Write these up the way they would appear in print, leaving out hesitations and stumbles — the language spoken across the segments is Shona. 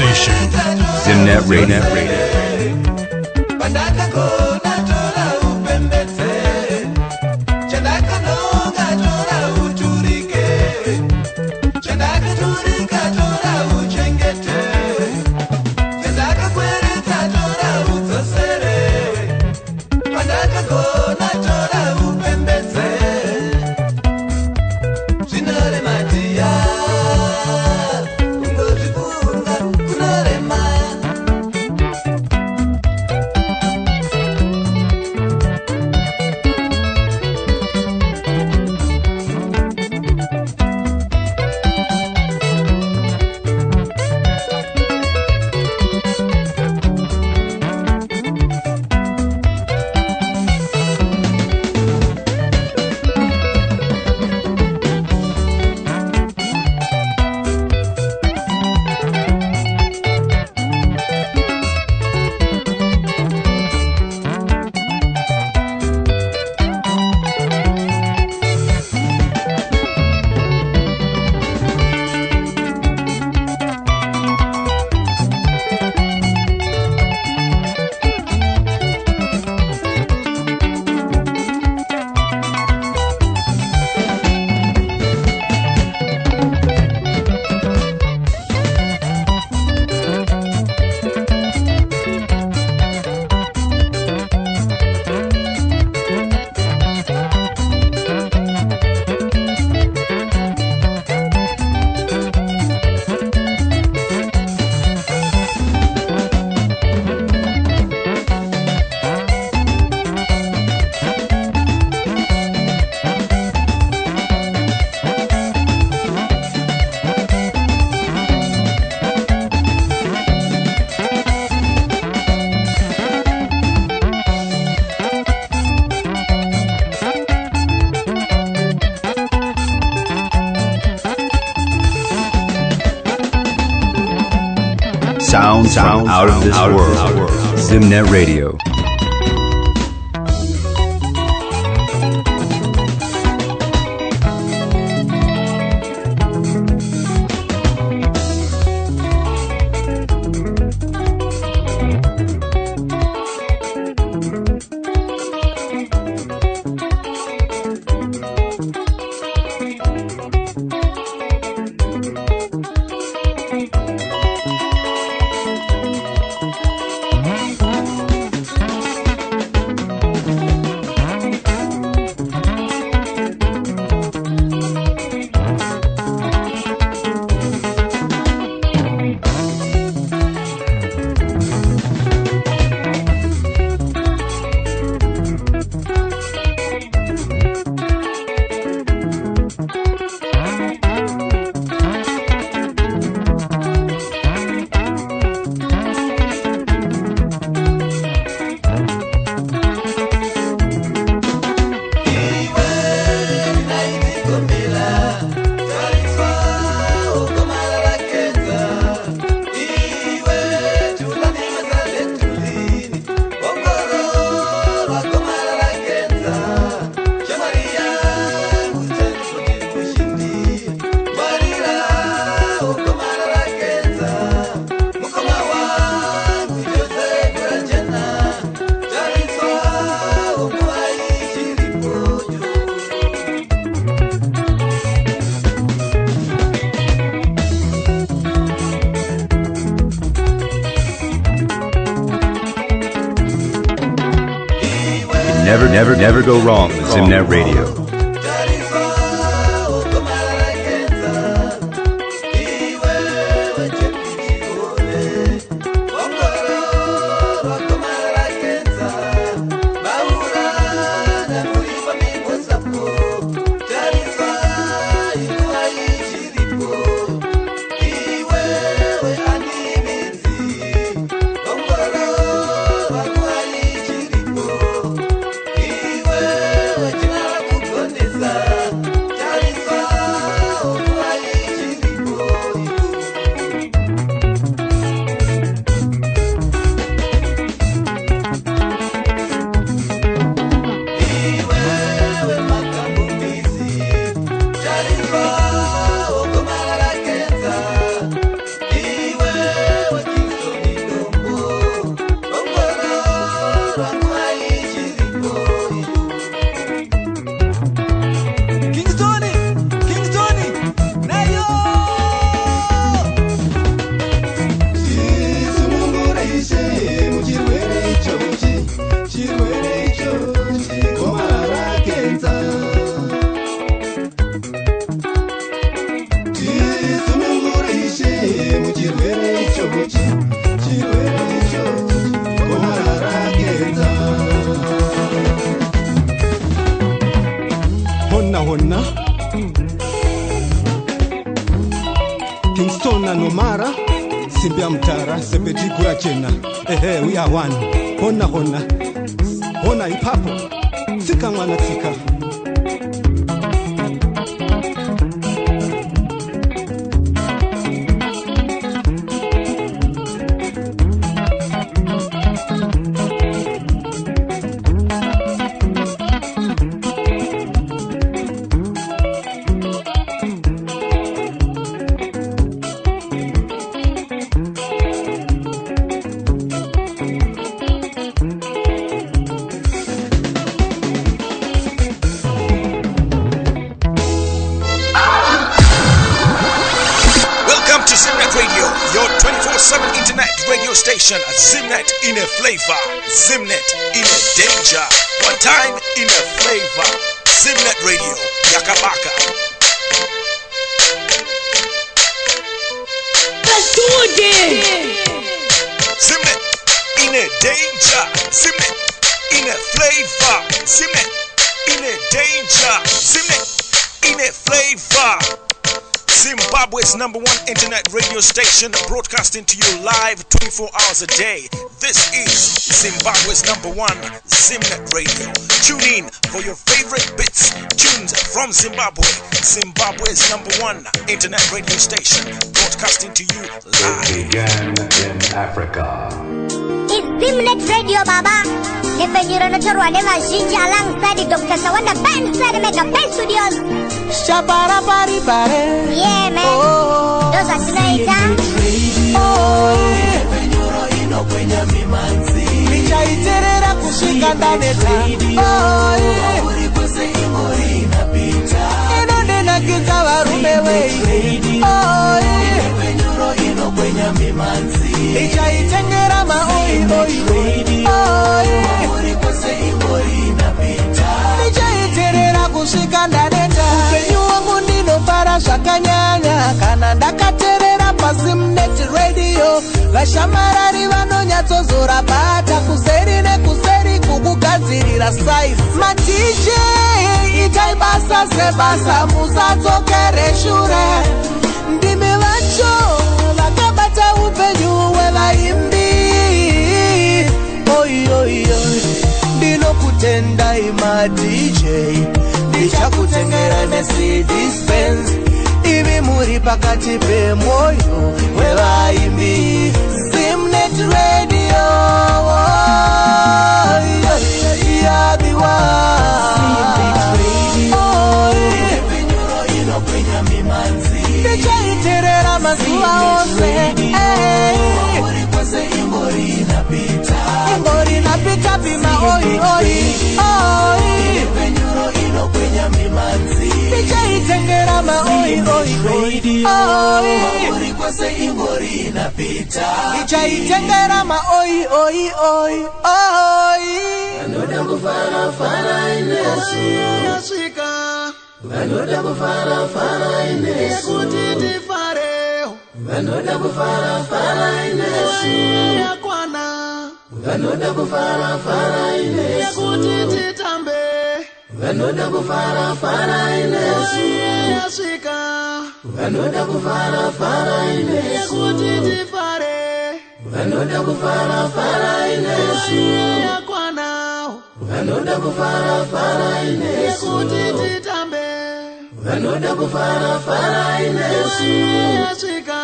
station. Zimnet Radio. Sounds from out of this world. Zimnet Radio. Never go wrong with Zimnet Radio. Kingston na Nomara Simbia Mtara Sepeti Kura Chena we are one Hona ipapo Tika mwana tika Station Zimnet in a flavor, Zimnet in a danger. One time in a flavor, Zimnet Radio, Yakabaka. Let's do it! Zimnet in a danger, Zimnet in a flavor, Zimnet in a danger, Zimnet in a flavor. Zimbabwe's #1 internet radio station, broadcasting to you live 24 hours a day. This is Zimbabwe's #1 Zimnet Radio. Tune in for your favorite bits, tunes from Zimbabwe. Zimbabwe's #1 internet radio station, broadcasting to you live. It began in Africa. It's Zimnet Radio, Baba. Nefenyiro notorwa nevazhinji alongside Dr. Sawanda Band Mega Band Studios. Shabara bari bare. Yeah, man. Those are tonight. Nefenyiro ino kwenye mimanzi. Nichaiterera kushinga ndaneta. Uri kwese ingori inapita. Inonena kinza warume wei. Nefenyiro ino kwenye mimanzi. Nichaitengera maoi. Uri kwese ingori inapita. Nichaiterera kushinga ndaneta. Upenyu wangu ndinofara zvakanyanya kana ndakaterera paZimnet Radio. Vashamarari vanonyatsozora bata kuseri nekuseri kukugadzirira size. Ma-DJ itai basa sebasa musadzokere shure. Ndimi vacho vakabata upenyu hwevaimbi. Ndinokutendai ma-DJ, ndichakutengera ne-CD spends. Ivi muri pakati pemwoyo wevaimbi. Zimnet Radio, yeah, the Nefenyuro inokwenya mimanzi. Ndichaiterera mazuva ose. Uri kwese ingori inapita. Ingori inapita bima oi. Nefenyuro inokwenya mimanzi. Ndichaitengera maoi. Uri kwese ingori inapita. Ndichaitengera maoi. Vanoda kufara inesu yasvika. Vanoda kufara inesu kuti tifareo. Vanoda kufara inesu yakwana. Vanoda kufara inesu kuti titambe. Vanoda kufara inesu yasvika. Vanoda kufara inesu kuti tifare. Vanoda kufara inesu yakwana. Vanoda kufara inesu kuti titambe. Vanoda kufara inesu yasvika.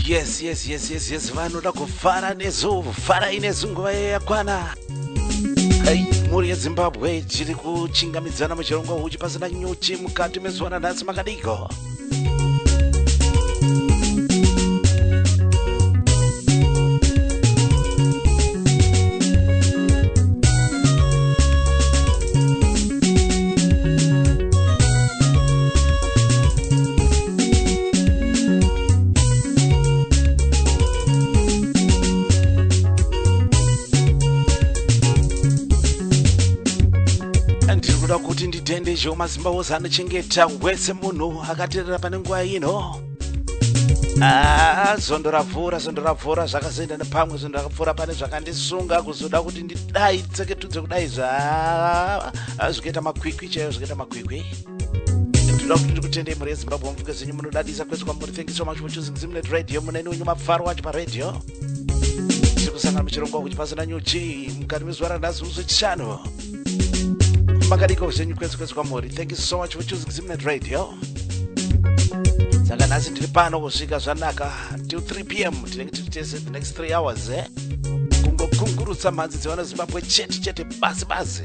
Yes, vanoda kufara inesu nguva yakwana. Hey, muri yeZimbabwe chiri kuchingamidzana muchirongwa uchi pasina nyuchi mukati mezuva ranhasi makadiko. Kuti nditende mazimba ose anochengeta wese munhu akateerera pane nguva ino. zondoravhura zvakazoenda nepamwe zvinhu rakapfuura pane zvakandisunga kuzoda kuti ndidai tseketudze kudai zvikaita makwikwi chaiyo zvikaita makwikwi. Ndoda kuti ndikutendei mhuri yeZimbabwe muvuke zenyu munodadisa kwese kwamuri. Thank you so much for choosing Zimnet Radio. Muneni wenyu mafaro wacho paradio. Tiri kusangana muchirongwa kuchipasina nyuchi mukati mezuva ranhasi uzwechishanu. Makadiko zenyu kwese kwese kwamuri. Thank you so much for choosing Zimnet Radio. Saka nhasi tiri pano kusvika zvanaka till 3 p.m. tinenge tiri tese the next 3 hours kungokungurutsa mhanzi dzevana Zimbabwe chete basi.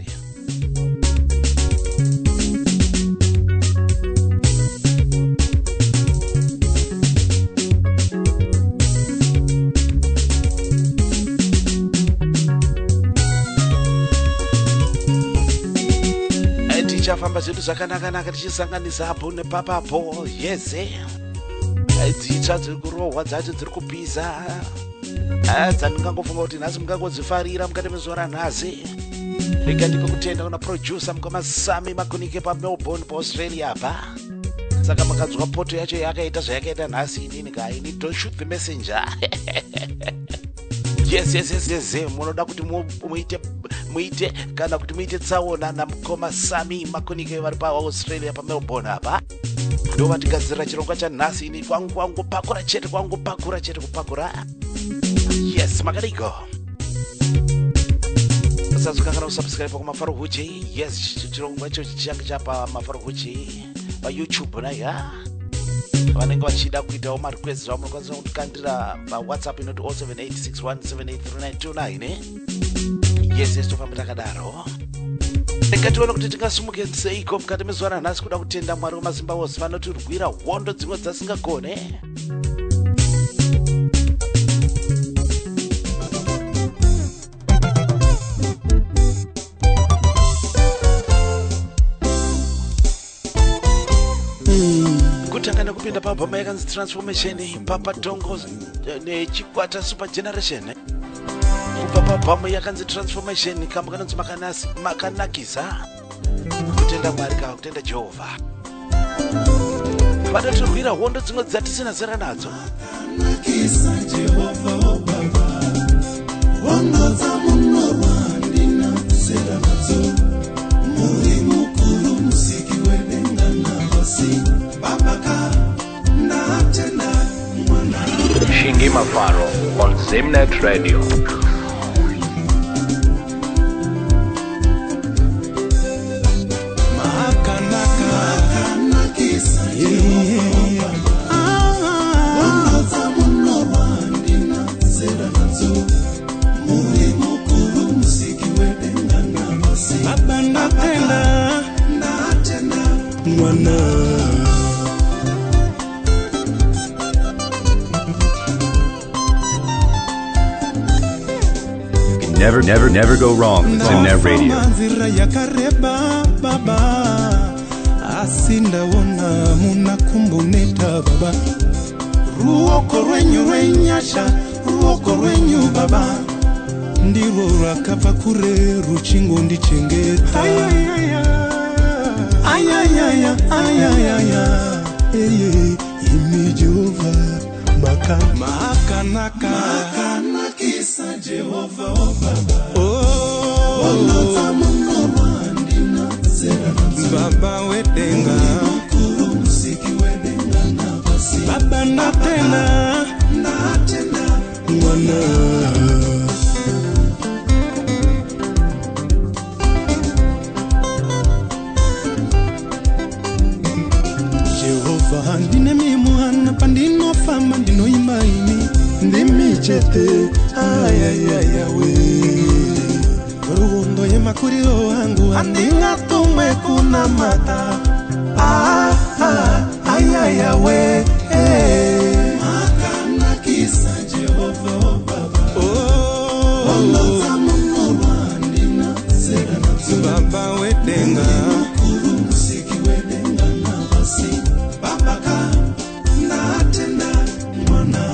Tichafamba zvedu zvakanaka tichisanganisa apo nepapapo. Yes, dzitsva dziri kurohwa dzacho dziri kupisa dzandingangofunga kuti nhasi mungangodzifarira mukati mezuva ranhasi. Rega ndipe kutenda kuna producer mukoma Sami Makunike paMelbourne paAustralia apa. Saka makadzwa poto yacho yakaita zvayakaita nhasi inini kaini don't shoot the messenger. Yes, munoda kuti muite kana kuti muite tsaona namukoma Sami Makunike vari paAustralia paMelbourne apa. Ndo vatigadzirira chirongwa chanhasi ini kwangopakura chete kupakura. Yes, makadiko usazokangana kusubscribe kumafaro huchi. Yes, chirongwa icho chichange chapa mafaro huchi paYouTube naya. Vanenge vachida kuitawo marequest zvavo munokwanisa kundikandira paWhatsApp inoti 0786178329. Yes, tofamba takadaro. Tikationa kuti tingasimuke seiko mukati mezuva ranhasi kuda kutenda Mwari wamazimba ose vanotirwira hondo dzimwe dzasingagone. Kutanga nekupinda pabhama yakanzi Transformation Papa Tongo nechikwata Super Generation. Kubva pabhamu yakanzi Transformation kamba kanonzi makanakisa. Kutenda Mwari ka kutenda Jehovha. Vanotirwira hondo dzimwe dzatisina zera nadzo. Makanakisa Jehovha Baba. Hondo dzamunorwandina zera nadzo. Muri mukuru musiki wedenga navasi. Babaka natenda mwana. Shingi Mafaro on Zimnet Radio. Never go wrong with Zimnet Radio. Asinda wona munakumbuneta baba. Ruoko rwenyu rwenyasha, ruoko rwenyu baba. Ndivo rakapa kure ruchingo ndichengeta. Imi Jehova makanakisa Jehova baba. Onota munorwandina zera nadzo. Baba wedenga mukuru musiki wedenga navasi. Baba natenda mwana. Jehova ndine mimuhana pandino fama ndino imaini ndimi chete ayayayawe. Rundo ye makuriro wangu andinga tumwe kuna mata ayayawe. Makanakisa Jehova baba. Onota munorwandina zera nadzo. Baba wedenga mukuru musiki wedenga navasi. Babaka natenda mwana.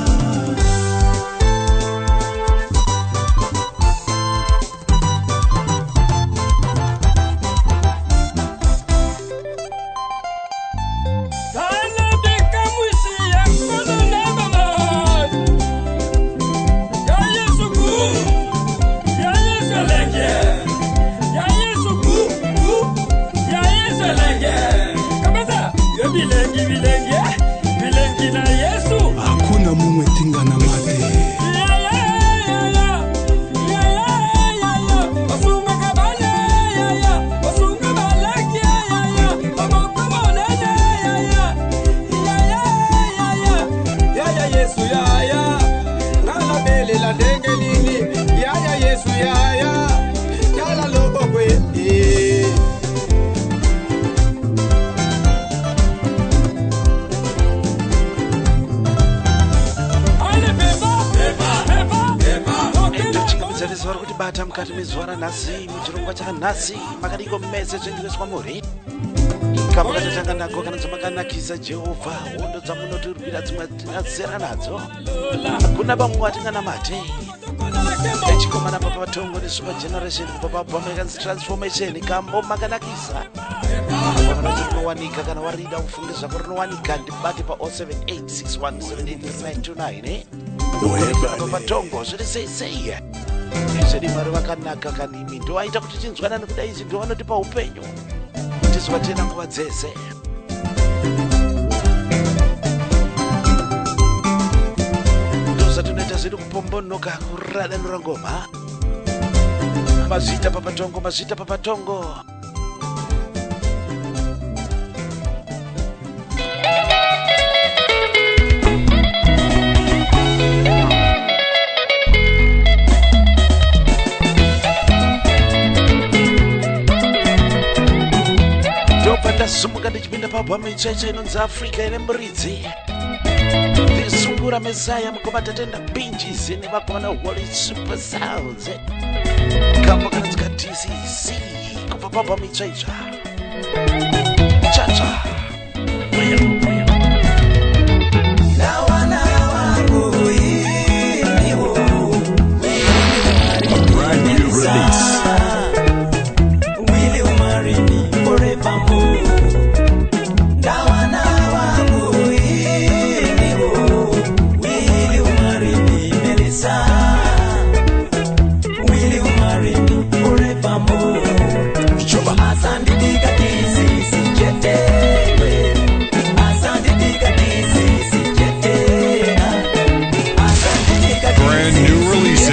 mukati mezwara nhasi muchirongwa chakanhasi makadiko mese zvendiweswa muri kama katatanga nako kana dzamakanakisa Jehovha hondo dzamunotirwira dzimwe tinazera nadzo hakuna vamwe vatinganamate echikomana papa vatongo nesuper generation papa American transformation kambo makanakisa rinowanika kana warida ufunge zvako rinowanika ndibate pa 0786178929 papa tongo zviri sei zviri mari vakanaka kanimi ndoaita kuti tinzwanane kudai izvi ndovanotipa upenyu tizovatenda nguva dzese ndozvatinoita zviri kupombonoka kuradanura ngoma mazvita papatongo mazvita papatongo ndasumuka ndichipinda pabhama itsvaitsva inonzi Africa ine muridzi ndisungura mesaya mukoma tatenda binjisi nevakomana Holy Super Sounds kambo kana dzika DCC kubva pabhama itsvaitsva chacha Brand new release.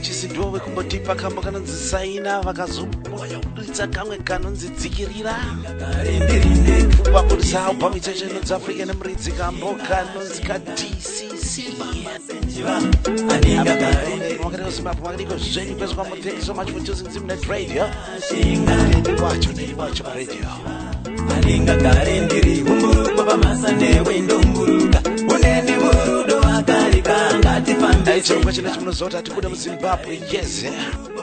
chisidowe kumbotipa kambo kanonzisaina vakazomoyauditsa kamwe kanonzidzikirira vabudisa albamu icheche inonzi African muridzi kambo kanonzi kaDCC mwakati kuzimbabwe mwakadiko zvenyu kwezvo kwambo. Thank you so much for choosing Zimnet Radio. Neni wacho radio alinga kare ndiri humburuka pamasane wendonguruka uneni burudo akarika ngati pambese chirongwa chine chimunozota tikuda muZimbabwe. Yes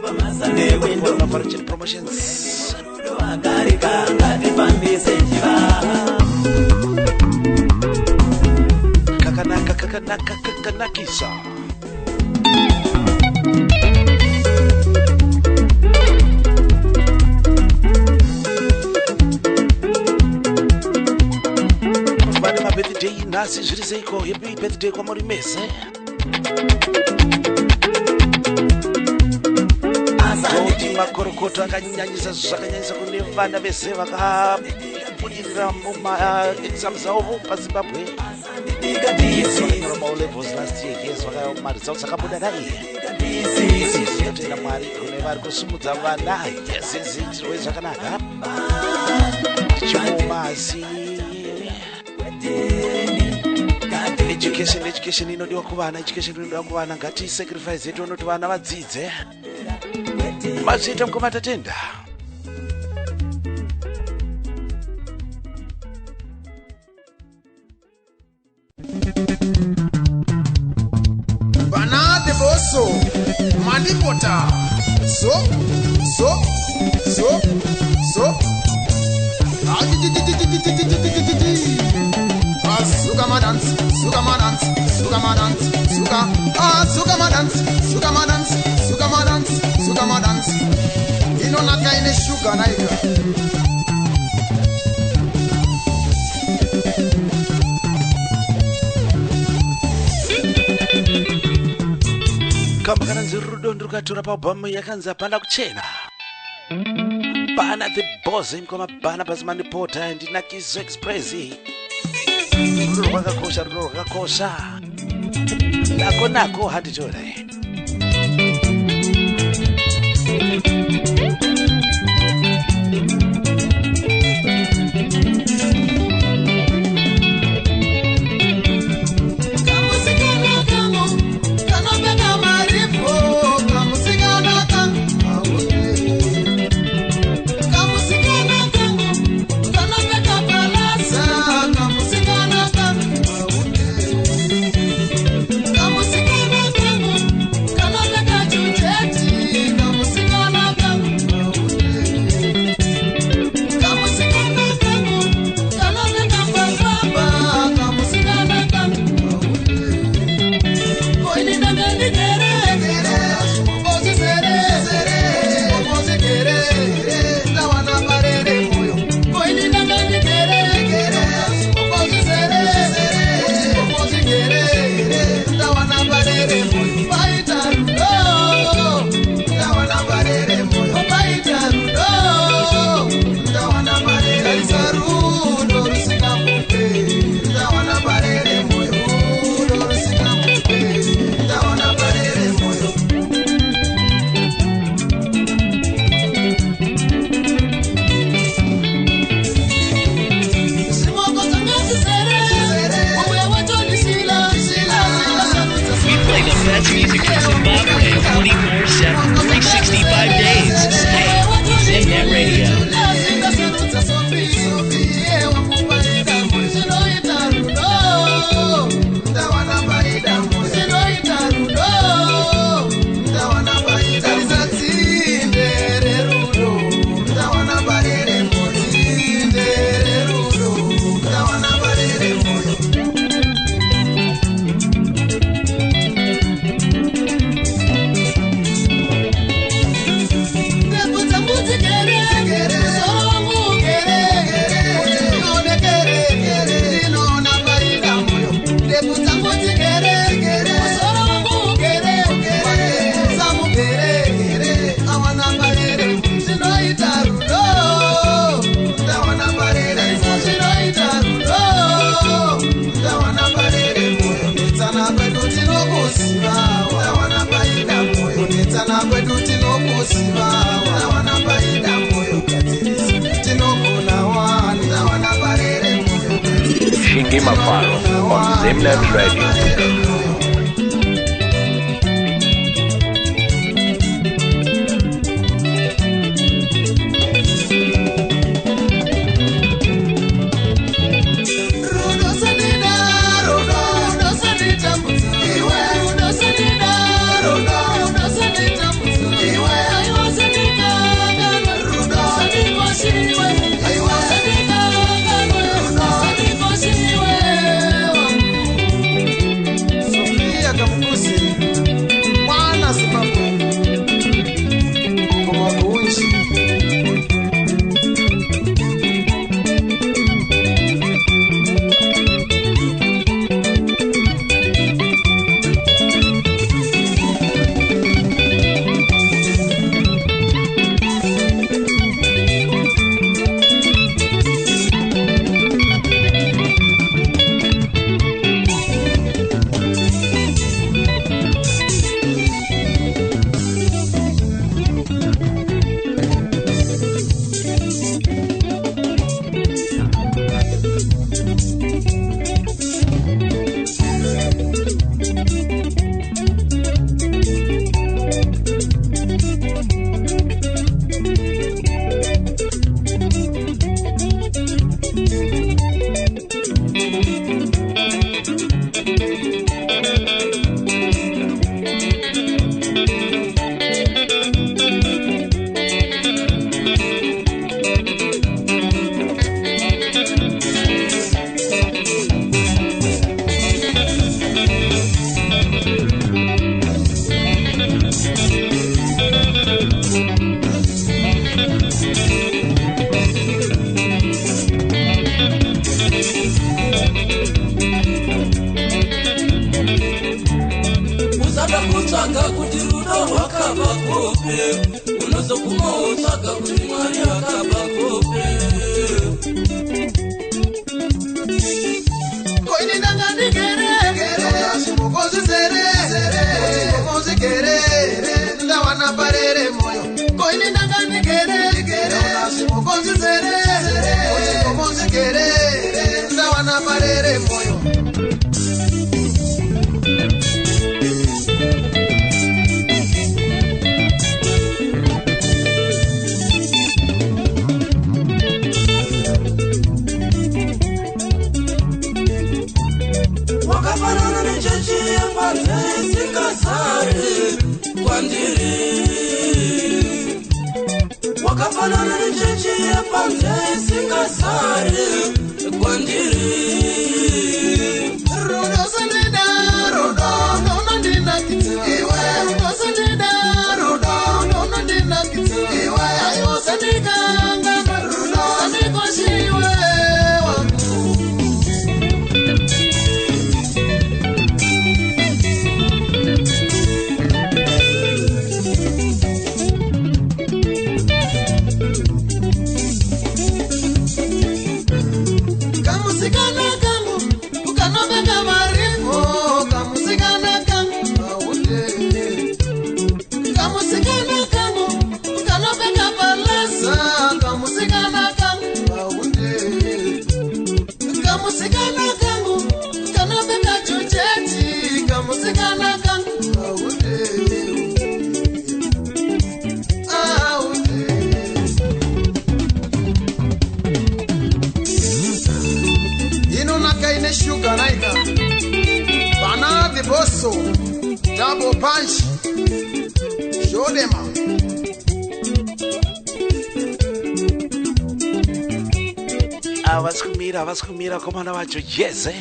pamasane wendonguruka promotions akarika ngati pambese jiva kakanakisa birthday nasi zviri seiko. Happy birthday kwamuri mese. Zoti makorokoto akanyanyisa zvakanyanyisa kune vana vese vakabudirira muma-exams avo paZimbabwe. Ma-O-levels last year. Yes, vakamarisa sakabuda nai. Tinotenda Mwari kune vari kusumudza vana. Yes, tiriwe zvakanaka. Tichimomasi education inodiwa kuvana. Education inodiwa kuvana. Ngati sacrifice yetu unoti vana vadzidze. Mazita mkoma tatenda. Banade boso mandipota so sugar ma dance, sugar ma dance, sugar ma dance, sugar ma dance, sugar ma dance, sugar ma dance, sugar ma dance. Inonaka ine sugar naika. Kama kana nzirudo ndukatora pa albamu yakanzi Apana Kuchena. Bana the boss imkoma bana pazimani pota ndinakizo express. Rudo rwakakosha nako handitore. Chingy Mafaro on Zimnet Radio. Avaskumira komana wacho yeze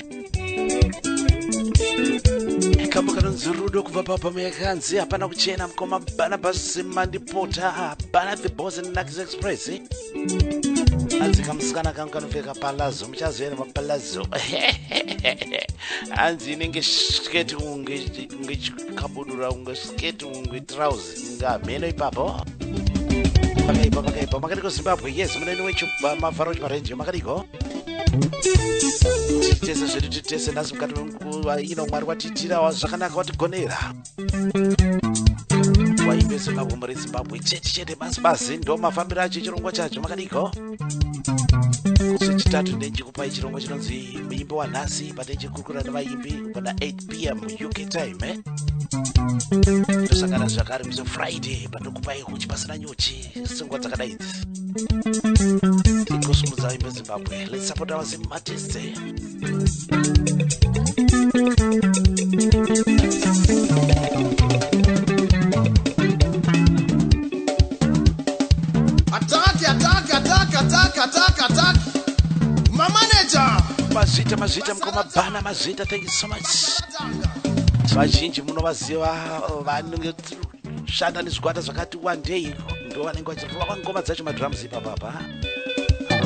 kama kana nzurudo kuva papa mekanzi hapana kuchena mkoma bana basi mandipota bana the boss and Nax Express anzi kamsikana kanofeka palazo mchazwena mapalazo anzi ninge skate unge kabudura unge skate unge trouser ngameno ipapo makariko Zimbabwe yes munene wecho mafaro chiparenje makariko tese zvedu tese nazo mukati memkuva ino Mwari watitira zvakanaka watigonera waimbe Zimbabwe muri Zimbabwe chete basi ndo mafambiro acho chirongwa chacho makadiko chitatu ndechikupai chirongwa chinonzi muimbi wanhasi patechikukura nevaimbi pana 8 p.m. UK time tosangana zvakare musi Friday patokupai huchi pasina nyuchi sengwa dzakadai idzi tikusumudza vaimbi Zimbabwe. Let's support our artists. Attack. My manager. Mazita mkoma bana mazita, thank you so much. Vazhinji munovaziva vanenge shanda nezvikwata zvakati one day ndo vanenge vachirova ngoma dzacho madrums ipapapa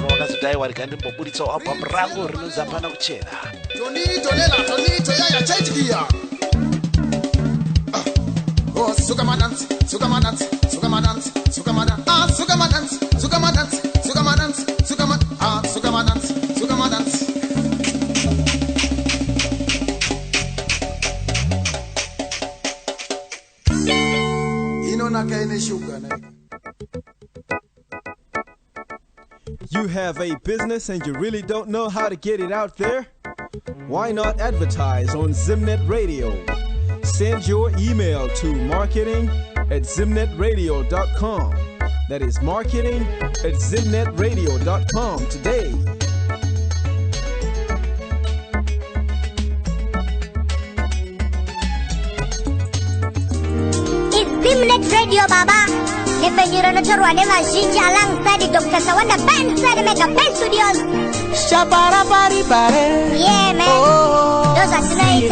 vakazodai warika ndimboburitsawo album rangu rinonzi hapana kuchena. Tonito yaya change gear. Oh, suka my dance. You have a business and you really don't know how to get it out there? Why not advertise on Zimnet Radio? Send your email to marketing@zimnetradio.com. That is marketing@zimnetradio.com today. Zimnet Radio Baba. Nefenyu ronotorwa nevazhinji alongside Dr. Sawanda Benson Mega Band Studios. Shabara bari bare. Yeah man. Those are tonight.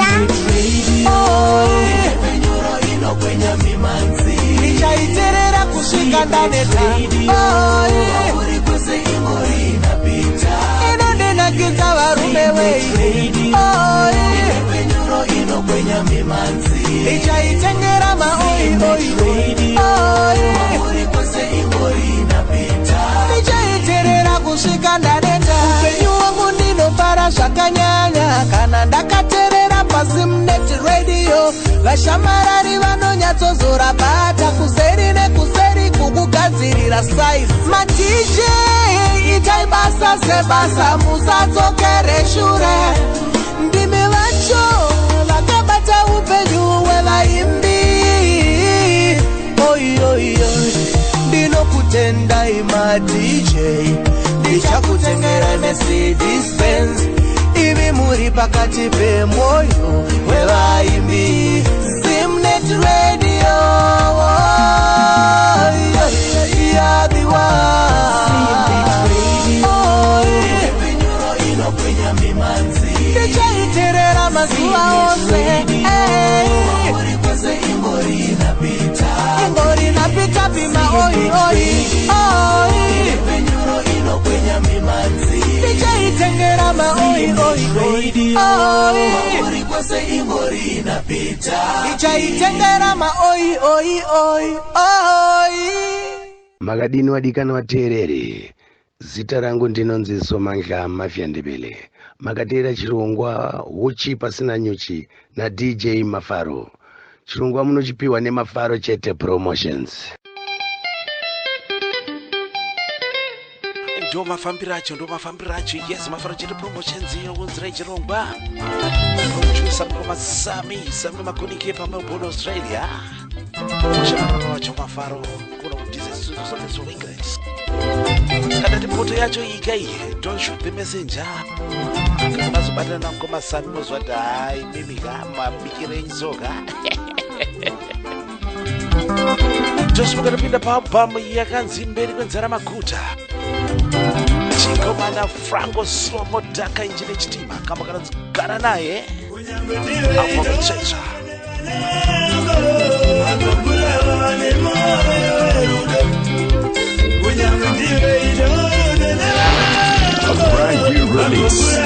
Nefenyuro ino kwenye mimanzi. Nichaiterera kushinga ndaneta. Uri kuse ingori inapita. Inonena kita warume wei. Nefenyuro ino kwenye mimanzi. Nichaitengera maoi. Uri kuse ingori inapita. Nichaiterera kushinga ndaneta. Upenyu wangu ndinofara zvakanyanya. Kana ndakaterera paZimnet Radio. Vashamarari vanonyatsozora bata kuseri nekuseri kukugadzirira size. Ma-DJ itai basa sebasa musadzokere shure. Ndimi vacho vakabata upenyu hwevaimbi. Oi ndinokutendai ma-DJ. Ndichakutengera Mercedes-Benz. Ivi muri pakati pemoyo wevaimbi. Zimnet Radio, yeah, the one. Nefenyuro ino kwenye mimanzi. Ndichaiterera mazuva ose. Uri kwese ingori inapita pima oi. Nefenyuro ino kwenye mimanzi. Ndichaitengera maoi. Uri kwese ingori inapita. Ndichaitengera maoi. Makadini wadikana wateerere. Zita rangu ndinonzi Somandla Mafyandebele. Makatera chirongwa huchi pasina nyuchi na DJ Mafaro. Chirongwa munochipiwa neMafaro Chete Promotions. Ndo mafambiro acho. Yes, Mafaro Chete Promotions yokunzira chirongwa. Producer mkoma Sami Makonike pa Melbourne, Australia. Mshamara wacho Mafaro kuna kutize studio zote zo English. Kada reporter yacho ikai, don't shoot the messenger. Kana zobata na mkoma Sami mozwata hai mimi kama bikire nzoga. Just we're gonna be the album yakanzi mberi kwenzara makuta. Chikomana Franco Slomo Daka injini chitima kama kana zigara naye hapo mchezo. A brand new release.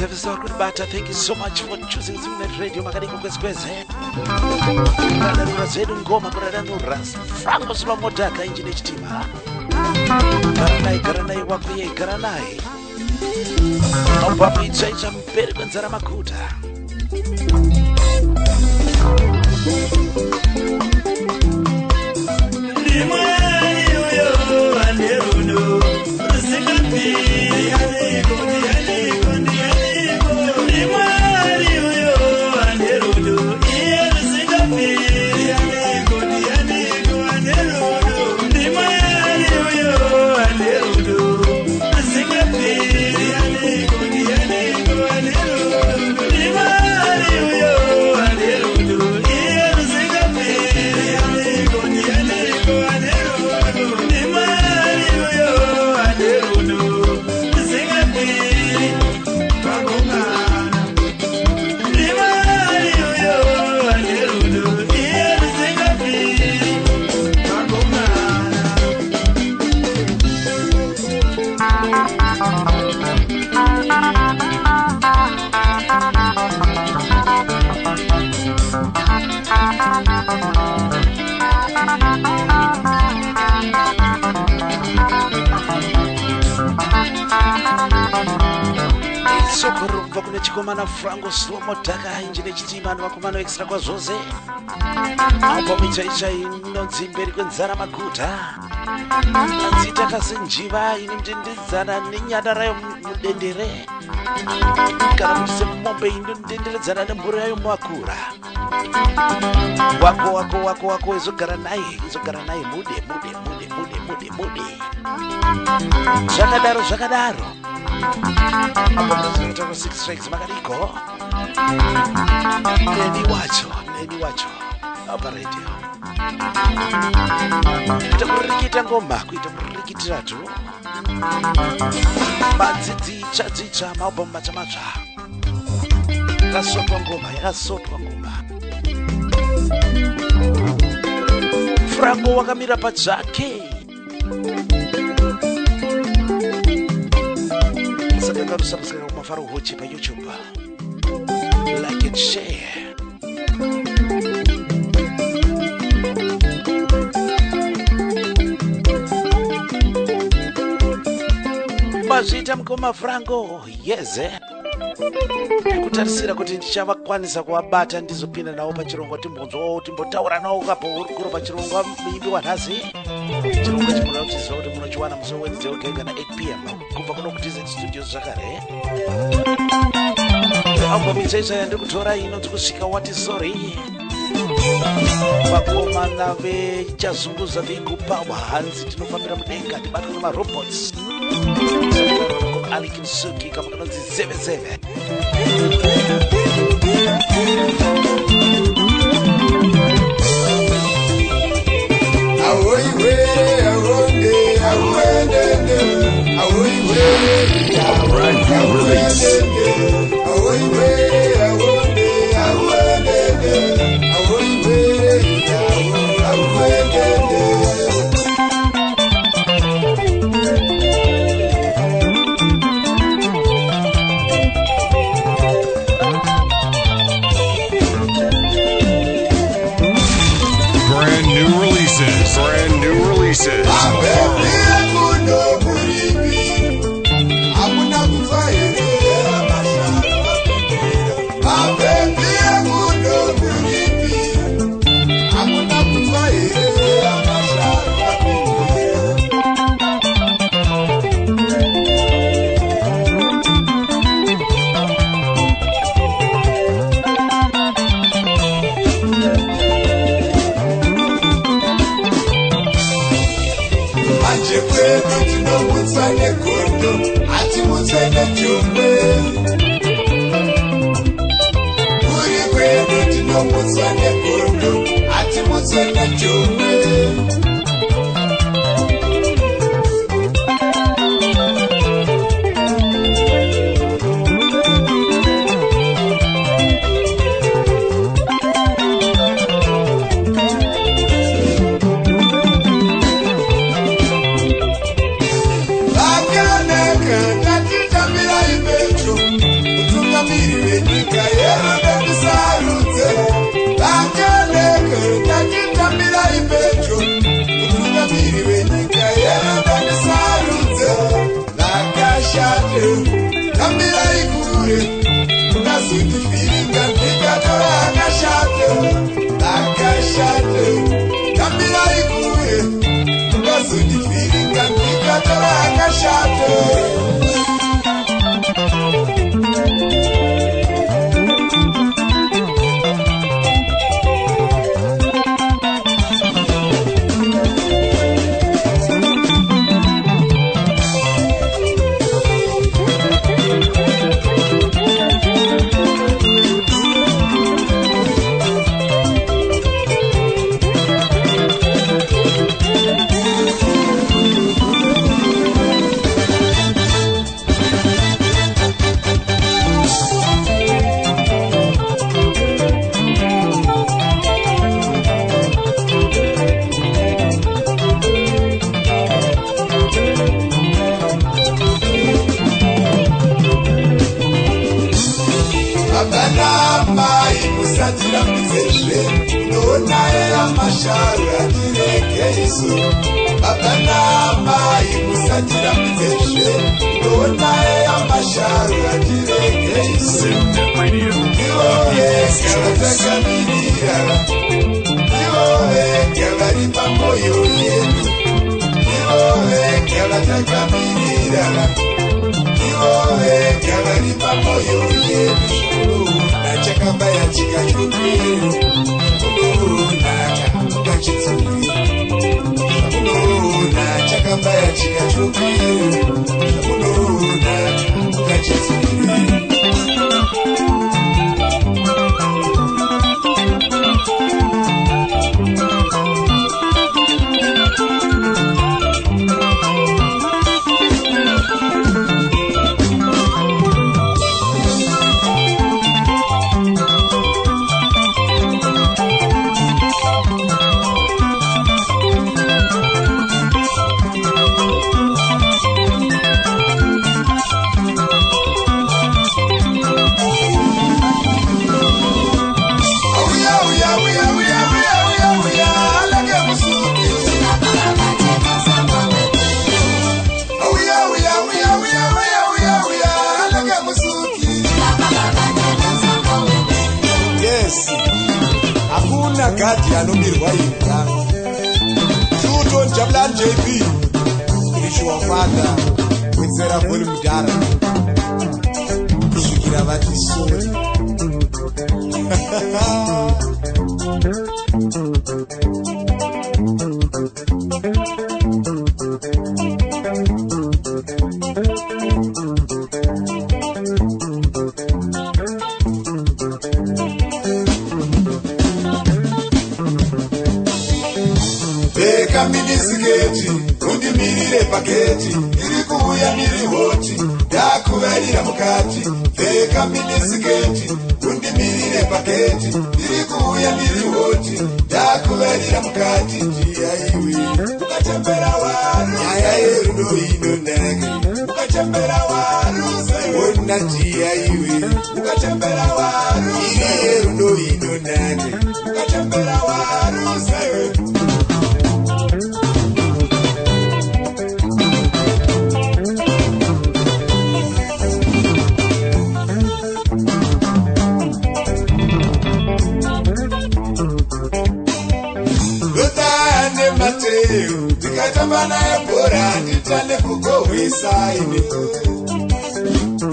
Vesa Kuribata, thank you so much for choosing Zimnet Radio. Makariko Kweskweze. Kadanura Zedu Ngoma Bradanura. Franco Slomodaka, Engine Chitima. Garanai Wakuye, Garanai. Papi Chacha Mperi Kwenzara Makuta. Sokorumva kune chikomana Franco Slomodaka Injine Chitima Wakumano extra kwa Zoze. Apo michaisha inonzi mberi kwenzara Makuta. Nzita kasenjiva inimtendezana nenyadara mudendere. Kana mutise mombe inondenderezana nembura yo Mwakura. Wako izogara naye mude. Zvakadaro. Apo mtazamo 6 strikes Makariko. Neni wacho. Apa radio. Kuita kurikitira tu. Madzicha maubom macha. Yakasotwa ngoma. Franco wakamira pachake. Subscribe to Mafaro Hochi pa YouTube. Like and share. Mazita mkoma Franco, yes kutarisira kuti ndichavakwanisa kuwabata ndizopinda nawo pachirongo timbotaura nawo kapo urikuro pachirongo muimbi wanhasi chirongo chimuna kuchiziva kuti munochiwana musi Wednesday ogega na 8 p.m. kubva kuno kutize studios zvakare album ichaisa yandiri kutora inonzi kusvika wati sorry vakomana vechazunguza veikupawa hanzi tinofambira mudenga tibatwa nemarobots Alikinsuki kama kanonzi 77 Thank you. Ndikazondifiringa ndikatora akashate kambirai kure ndikazondifiringa ndikatora akashate Gati anomirwa imba Tuto Jablan JP Spiritual father Wenzera Boli Mudara Kusukira vati sori Minisiketi, undimirire paketi, iri kuuya miri hoti, ndakuvarira mukati. Pfeka minisiketi, undimirire paketi, iri kuuya miri hoti, ndakuvarira mukati. Njia iwi, ukachembera waru, nyaya yerudo inonake. Ukachembera waru, ona njia iwi, ukachembera waru, iri yerudo inonake. Ukachembera waru, Tikatambana ebora nditane kugowisa ine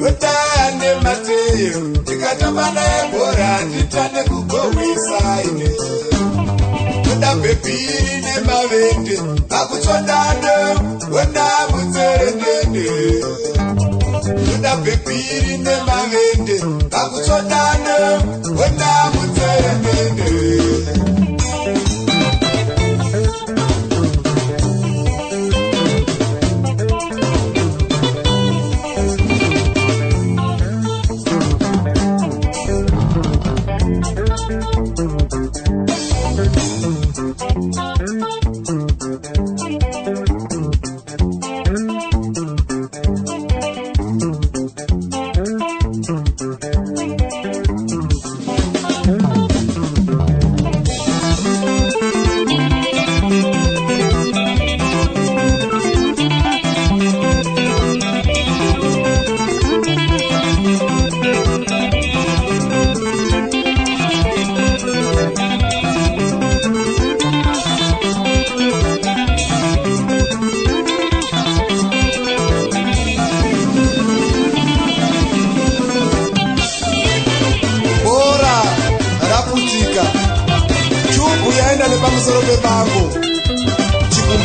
Utane Mateo Tikatambana ebora nditane kugowisa ine Uda pepiri ne mavende Akuchondane Wenda mutserendende Uda pepiri ne mavende Akuchondane Wenda mutserendende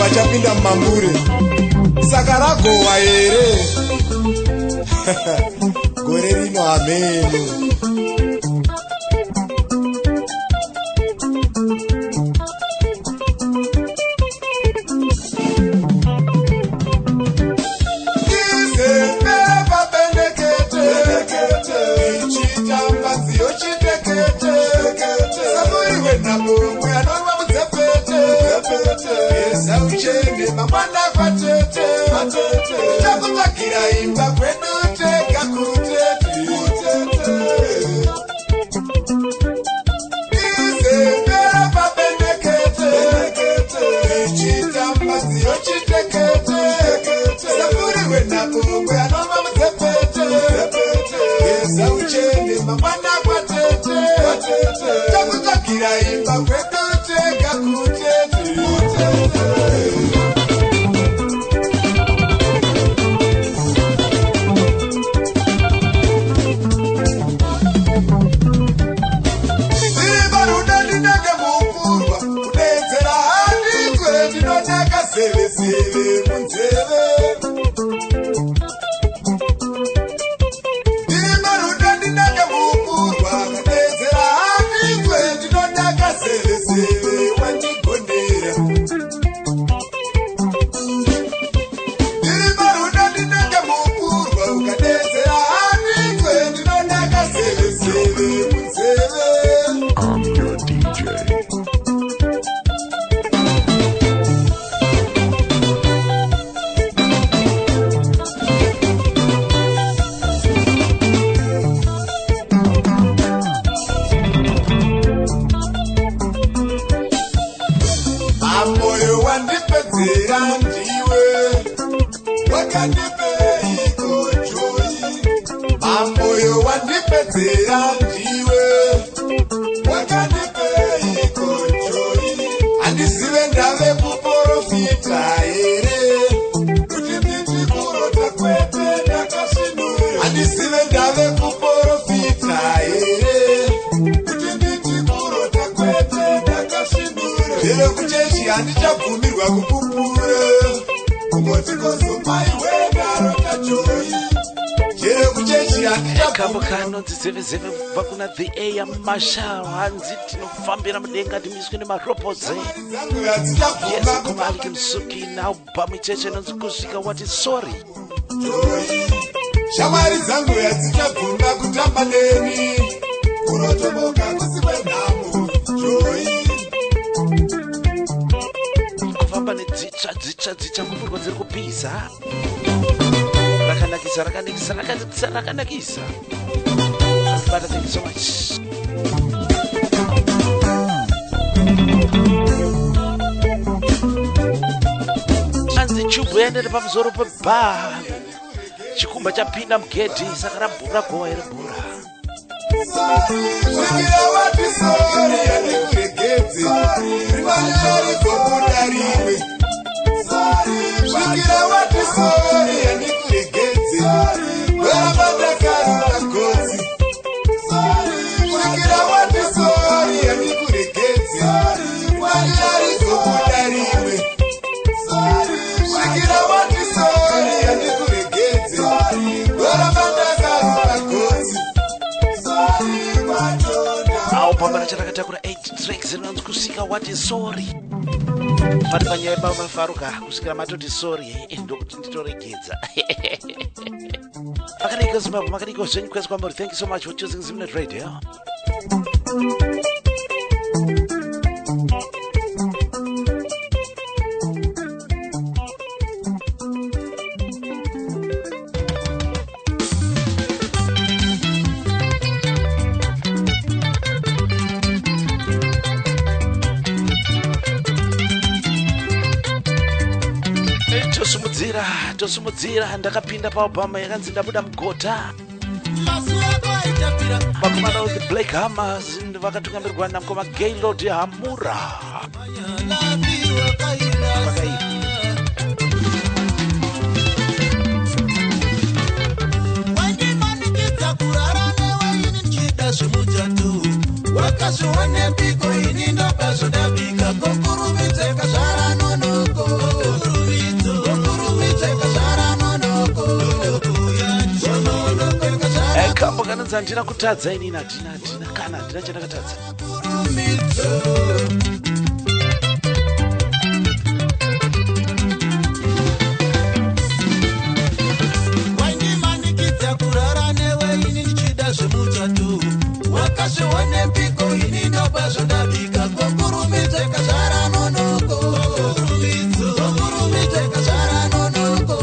chikumba chapinda mumambure saka ragowa here gore rino ameno. Mamanda kwa tete Chakutakira imba kwedu teka kutete Isepera papendekete Ichitamba siyo chitekete Saburi wena kungwe anoma mzepete Yesa uchende mamanda kwa tete Chakutakira imba kwedu teka kutete Seve munzeve Maruda ndinaka mukurwa Kadezera handizwe ndinodaka seve wandigondera Maruda ndinaka mukurwa Kadezera handizwe ndinodaka seve munzeve. I'm your DJ. Ndiwe wakandipeiko joyi mamoyo wandipedzera ndiwe wakandipeiko joyi handizive ndave kuprofita here kuti nditi kurota kwete ndakasvinura handizive ndave kuprofita here kuti nditi kurota kwete ndakasvinura ndere kuchechi handichabvumirwa kupupura Kambo kanonzi zeve kubva kuna The Air Marshal hanzi tinofambira mudenga timiswe nemarobotsi. Yes, kumalike msuki now pamicheche inonzi kusvika wati sorry. Shamwari dzangu hadzichabvuma kutamba neni kunotoboka kusikwe nhamo joyi kufamba nedzicha kupurwa dziri kupisa rakanakisa But thank you so much. Anzi chubu yende pamusoro pebha chikumba chapinda mugedhi saka rabhura gowa iribhura Shikira wati sori yanikuregedze rimanyari gobuda rimwe Shikira wati sori yanikuregedze Werabandakari nagodzi Shikira wati sori yanikuregedze rimanyari gobuda rimwe Shikira wati sori yanikuregedze Werabandakari nagodzi Au pambana chakatakura 8 tracks inonzi kusika wati sorry. Pari panyaya pamafaruka kusikira matoti sorry ndokuti nditoregedza. Makaniko Zimbabwe, makaniko zvenyu kwese kwamuri. Thank you so much for choosing Zimnet Radio. Tosumudzira ndakapinda paobama yakanzi ndabuda mugota vakomana with the Black Hammers vakatungamirwa namukoma Gaylord Hamura wakazvione piko ini ndopazvodabika kokurumidze kazvara nonoko ndakatadza ndina kutadza inini ndina kana ndina chandakatadza. Wainimanikidza kurara newe ini ndichida zvemuchato wakazvione piko ini ndoba zvondabika kokurumidze kazara nonoko kokurumidze kazara nonoko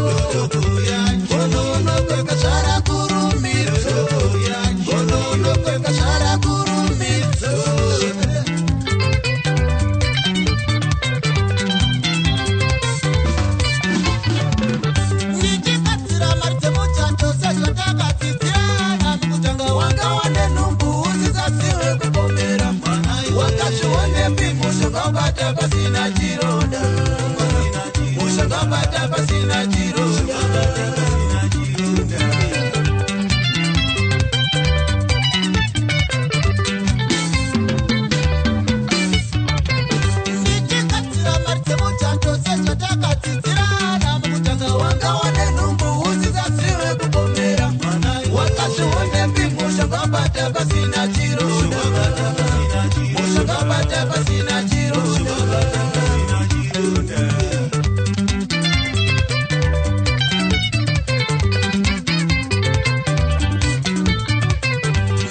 kononoko kazara kurumidzo kononoko kazara kurumidzo. Ndichikatsira mari dzemuchato sezvatakatsidzirana mukutanga wanga wane nhumbu usisasiwe kupomera wakazvione pimu zvakabata pasina chironda ushakabata pasina chironda. Ndichikatsira mari dzemuchato sezvatakatsidzirana mukutanga wanga wane nhumbu usisasiwe kupomera wakazvione pimu zvakabata pasina chironda ushakabata pasina chironda.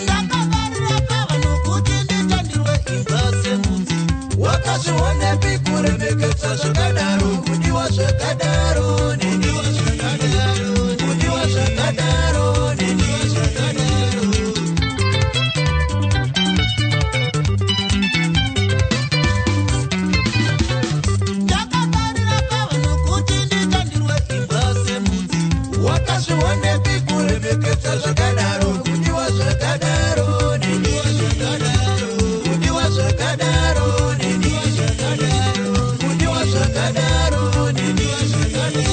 Ndakabarira pavanhu kuti nditandirwe imba semudzi wakazvione pikuremekedza zvakadaro kudiwa zvakadaro nediwa zvakadaro kudiwa zvakadaro nediwa zvakadaro. Ndakabarira pavanhu kuti nditandirwe imba semudzi wakazvione pikuremekedza zvakadaro kudiwa zvakadaro nediwa zvakadaro kudiwa zvakadaro nediwa zvakadaro kudiwa zvakadaro nediwa zvakadaro.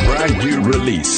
Brand new release.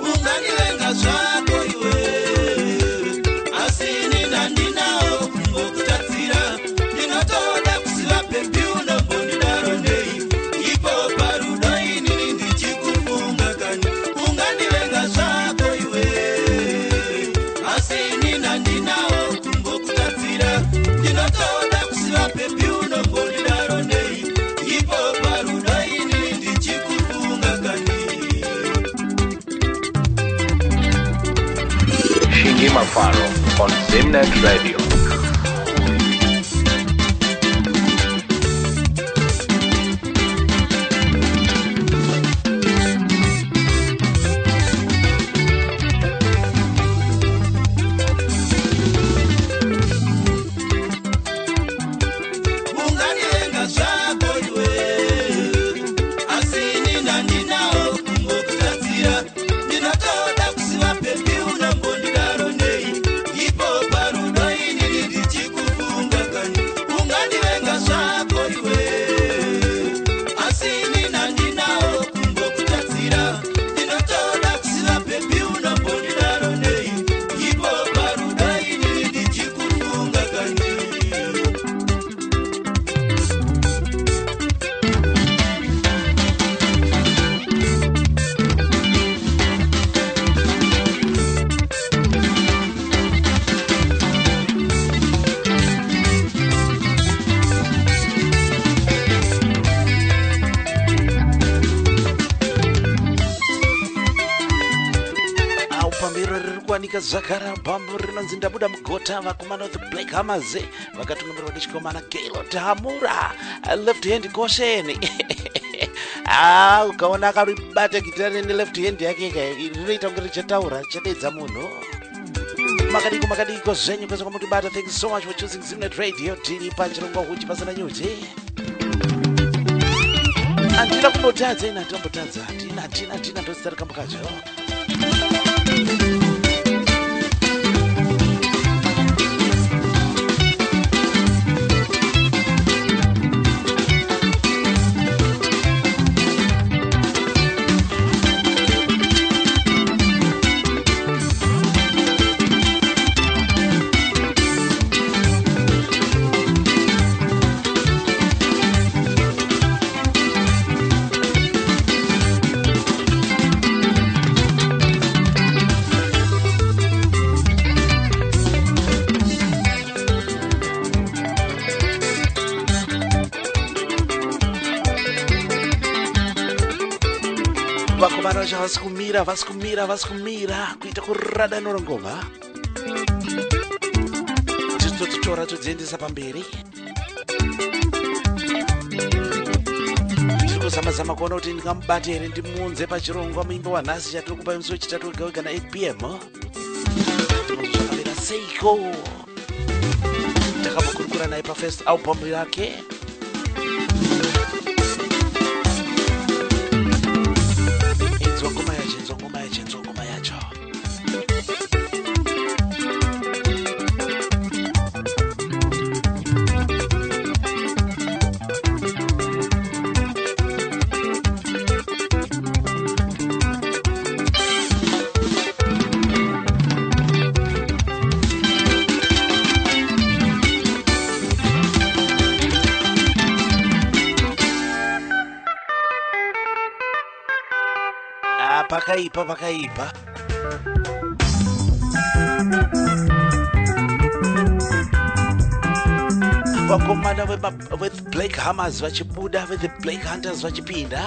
Unganivenga zvako iwe asini nandinawo kungokutatsira ndinotoda kuziva pepi unombondidaro nei ipo parudo inini ndichikufunga kani. Unganivenga zvako iwe asini nandinawo kungokutatsira ndinotoda kuziva pepi unombondidaro nei ipo parudo inini ndichikufunga kani. Shingi Mafaro on Zimnet Radio. Unganivenga zvako Veronica Zakara Bambo rinonzi ndabuda mugota vakomana the Black Hammers vakatungamirwa nechikomana Gailo Tamura left hand caution. Ukaona akaribata gitari ne left hand yake rinoita kunge richataura richadedza munhu. Makadiko zvenyu kwese kwamutibata. Thank you so much for choosing Zimnet Radio. Tiri pachirongwa huchi pasina nyuti. Andina kumbotadza ina tombotadza. Tina ndositari kambukacho. Vasikumira kuita kurada norongoma. Titotora todziendesa pamberi. Tiri kuzama kuona kuti ndingamubata here ndimunze pachirongwa muimba wanhasi chatiri kupa musi wechitatu wega na 8 p.m. Zvakamira seiko. Takamukurukura naye pafirst album yake. Ngoma yacho. Pakaipa. Vakomana with Black Hammers vachibuda with the Black Hunters vachipinda.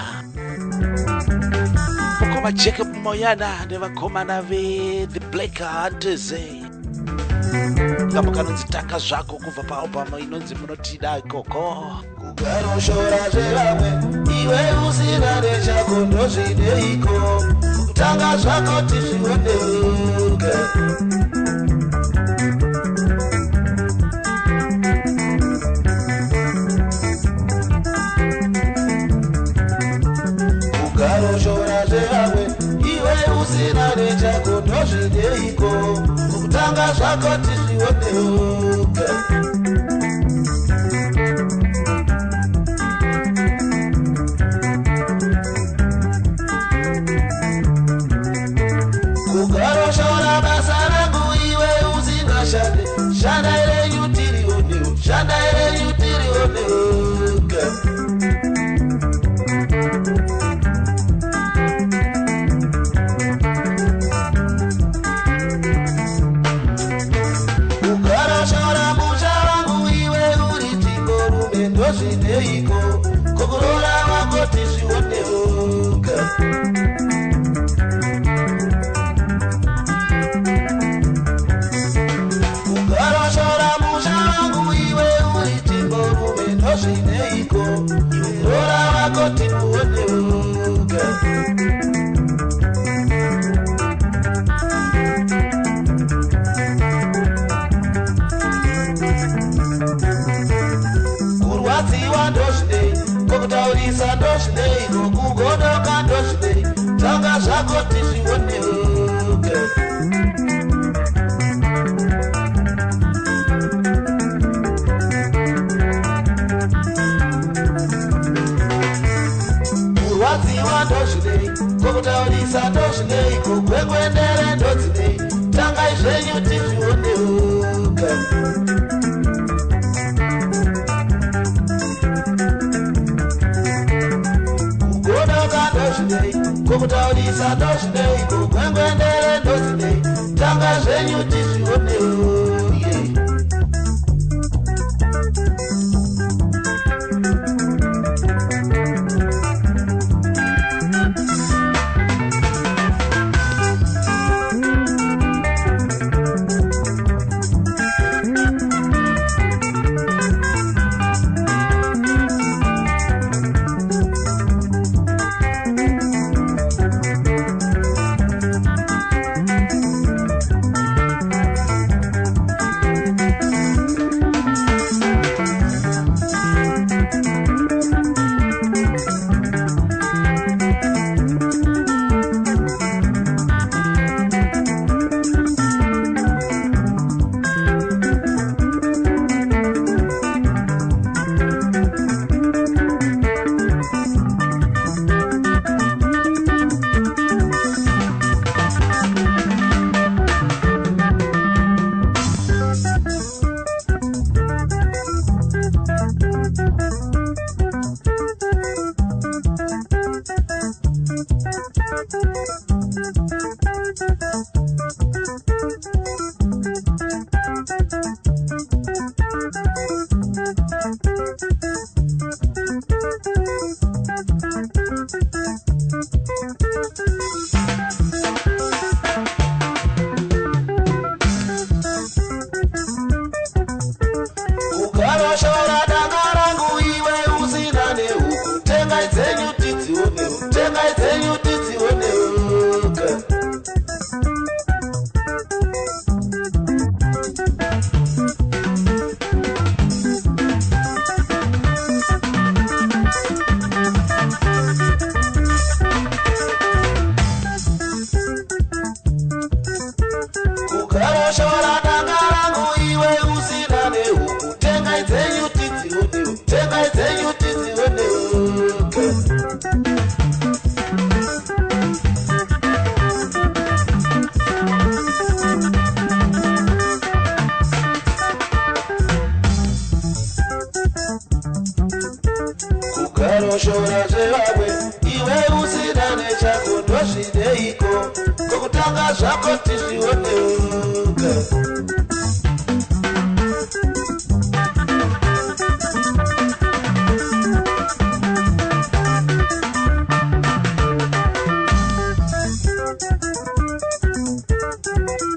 Vakoma Jacob Moyana nevakomana with the Black Hunters. Kama kanonzitaka zvako kubva paalbum inonzi munotida ikoko. Kugara shora zvevamwe iwe usina nechako ndozvineiko kutanga zvako tizvioneuke. Kugara shora zvevamwe iwe usina nechako ndozvineiko kutanga zvako tizvioneuke. ukaroshora zvevamwe iwe usina nechako ndozvineiko kokutanga zvako tizvioneuka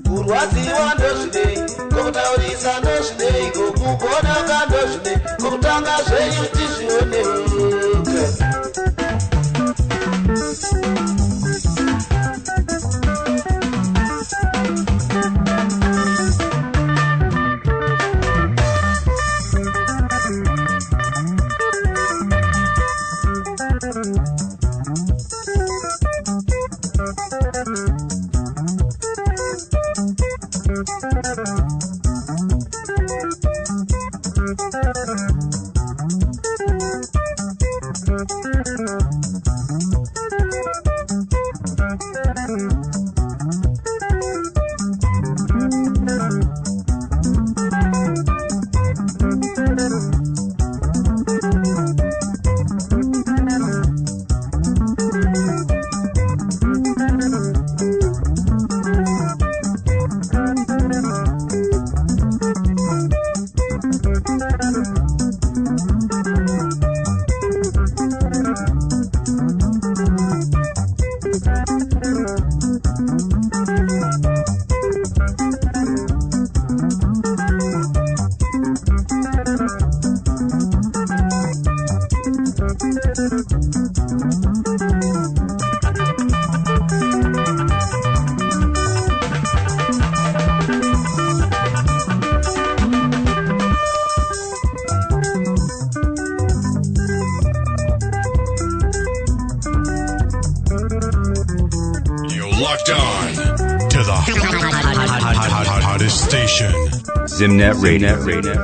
kurwadziwa ndozvinei kokutaurisa ndozvinei kokugonaka ndozvinei kokutanga zvenyu tizvioneuka Zimnet Radio.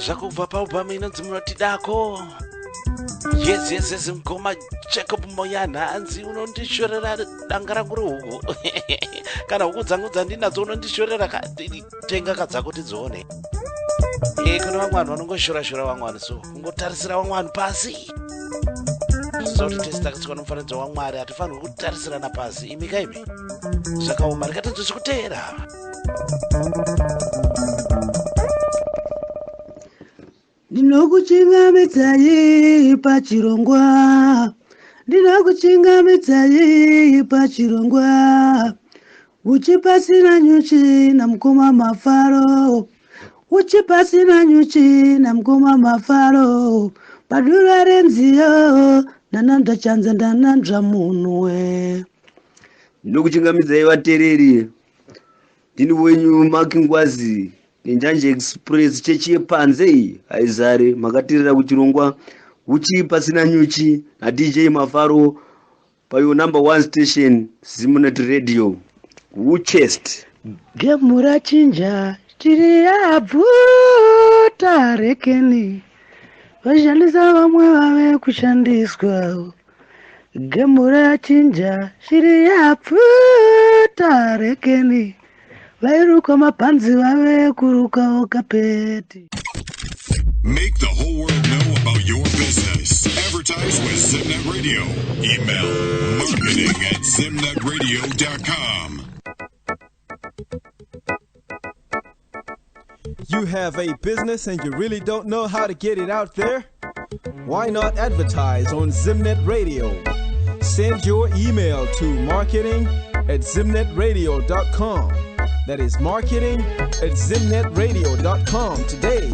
Zvakubva paubva inonzi munotidako yes mukoma Jacob Moyana hanzi unondishorera danga rangu rehuku kana huku dzangu dzandinadzo unondishorera tenga kadzako tidzione kune vamwe vanhu vanongoshora vamwe vanhu so kungotarisira vamwe vanhu pasi soti tesi takatsika nomufananidzo waMwari hatifanirwi kutarisirana pasi imi kaimi zvakaoma rikatanzwisi kuteera Ndinokuchingamidzayi pachirongwa ndinokuchingamidzayi pachirongwa uchipasina nyuchi namukoma mafaro uchipasina nyuchi namukoma mafaro padura renziyo ndanandwa chanza ndanandwa munwe ndinokuchingamidzayi vatereri ndini wenyu Makingwazi Njanje Express chechi yepanze aizare makatirira kuchirongwa uchi pasina nyuchi na DJ Mafaro payo number 1 station Zimnet Radio Uchest Gemura chinja chiri abvuta rekeni vashandisa vamwe vave kushandiswa Gemura chinja chiri abvuta rekeni vairuka mapanzi vave kuruka kapeti. Make the whole world know about your business. Advertise with Zimnet Radio. Email marketing@zimnetradio.com. You have a business and you really don't know how to get it out there? Why not advertise on Zimnet Radio? Send your email to marketing@zimnetradio.com. That is marketing@zimnetradio.com today.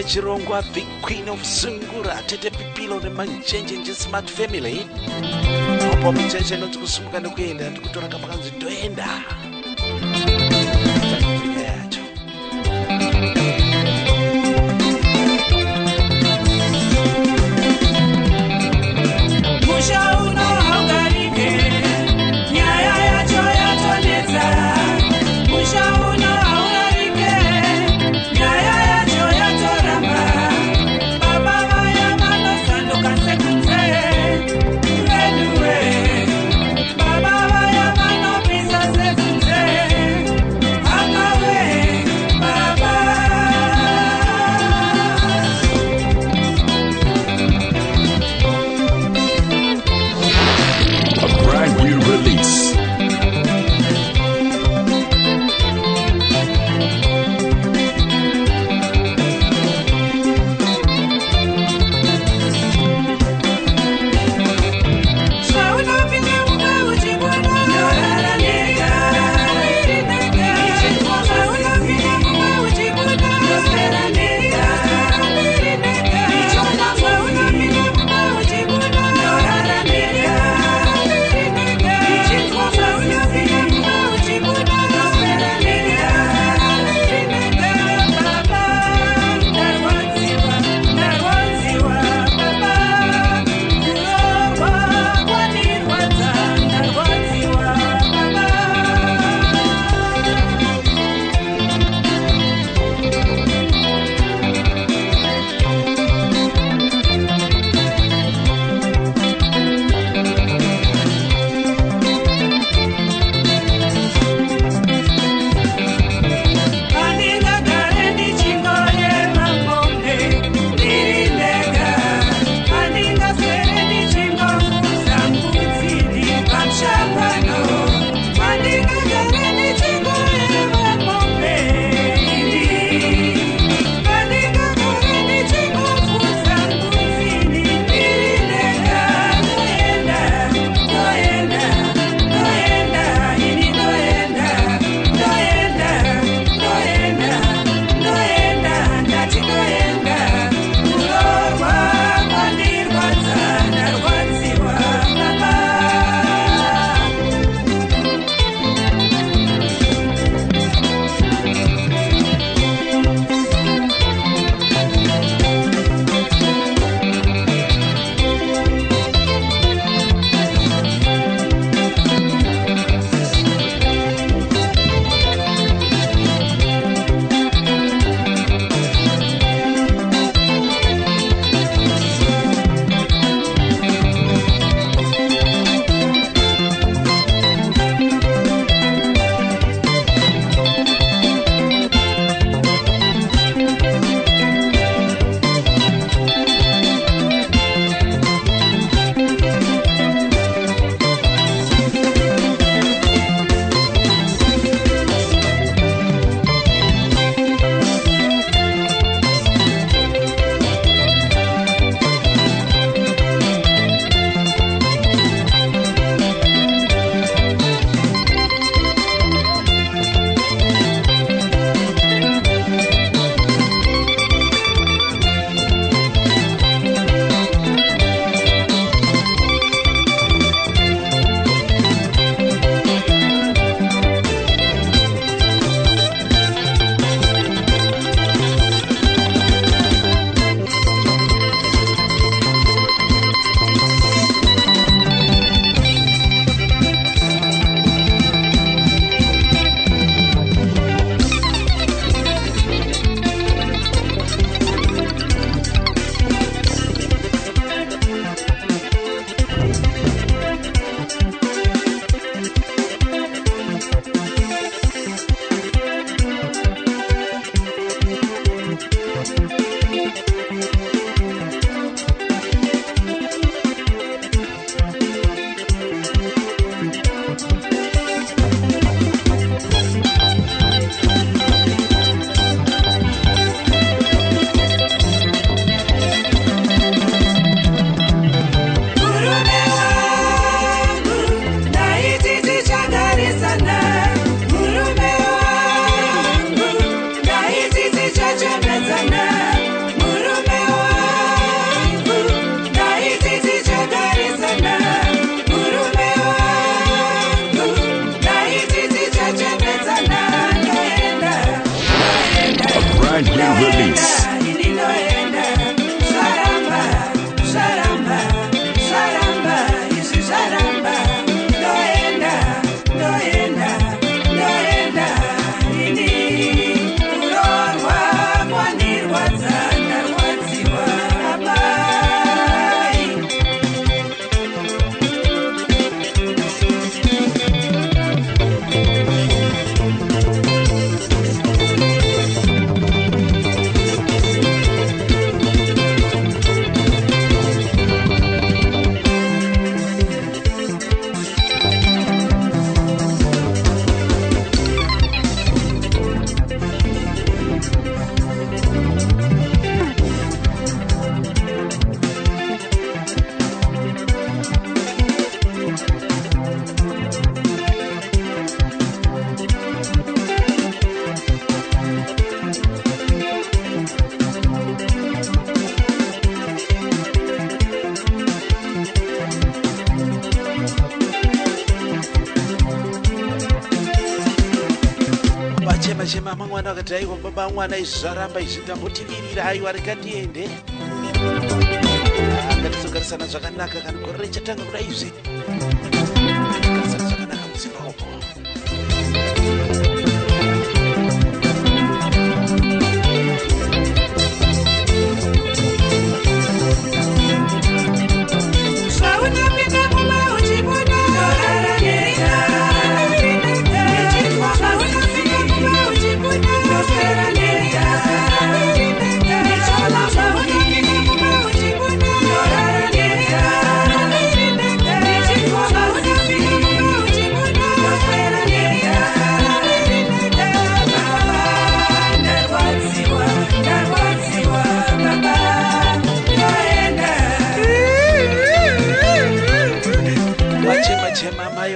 Chirongwa, the queen of Sungura, Tete Pipilo, the Manchenje smart family. Opo mcheche no tukusumuka nukuenda, tukutora kapakanzi toenda. Musha uno haugarike, nyaya yacho yatoneza. Musha uno haugarike, nyaya yacho yatorama. Baba vaya mano sanduka sekute, redue. Baba vaya mano pisa sekute. brand new release. Mama mwana akataiwa baba mwana izaramba izitambotivirira aiwa rikatiende ngatizogarisana zvakanaka kana gore richatanga kuda izvi garisana zvakanaka mudzimba upo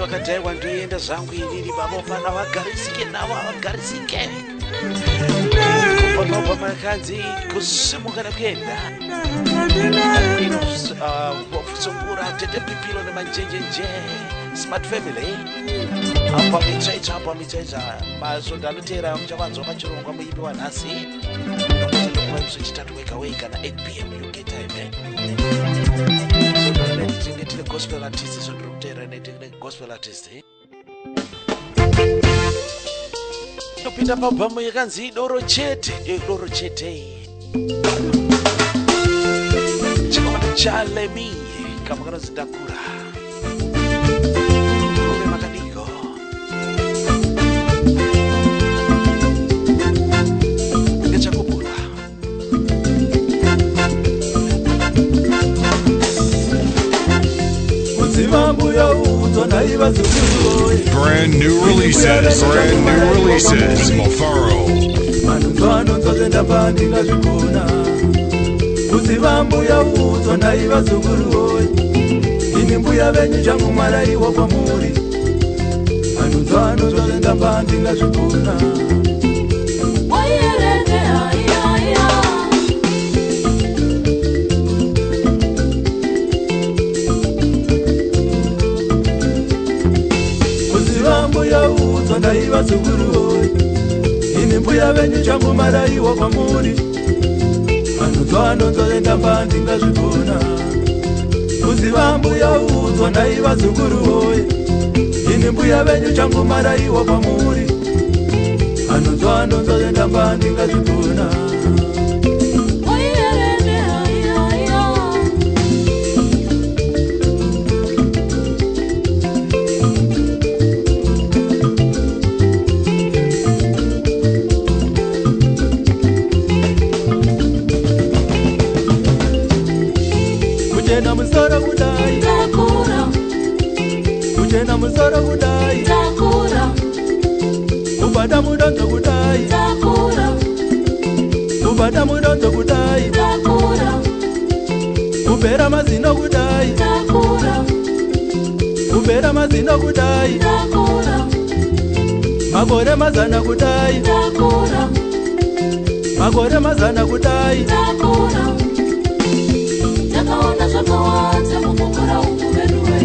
wakataiwa ndoenda zangu inini baba fana wagarisike nawo wagarisike kubva makanzi kusimuka nekuenda kusungura tete pipilo nemanjenjenje smart family apa mitsaitsa masonda anotera muchavanzwa pachirongwa muimbi wanhasi chitatu wega na 8 p.m. UK time tinge tine gospel artist so ndikutera netine gospel artist topinda pabhamu yakanzi doro chete chikomana chalemi kama kanozi ndakura ove makadiko ngechakupura Brand new releases. Mofaro. Mbuya venyu changu maraiwa kwa muri anozvanonzorenda mbandi ngazvigona kuziva mbuya udzwa naiva zukuru woye ini mbuya venyu changu maraiwa kwa muri anozvanonzorenda mbandi ngazvigona Ujena musoro kudai Takura Ujena musoro kudai Takura Ubada mudonzo kudai Takura Ubada mudonzo kudai Takura Ubera mazino kudai Takura Ubera mazino kudai Takura Magore mazana kudai Takura Magore mazana kudai Takura Takaona zvakawanda mukukura umu meduwe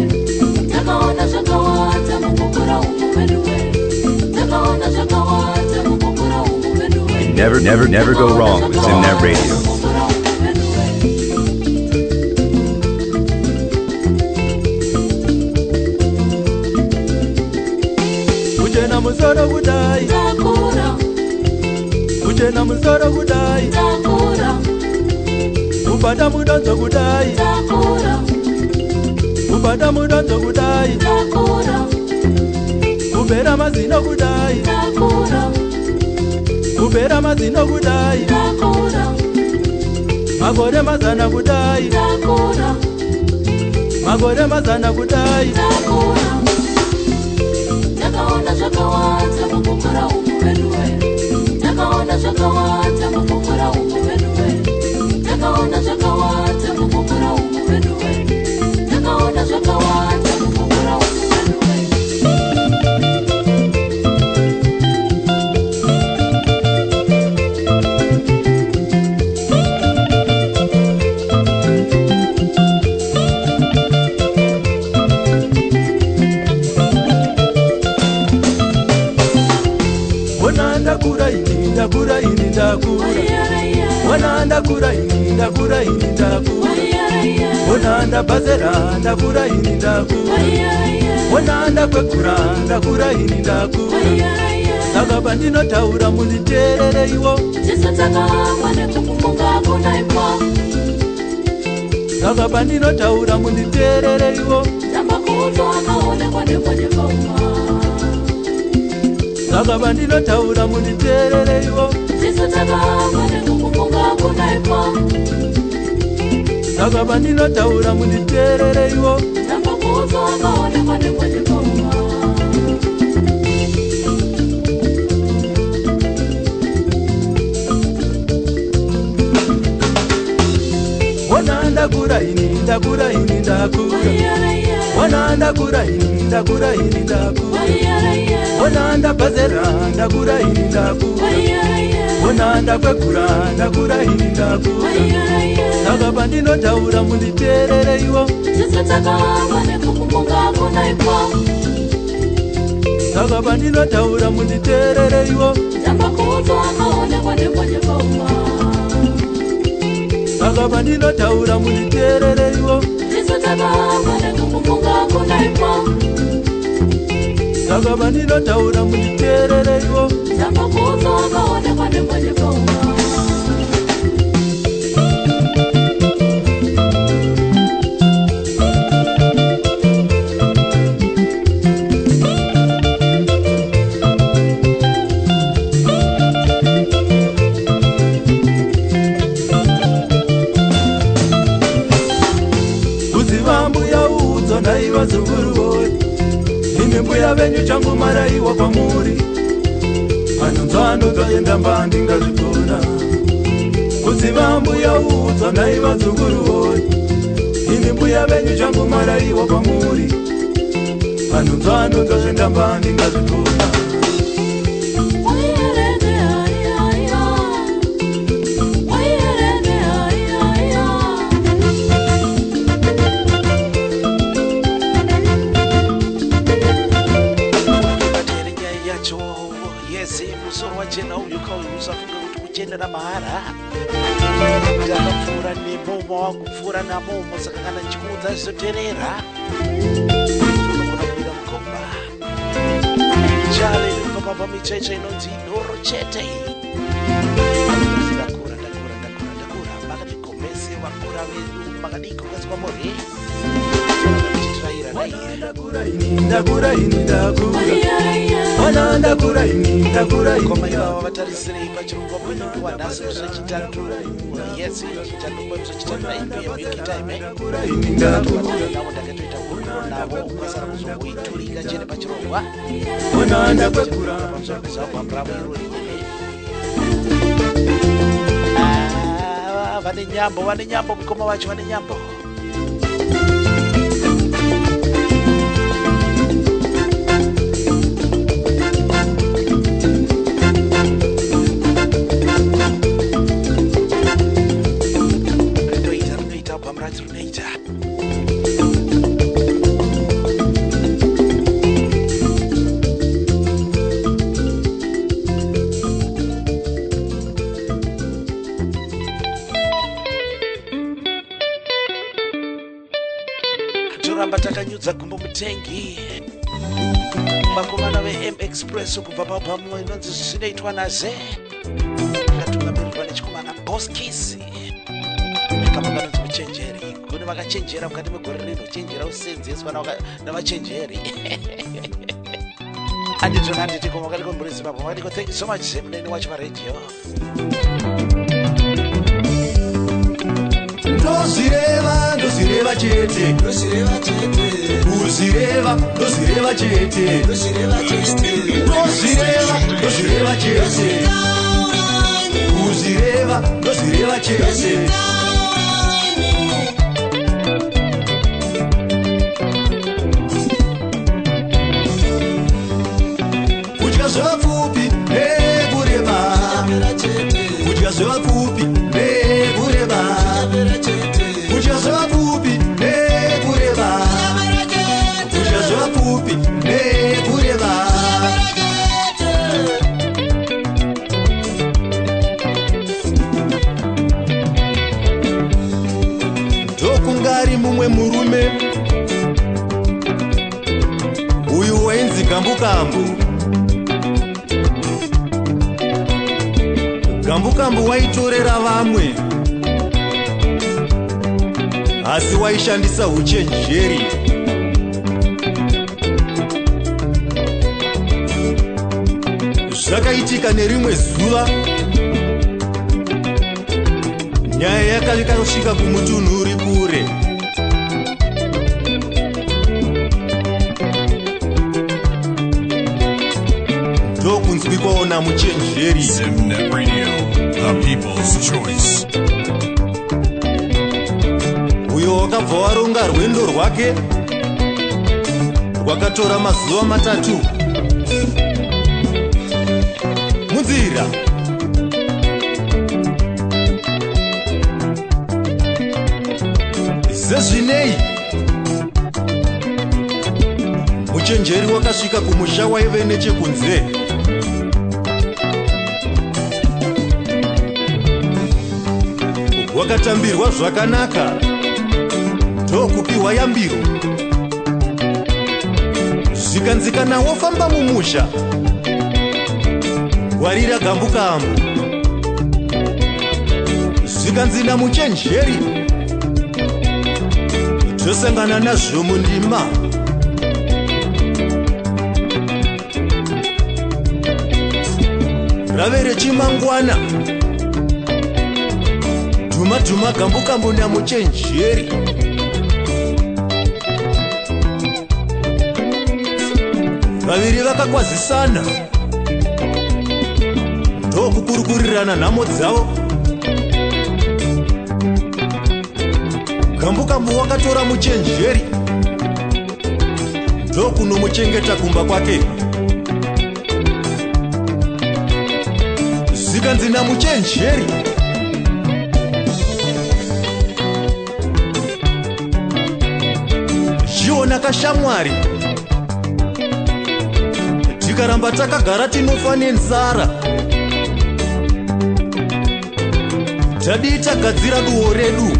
Takaona zvakawanda mukukura umu meduwe Takaona zvakawanda mukukura umu meduwe Never go wrong with Zimnet Radio. Ujena musoro kudai takura, ujena musoro kudai takura, ubada mudonzo kudai takura, ubada mudonzo kudai takura, ubera mazino kudai takura, ubera mazino kudai takura, magore mazana kudai takura, magore mazana kudai takura. Takaona zvakawanda mukukura umu wenuwe, takaona zvakawanda mukukura umu wenuwe, takaona zvakawanda mukukura umu wenuwe, takaona zvakawanda mukukura umu ndakura ini ndakura wana ndakura ini ndakura wana ndabazera ndakura ini ndakura wana ndakwekura ndakura ini ndakura saka pandinotaura munditeerere iwo tisatakaamwa nekukufunga kunaipa saka pandinotaura munditeerere iwo ndambakuto akaonekwa neponyepauma saka pandinotaura munditeerere iwo tisatakaamwa nekukufunga kunaipa saka pandinotaura munditeerere iwo ndambakuto akaonekwa neponyepauma wana ndakura ini ndakura ini ndakura wana ndakura ini ndakura ini ndakura wana ndabazera ndakura ini ndakura wana ndakwekura ndakura ini ndakura saka pandinotaura munditeerere iwo tisatakaamwa nekukufunga kunaipa saka pandinotaura munditeerere iwo ndambakuto akaonekwa neponyepauma saka pandinotaura munditeerere iwo tisatakaamwa nekukufunga kunaipa saka pandinotaura munditeerere iwo ndambakuto akaonekwa neponyepauma mbuya venyu changu maraiwa kwamuri anonzvanonzvaenda mbandi ngazvikona kuziva mbuya udzwa naiva dzunguruhoi ini mbuya venyu changu maraiwa kwamuri anonzvanonzva zvenda mbandi ngazvikona na mahara ndakapfuura nemomo wakupfuura namomo saka kana nchiudza zvizoterera unogona kuita mukomba chale nekupapamba micheche inonzi nhoro chete ndakura makatikomese vakura vedu makadiko kazikwa mori ndakura ini ndakura wana ndakura ini ndakura ini koma iva vatarisirei pachirongwa pwenu ndiwanhasi muzvechitatu yes chitatu muzvechitatu naipeyemikitaime navo ndakatoita guriro navo ukasara kuzongoiturika chene pachirongwa wana ndakwekura pamusoro vane nyambo mukoma wacho vane nyambo Zagumbo Mutengi vakomana veM-Express kubva pamwe inonzi zvinoitwa naze akatungamirirwa nechikomana Boskisi kama vanonzi muchenjeri kune vakachenjera mukati megore rino chenjera usenzeswa navachenjeri anditona anditiko makatiko mburi Zimbabwe makatiko thank you so much zemneni wacho paradio ndozireva chete kuzireva chete ndozireva chete kuzireva chete kudya zvevapfupi nekureba kudya zvevapfupi nekureba kudya zvevapfupi nekureba kudya zvevapfupi nekureba ndokungari mumwe murume uyu wainzi Gambukambu. Gambukambu waitorera vamwe asi waishandisa uchenjeri. Zvakaitika nerimwe zuva nyaya yakasvika kumutunhu uri kure. Ndokunzwi kwaona muchenjeri. Zimnet Radio, the people's choice. Uyo wakabva waronga rwendo rwake rwakatora mazuva 3 munzira. Zezvinei muchenjeri wakasvika kumusha waive nechekunze. Wakatambirwa zvakanaka ndokupiwa yambiro. Zvikanzikana wofamba mumusha warira Gambukambu. Zvikanzina muchenjeri tosangana nazvo mundima. Rave rechimangwana dhuma Gambukambu namuchenjeri. Vaviri vakakwazisana ndokukurukurirana nhamo dzavo. Gambukambu wakatora muchenjeri ndokunomuchengeta kumba kwake. Zikanzi namuchenjeri chiona kashamwari, tikaramba takagara tinofa nenzara. Tadii tagadzira duo redu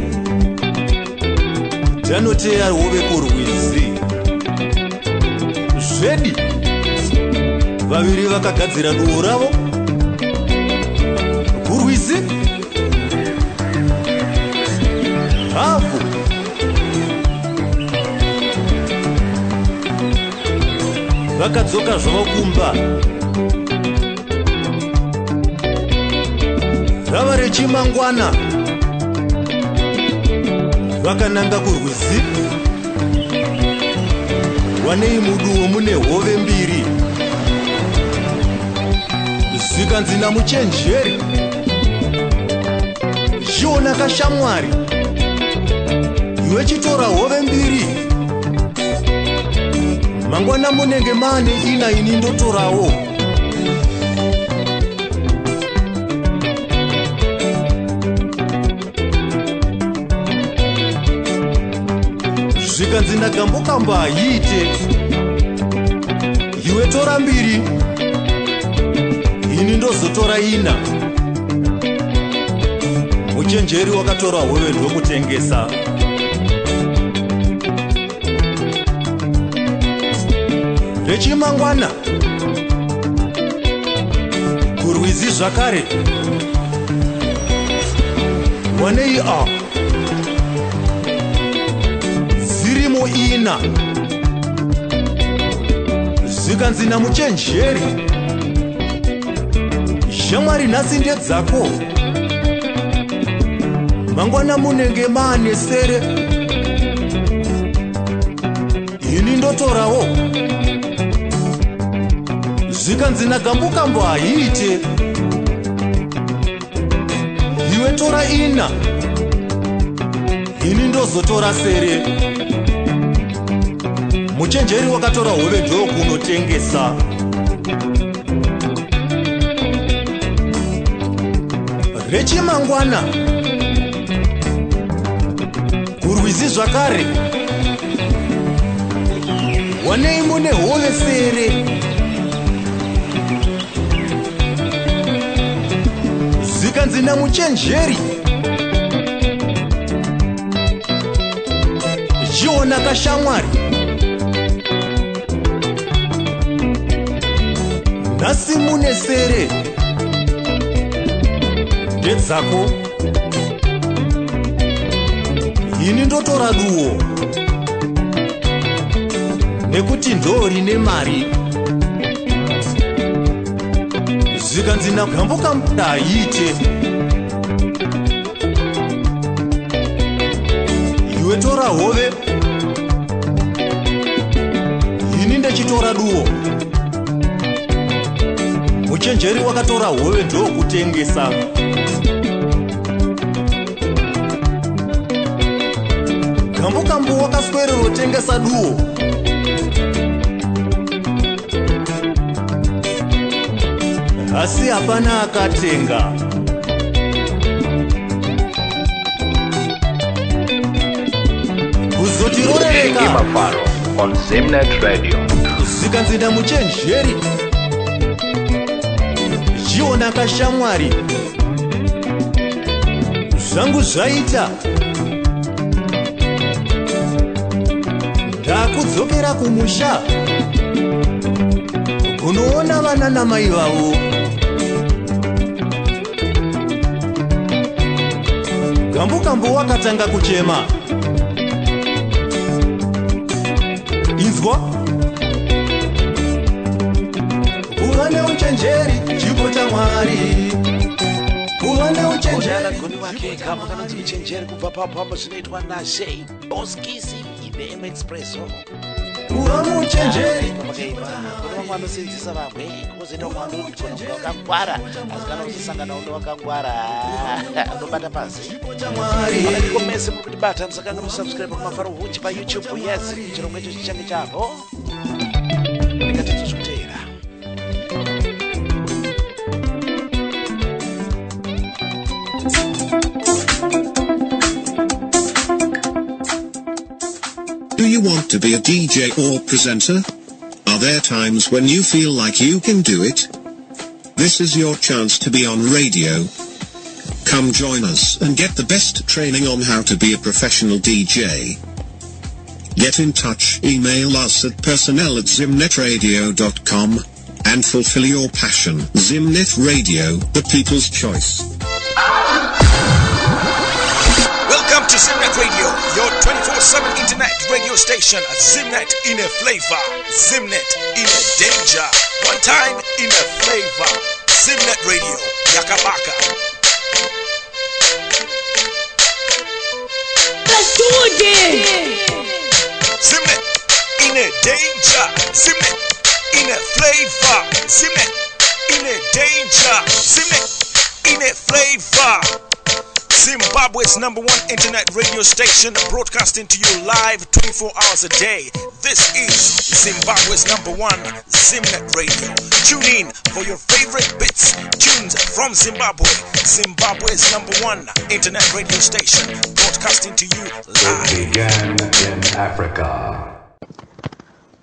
tanoteya hove kurwizi. Zvedi vaviri vakagadzira duo ravo kurwizi. Hafu vakadzoka zvavo kumba. Rava rechimangwana vakananga kurwizi. Wanei muduo mune hove mbiri. Zikanzi namuchenjeri chiona kashamwari, iwe chitora hove mbiri. Mangwana munenge mane ina ini ndotorawo. Zvikanzi naGambukambu ayiite, iwe tora mbiri ini ndozotora ina. Muchenjeri wakatora hove ndokutengesa. rechimangwana kurwizi zvakare wanei zirimo ina zikanzi namuchenjeri shamwari nhasi ndedzako mangwana munenge maane sere ini ndotorawo zvikanzi nagambukambo haiite iwe tora ina ini ndozotora sere muchenjeri wakatora hove ndokunotengesa rechimangwana kurwizi zvakare wanei mune hove sere zikanzi namuchenjeri chiona kashamwari nhasi mune sere ndedzako ini ndotora duo nekuti ndori nemari zikanzi nagambuka mudaiite iwe tora hove ini ndechitora duo muchenjeri wakatora hove ndokutengesa gambukambo wakaswererotengesa duo asi hapana akatenga kuzotirorereka on Zimnet Radio. zikanzi namuchenjeri chiona kashamwari zvangu zvaita ndakudzokera kumusha kunoona vana namai vavo gambukambo wakatanga kuchema inzwa kuva neuchenjeri chipo chamwari kuva neuchenjeri wake kama kananzi uchenjeri kubva papo zvinoitwa naShay Boskisi IBM Expresso kuva muchenjeri kune vamwe vanosinzisa vamwe kuzoita vamwe vanogona wakangwara asi kana uchisangana une wakangwara unobata pasi vanadikomese muri kuti bata musakanga musubscribe kumafaro hunji paYouTube. Yes, chirongwa icho chichange chapo ndikatizosvotera. Do you want to be a DJ or presenter? Are there times when you feel like you can do it? This is your chance to be on radio. Come join us and get the best training on how to be a professional DJ. Get in touch, email us at personnel@zimnetradio.com and fulfill your passion. Zimnet Radio, the people's choice. Welcome to Zimnet Radio, your 24/7 internet radio station. Zimnet in a flavor. Zimnet in a danger. One time in a flavor. Zimnet Radio, Yakabaka. Let's do it again. Zimnet in a danger. Zimnet in a flavor. Zimnet in a danger. Zimnet in a flavor. Zimbabwe's #1 internet radio station, broadcasting to you live 24 hours a day. This is Zimbabwe's #1 Zimnet Radio. Tune in for your favorite bits, tunes from Zimbabwe. Zimbabwe's #1 internet radio station, broadcasting to you live. It began in Africa.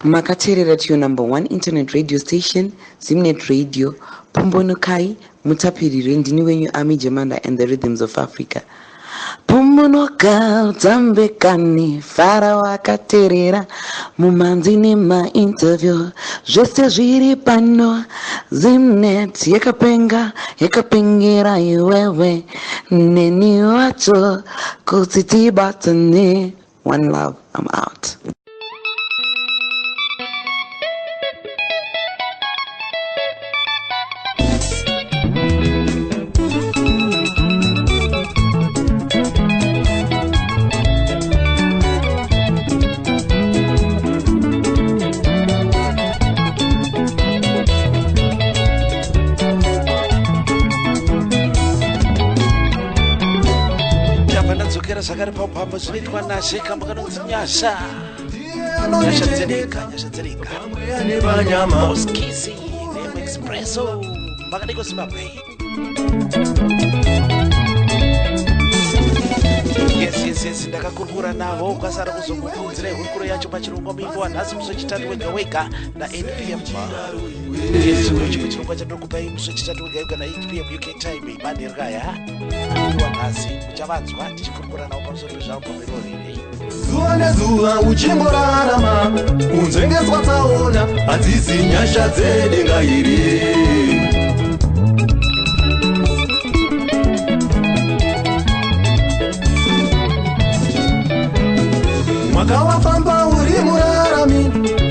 Makaterera to your #1 internet radio station, Zimnet Radio. Pombonokai, Mutapiri, Ndini wenyu Ami Jamanda and the Rhythms of Africa. pumunuka udzambekani fara wakaterera mumanzi nemainterview zvese zviri pano Zimnet yakapengera iwewe neni wacho kuti tibatane. One love, I'm out. Zakari papa zvinoitwa nashe mukanonzi nyasha dzereka Moskisi Name Expresso makadiko Zimbabwe. Yes ndakakurukura navo ukasara kuzongokudzira hurukuro yacho pachirungo mingo wanhasi musi wechitatu wega na 8pm. Yes chirungo chandinokupai musi wechitatu wega na 8pm UK time bandirikaya wanhasi uchavanzwa tichikurukura navo pamusoro pezvavo pamerori zuva nezuva uchimborarama unzengeswa tsaona hadzisi nyasha dzedenga iri mwakawafamba uri murarami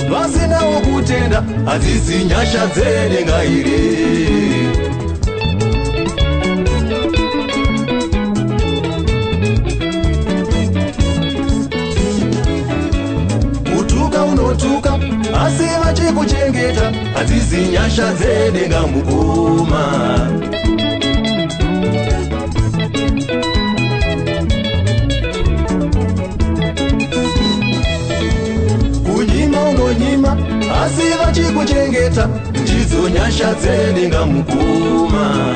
vasinawo kutenda hadzisi nyasha dzedenga iri unotuka asi vachikuchengeta hadzisi nyasha dzedenga mukoma kunyima unonyima asi vachikuchengeta ndidzo nyasha dzedenga mukoma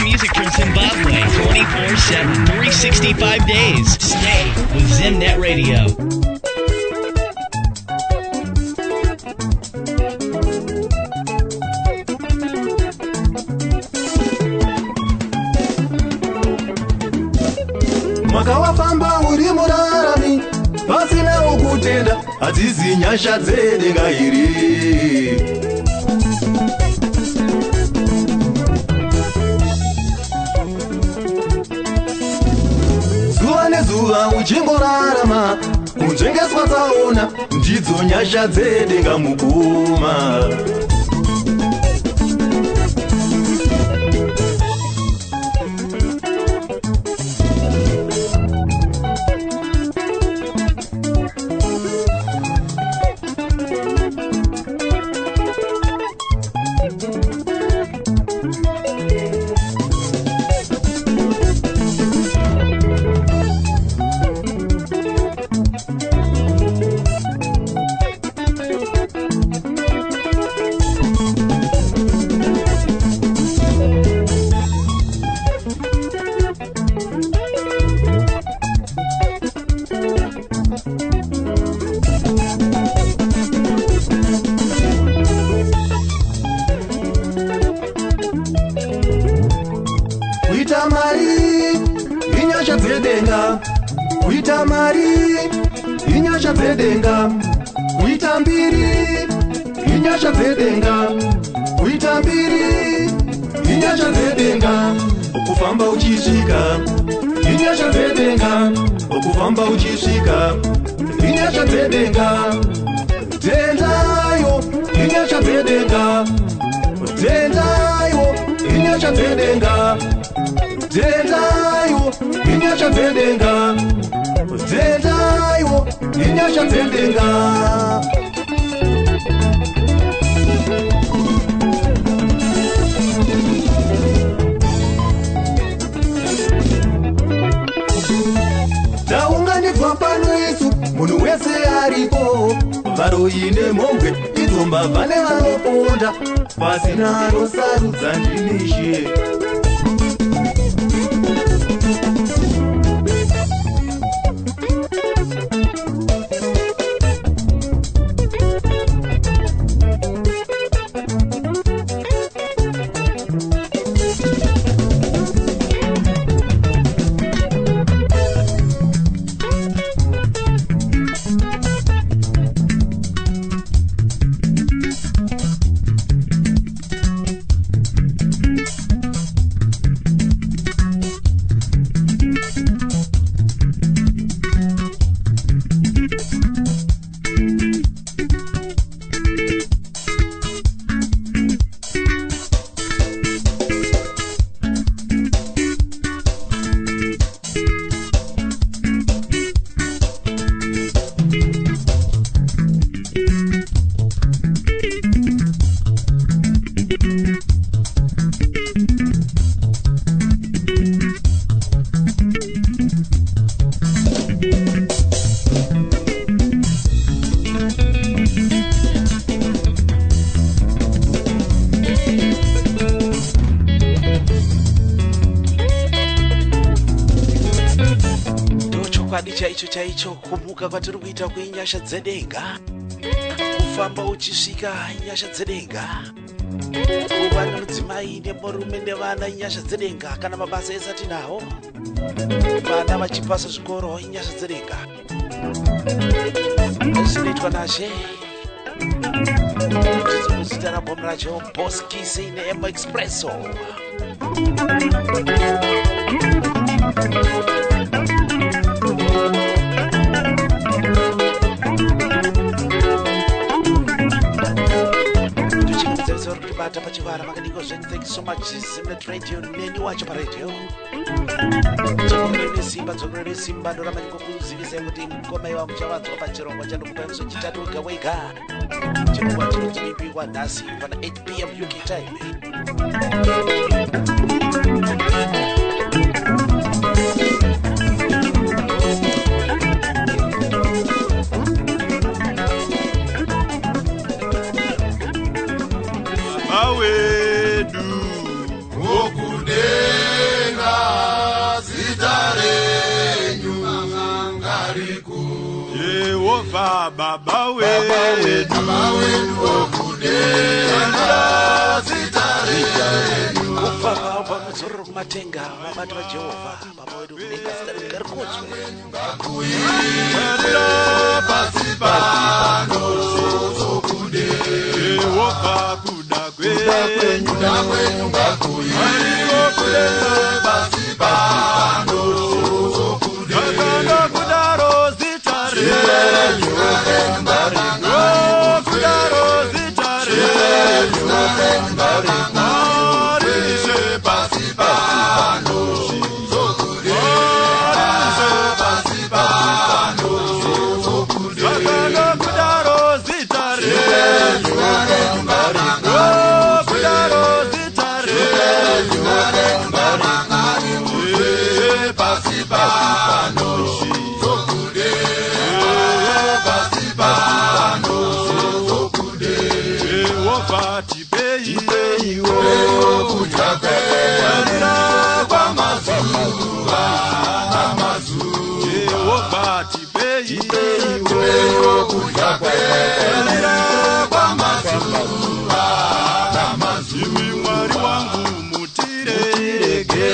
Music from Zimbabwe 24/7, 365 days. Stay with Zimnet Radio. Makawafamba uri murarami pasina ukutenda hadzisi nyasha dzedenga iri zuva uchimborarama kunzvengeswa tsaona ndidzo nyasha dzedenga mukoma dzedenga kuita mari inyasha dzedenga kuita mbiri inyasha dzedenga kuita mbiri inyasha dzedenga ukufamba uchisvika inyasha dzedenga ukufamba uchisvika inyasha dzedenga dzendayo inyasha dzedenga dzendayo inyasha dzedenga dzendayo inyasha dzedenga dzendayo inyasha dzedenga taunganidzwa pano isu munhu wese aripo varoine mhongwe idzomba vane vanoponda pasina anosarudza ndinishe chaicho kumuka kwatiri kuita kuinyasha dzedenga kufamba uchisvika inyasha dzedenga kuva nemudzimai nemurume nevana inyasha dzedenga kana mabasa esati nawo vana vachipasa zvikoro inyasha dzedenga zvinoitwa nashe tizokuzita rabhomu racho Boss Kisi neM Expresso. Bata pachivara makadiko zvenyu. Thank you so much. Zimnet Radio neni wacho paradio. Dzogorere simba ndoramba ndikukuzivisa kuti ngoma iwa muchavanzwa pachirongo chandokupa muso chitatu wega wega. Chirongwa chinodzimipirwa nhasi pana 8 p.m. UK time. Awedu okudenga zitarenyu ngariku Yehova baba wedu okudenga zitarenyu Baba muzuru matenga mabatu wa Jehova baba wedu okudenga zitarenyu ngarikudzwe ngakuira pasipano okudenga Yehova kwenyu ngakuira basipano zokudera kudaro zitarenyu kudaro zitarenyu arishe basipano zokudera basipano zokudera kudaro zitarenyu Mwari wangu mutirege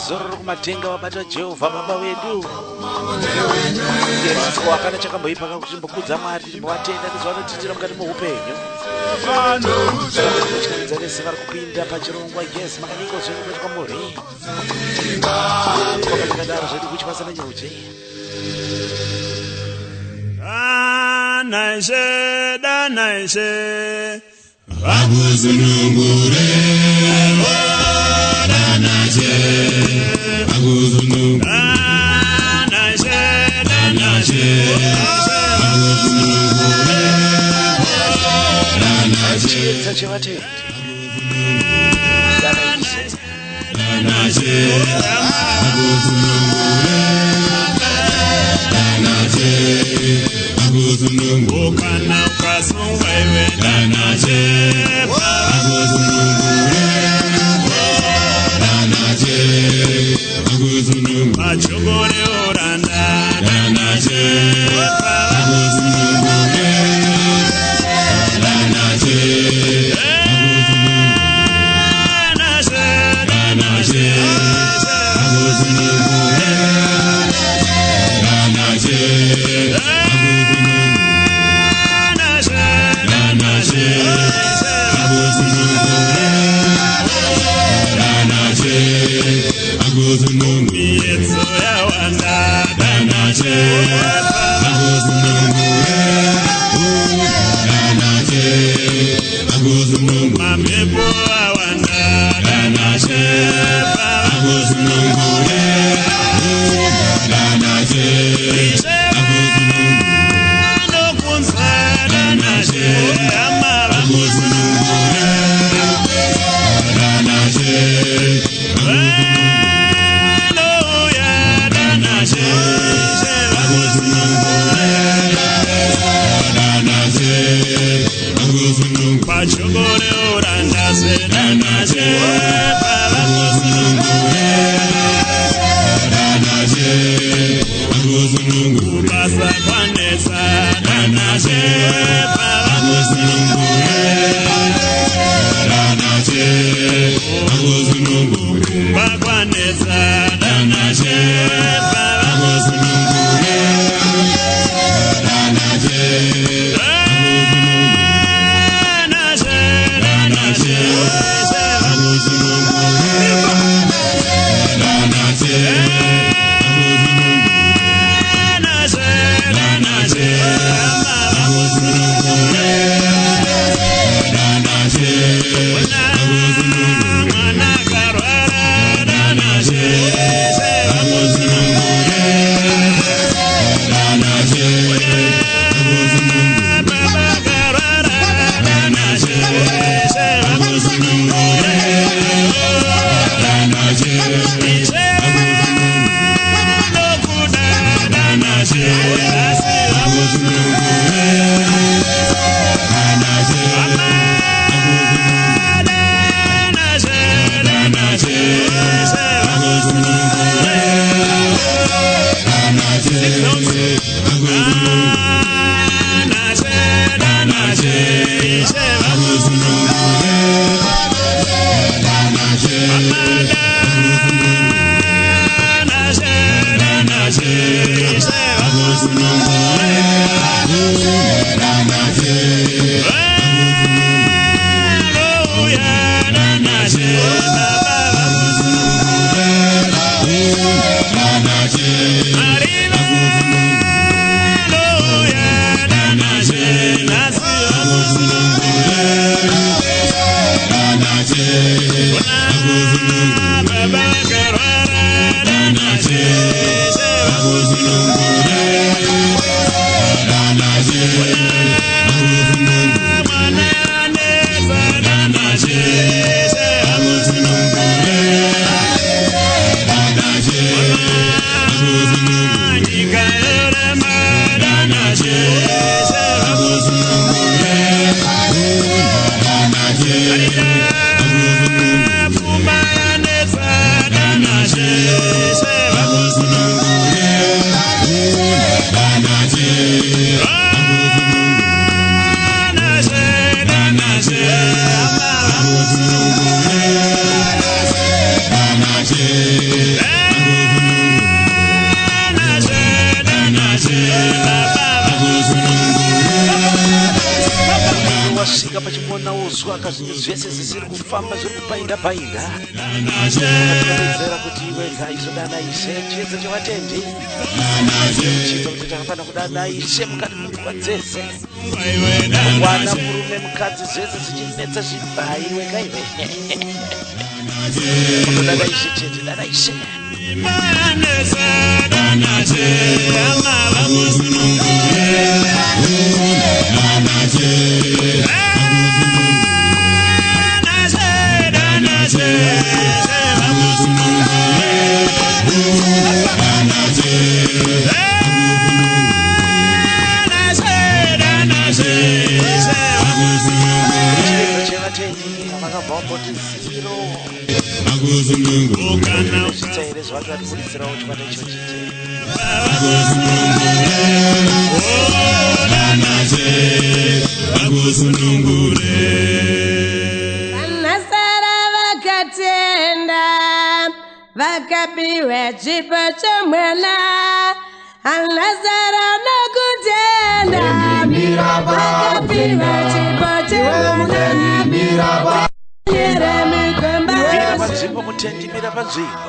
Zorro kumatenga wabata Jehova baba wedu Yesu wakana chakamboipa kuchimbokudza Mwari timbowatenda nezvanotitira mukati muupenyu chikadzarese vari kupinda pachirongwa yes makaniko zvedu kuti kwamuri kwakadaro zvedu kuchipasa nenyuchi Danaishe Vaguzunungure Danaishe Vaguzunungure Danaishe Vaguzunungure Danaishe Ukana ukasungwa iwe Danaje Machogore oranda Danaje wasika pachimona uswa kazinyo zvese zvisiri kufamba zviri kupainda katibetsera kuti iwe kaisodana ishe chiedza chevatendi chiedza kuti takafana kudana ishe mukati mupfungwa dzese wana murume mukadzi zvese zvichinetsa zvibhaiwe kaive kudana ishe chete dana ishe Vanasara vakatenda vakapiwa chipo chomwana anasara nakutenda vakapiwa chipo chomwana panzvimbo mutendimira panzvimbo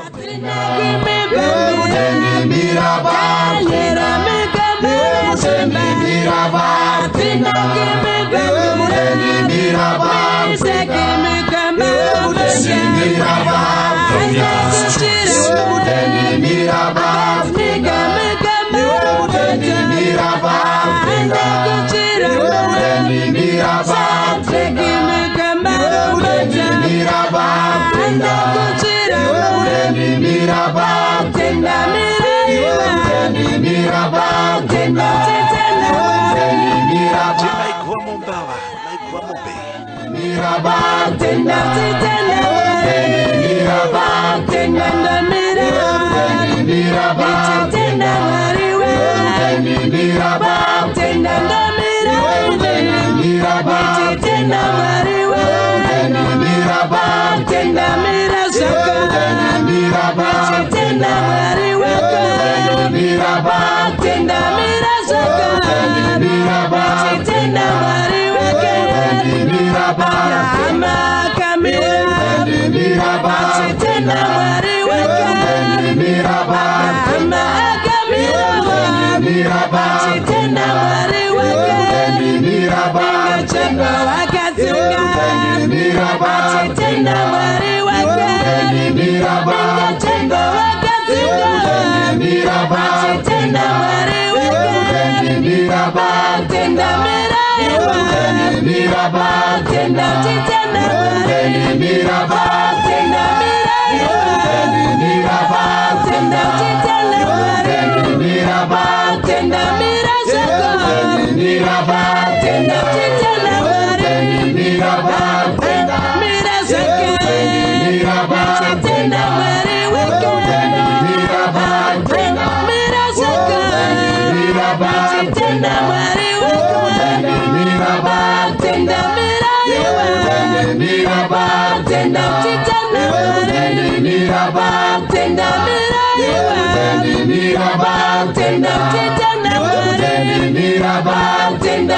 Tenda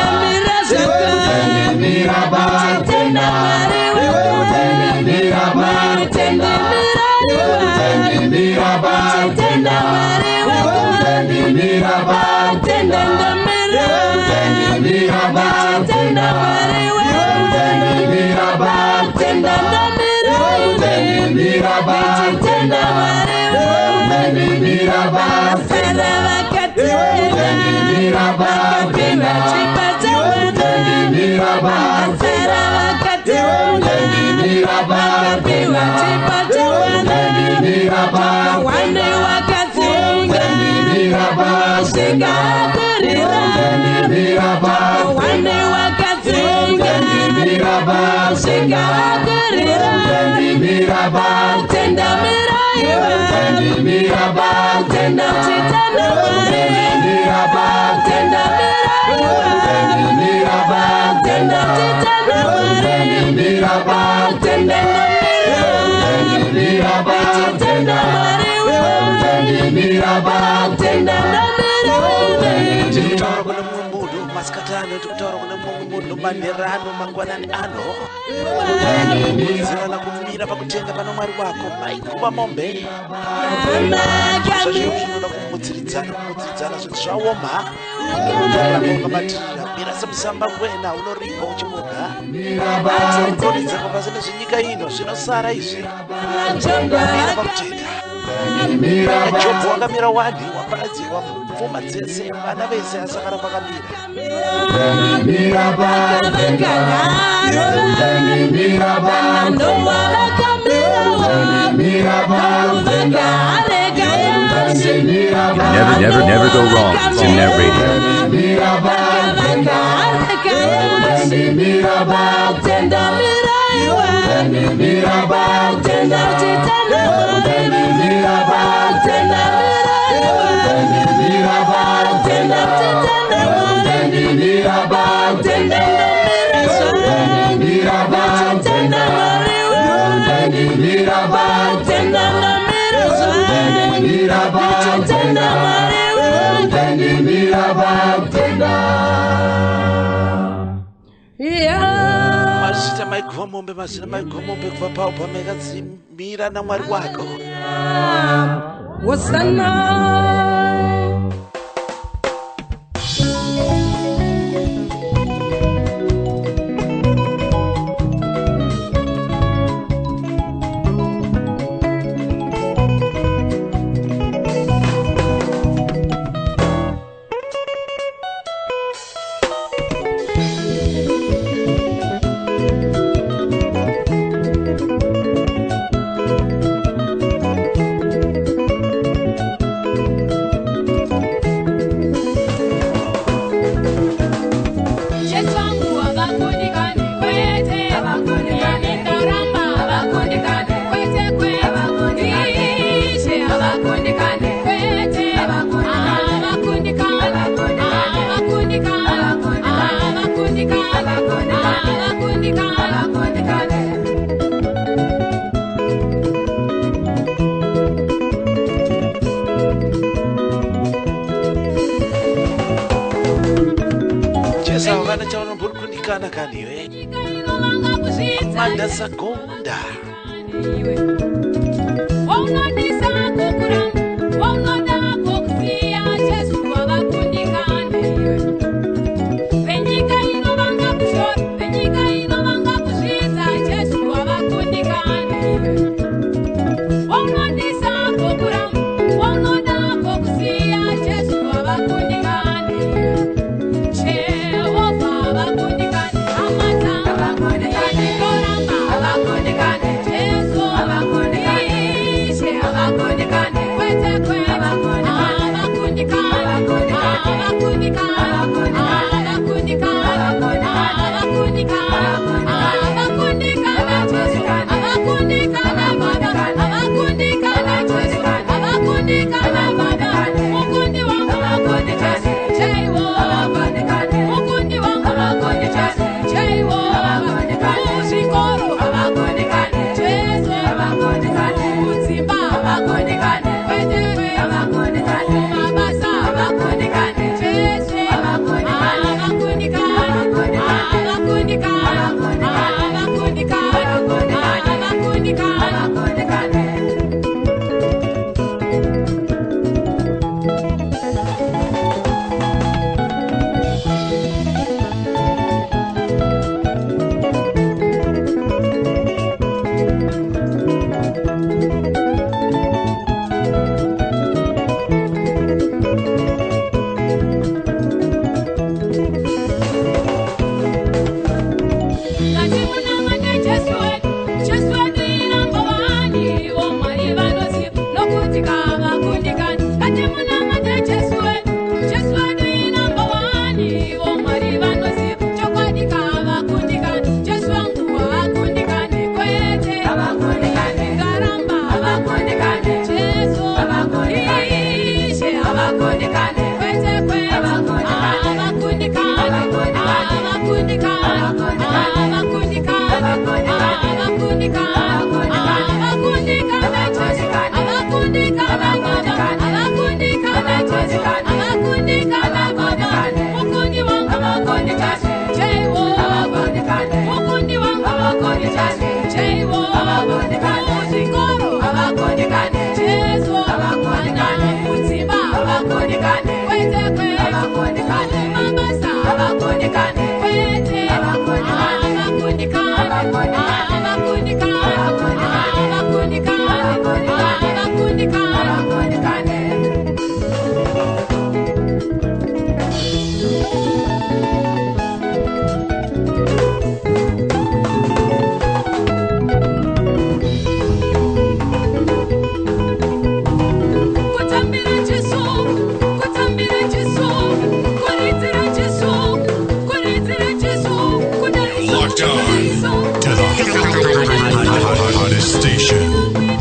Shika Karira Miraba Tenda Miraiwa Miraba Tenda Chitana Miraba Tenda Miraiwa Miraba Tenda Chitana Miraba Tenda Miraba Chitana Miraba Tenda tikutaura kune mumwe munhu masikatano tikutaura kune mumwe munhu manherano mangwanani ano zirana kumira pakutenga pana mwari wako maikuva mombe zvazvo zvinoda kumutsiridzana zvoti zvaoma ungabatirira mira semusamba kwena unorimba uchimurya unodzeko pasi nezvenyika ino zvinosara izvi mira pakutenga Jobho wakamira wadi waparadzirwa pfuma dzese vana vese asakara pakamira Never go wrong. Zimnet Radio. mazita maiguva mombe mazina maiguva mombe kubva pao pamekadzimira namwari wako vana chavanobhurukundikana kaniwe mandasagonda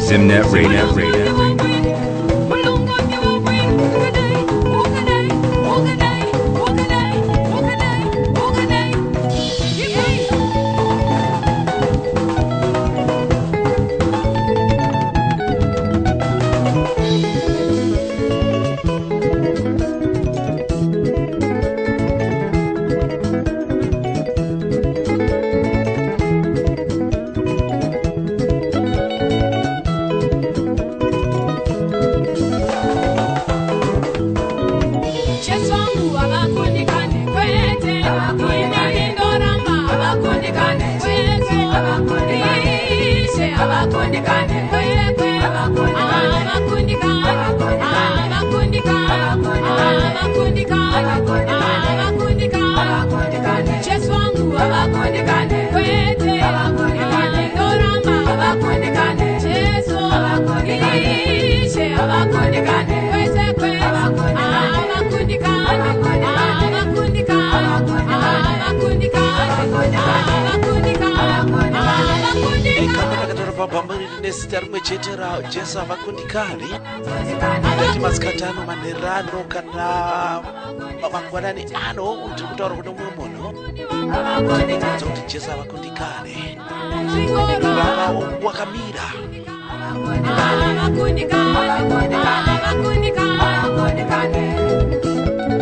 Zimnet Radio. Chetera Jesu avakundikani ngati masikatano manerano kana mangwanani ano tiri kutaura kuno mumwe munhu tinotaura kuti Jesu avakundikani rava wakamira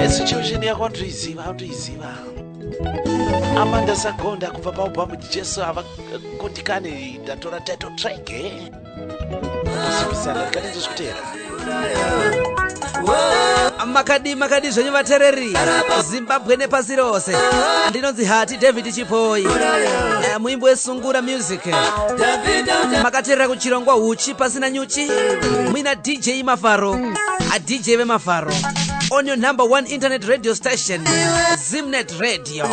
situation yako andoiziva Amanda Sagonda kubva paubhamu Jesu avakundikani ndatora title track makadi zvenyu vatereri Zimbabwe nepasi rose. Ndinonzi Hati David Chipoi, muimbo wesungura music. Makaterera kuchirongwa huchi pasina nyuchi. Mwina DJ Mafaro, a DJ veMafaro, on your number one internet radio station, Zimnet Radio.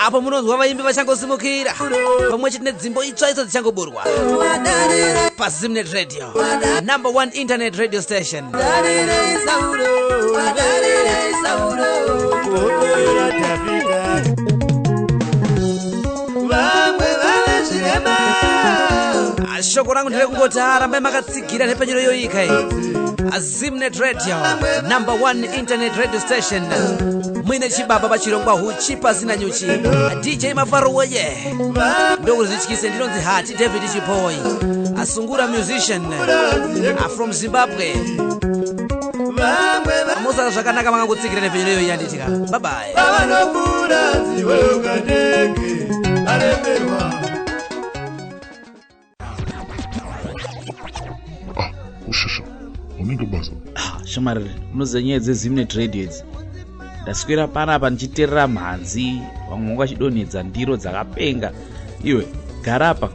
Apo munonzwa vaimbi vachangosimukira pamwe chete nedzimbo itsva idzo dzichangoburwa pa Zimnet Radio, number one internet radio station. Shoko rangu ndire kungoti arambai makatsigira nepanyuro yoika iyi. Zimnet Radio, number one internet radio station. Mwine chibaba pachirongwa huchi pasina nyuchi. DJ Mafaro woye ndokuti zvityise. Ndinonzi Hati David Chipoi, asungura musician from Zimbabwe. Amusaka zvakanaka makangotsikira nepanyuro yoyi yanditika. Bye bye. Shumari unoziva nyaya dzeZimnet Radio idzi. Ndaswera panapa ndichiterera mhanzi, vamwe vachidonhedza ndiro dzakapenga. Iwe garapa.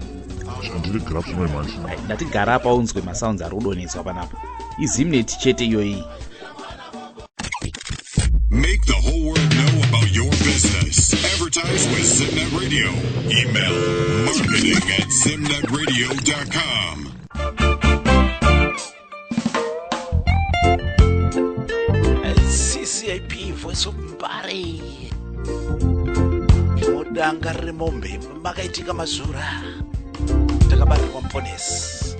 Ndati garapa unzwe masounds ari kudonhedzwa panapa. iZimnet chete iyoyi. Make the whole world know about your business. Advertise with Zimnet Radio. Email marketing@zimnetradio.com. CCIP Voice of Mbari mudanga remombe makaitika mazura takabarirwa mponesi.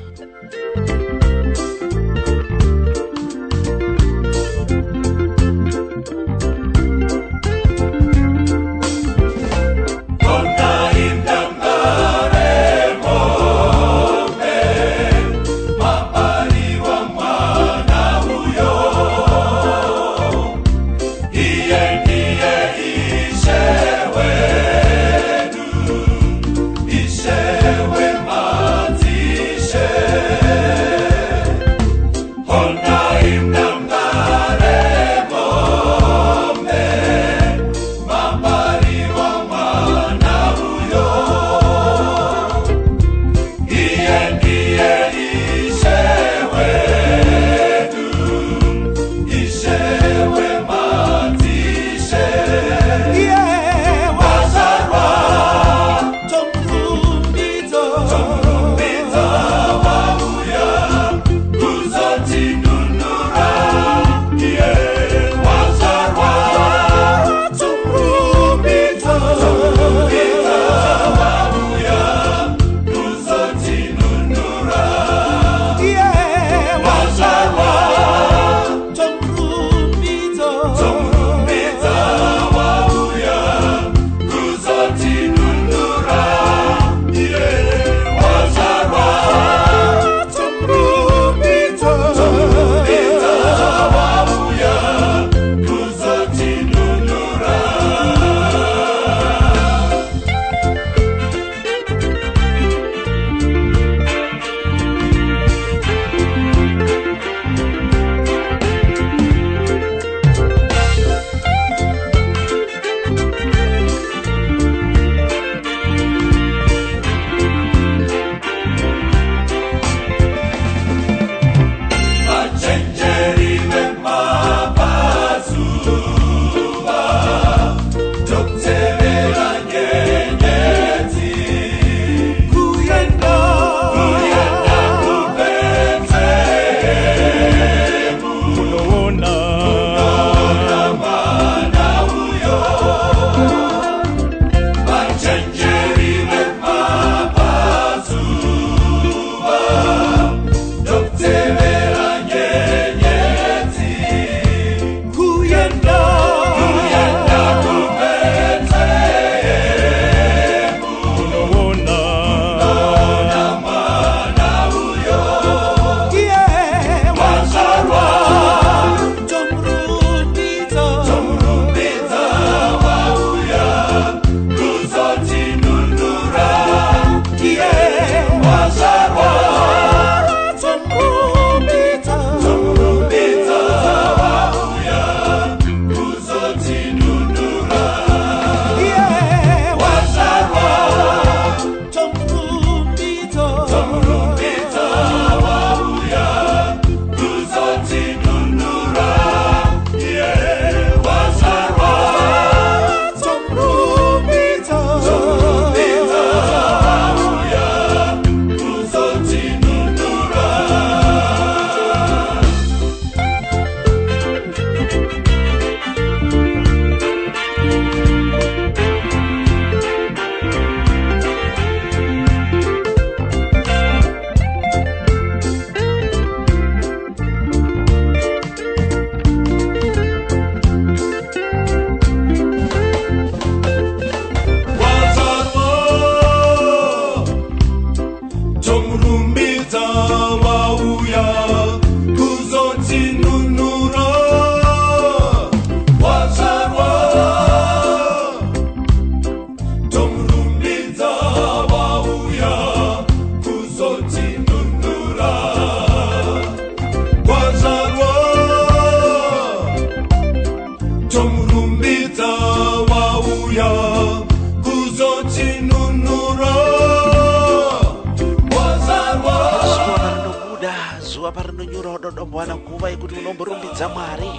unodombowana nguva yekuti unomborumbidza Mwari.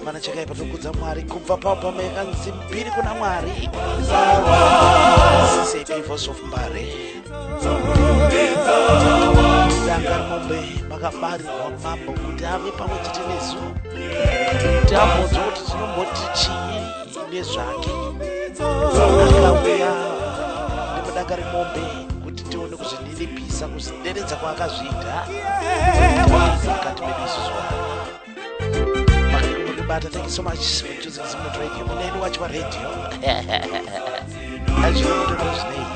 Pana chakaipa tokudza Mwari kubva paubhamu yakanzi mbiri kuna Mwari. CCP Voice of Mbare. Danga Mombe makabarirwa mambo kuti ave pamwe chete nesu. Kuti abvunzwe kuti tinomboti chii nezvake. Akauya nemudanga reMombe kuti tione kuzviniripisa kuzideredza kwaakazviita. Mukati medu isusu Makurimbata, thank you so much for choosing Zimnet Radio. Muneni wacho wa radio. As you know his name.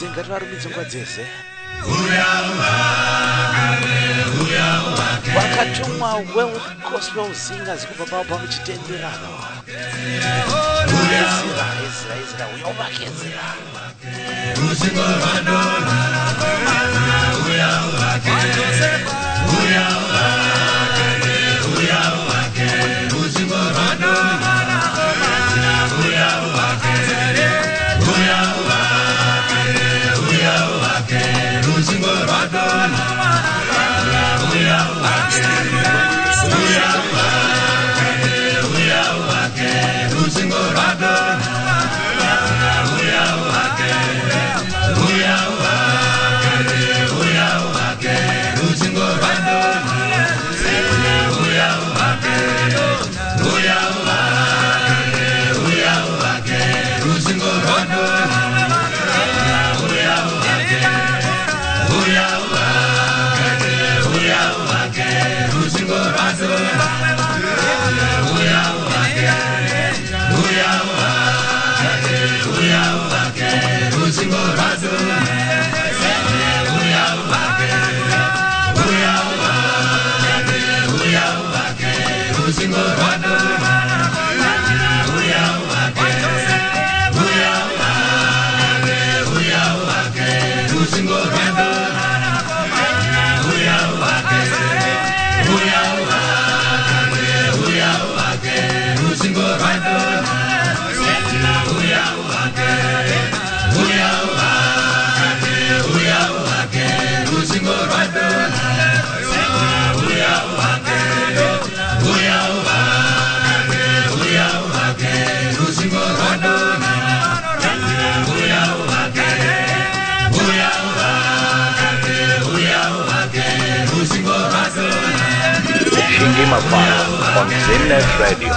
Ngativarumbidze nguva dzese. Wakatumwa World Gospel Singers kubva paubhamu Chitenderano. Ezra uyovaka Ezra. Shingima Fire on Zimnet Radio.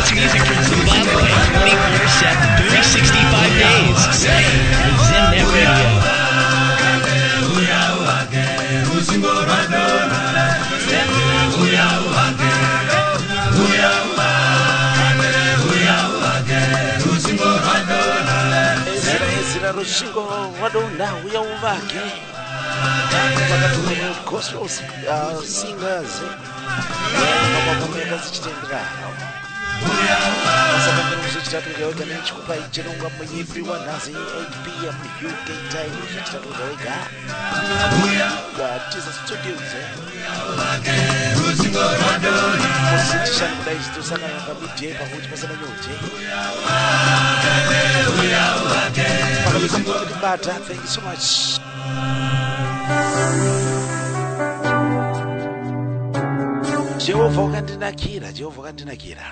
best music from Zimbabwe 24/7, 365 days. Stay with Zimnet Radio. Ezra rushingo wadona uya uvake vakatuma gospel singers vakakomeka zichitendera zvichitatu zvawega nechikupa ichirongwa munyipi wanhasi 8 p.m. UK time zvichitatu zvawega tiza studios musitishani kudai zitosangana pamidhye pakuti pasana nyote pakabisa thank you so much. Jehovah wakandinakira, Jehovah wakandinakira.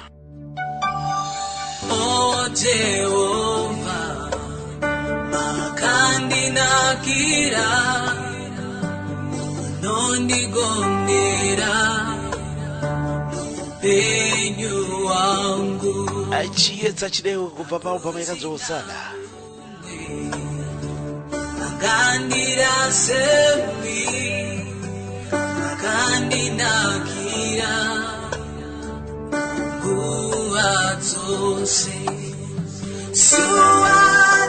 Oh Jehovah makandinakira nondigondera penyu wangu achiedza chideo kubva paubva yakadzosana makandira sembi makandinakira dzose suwa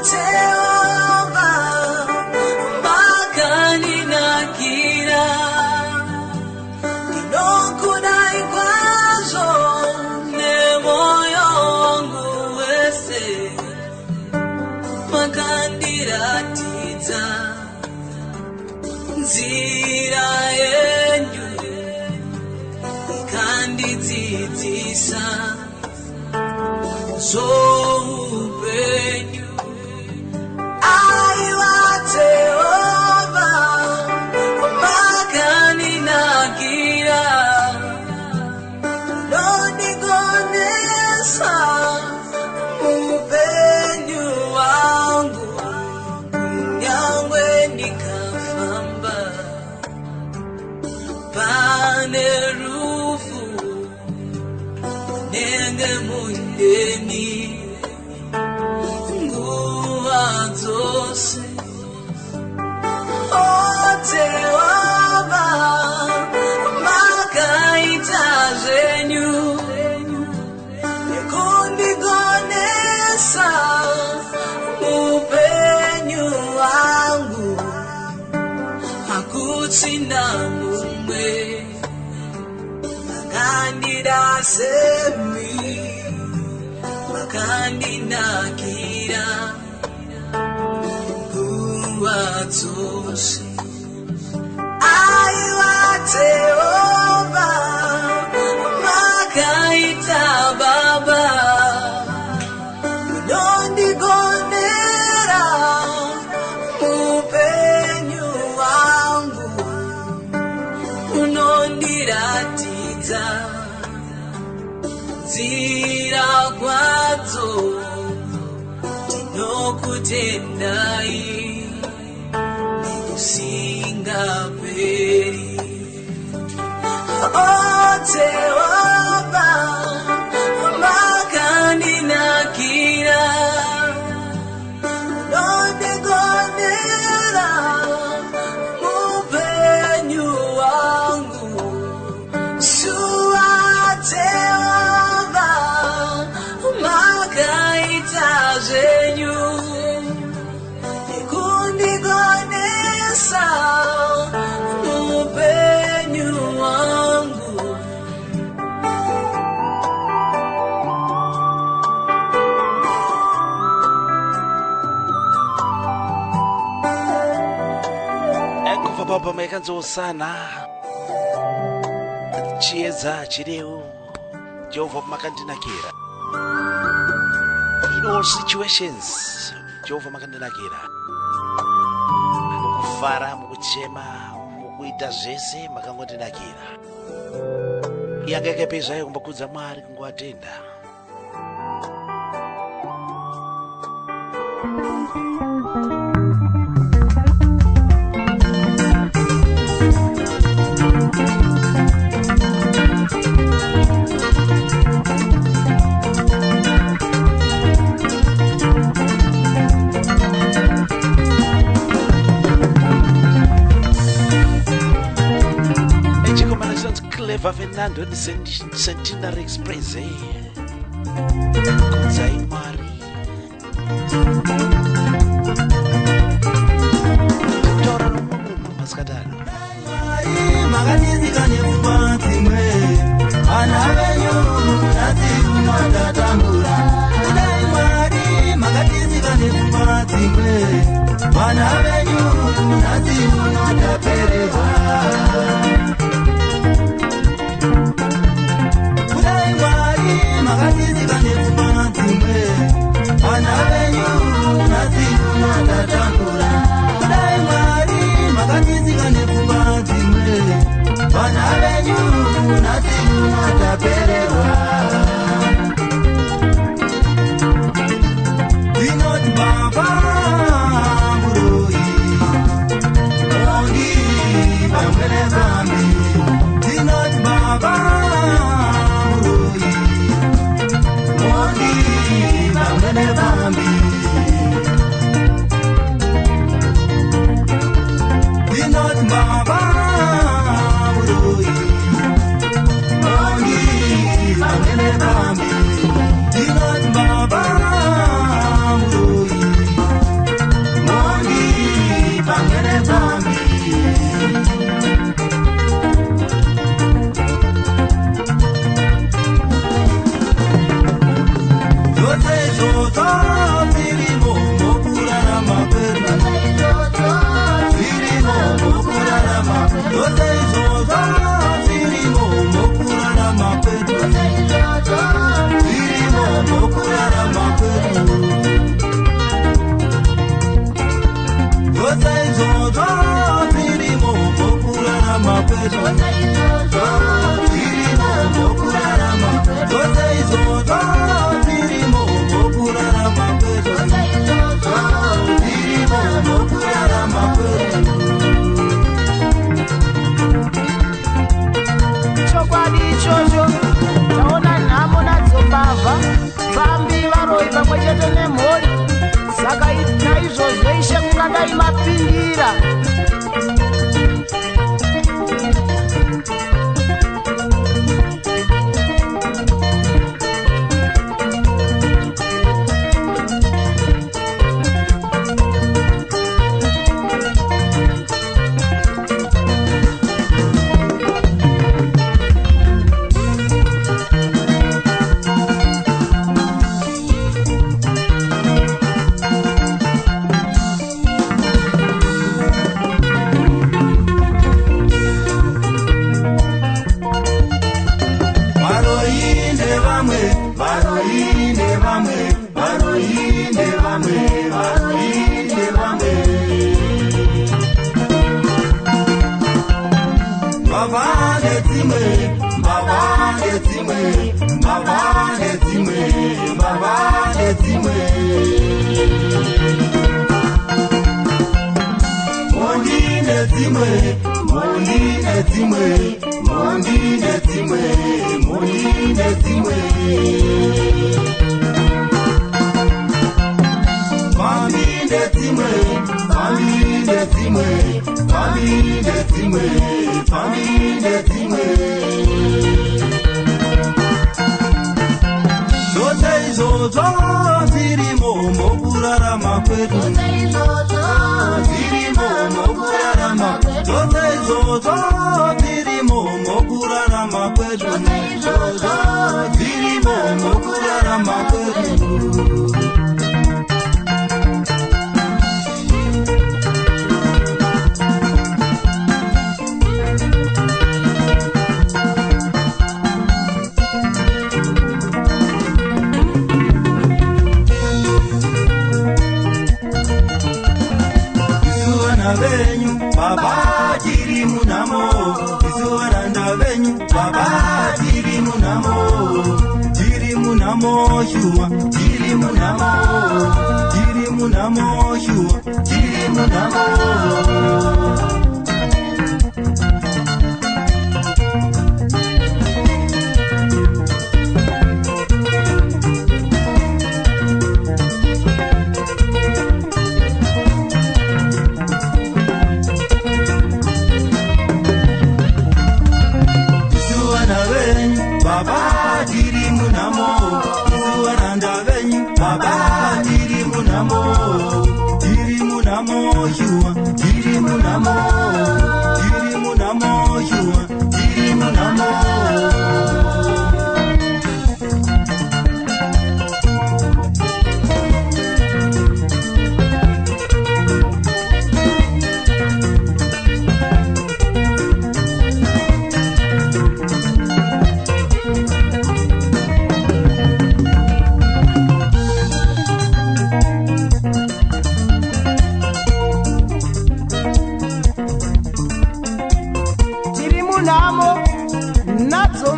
Jehovah makandinakira ndinokudai kwazvo nemoyo wangu wese makandiratidza nzira yenyu ikandidzidzisa zoupenyu aiwa Jehovah makandinakira nondigonesa upenyu wangu nyangwe ndikafamba pane rufu nenge mundeni nguva dzose oh Jehovah makaita zvenyu nekundigonesa upenyu wangu hakutsina mumwe makandida semi makandinakira nguva dzose aiwa Jehovah makaita baba unondigonera upenyu wangu unondiratidza nzira kwadzo ndinokutendai nekusingaperi oh Jehovah makandinakira nondigonera upenyu wangu suwa Jehovah makaita zvenyu nekundigonesa upenyu wangu kubva paubva yakadzosana chiedza chireu Jehovah makandinakira in all situations Jehovah makandinakira mukufara mukuchema mukuita zvese makangondinakira yanga yakapezvayo kumbokudza Mwari kungoatenda Fernando and Centenary Express, Kozai Mari. Tora Mama Mascadano. Maganizika nepfuma dzimwe vana venyu nhasi unotatambura kudai Mwari maganizika nepfuma dzimwe vana venyu nhasi unotapererwa kudai Mwari maganizika nepfuma dzimwe vana venyu nhasi unotatambura kudai Mwari maganizika nepfuma dzimwe vana venyu nhasi unotapererwa ndinoti baba muroi mondi pamwene pambi ndinoti baba muroi mondi pamwene pambi ndinoti baba muroi mondi pamwene pambi ndinoti baba muroi mondi pamwene pambi zvose izvozvo zvirimo mukurarama kwedu zvirimo mukurarama zvose izvozvo zvirimo mukurarama kwedu zvirimo mukurarama kwedu zvose izvozvo zvirimo mukurarama kwedu zvirimo mukurarama zvose izvozvo zvirimo mukurarama kwedu zvirimo mukurarama kwedu chokwadi ichocho taona nhamo nadzo mbavha pambi varoi pamwe chete nemhuri saka naizvozvo ishe kungadai mapindira shua tiri munamo shua tiri munamo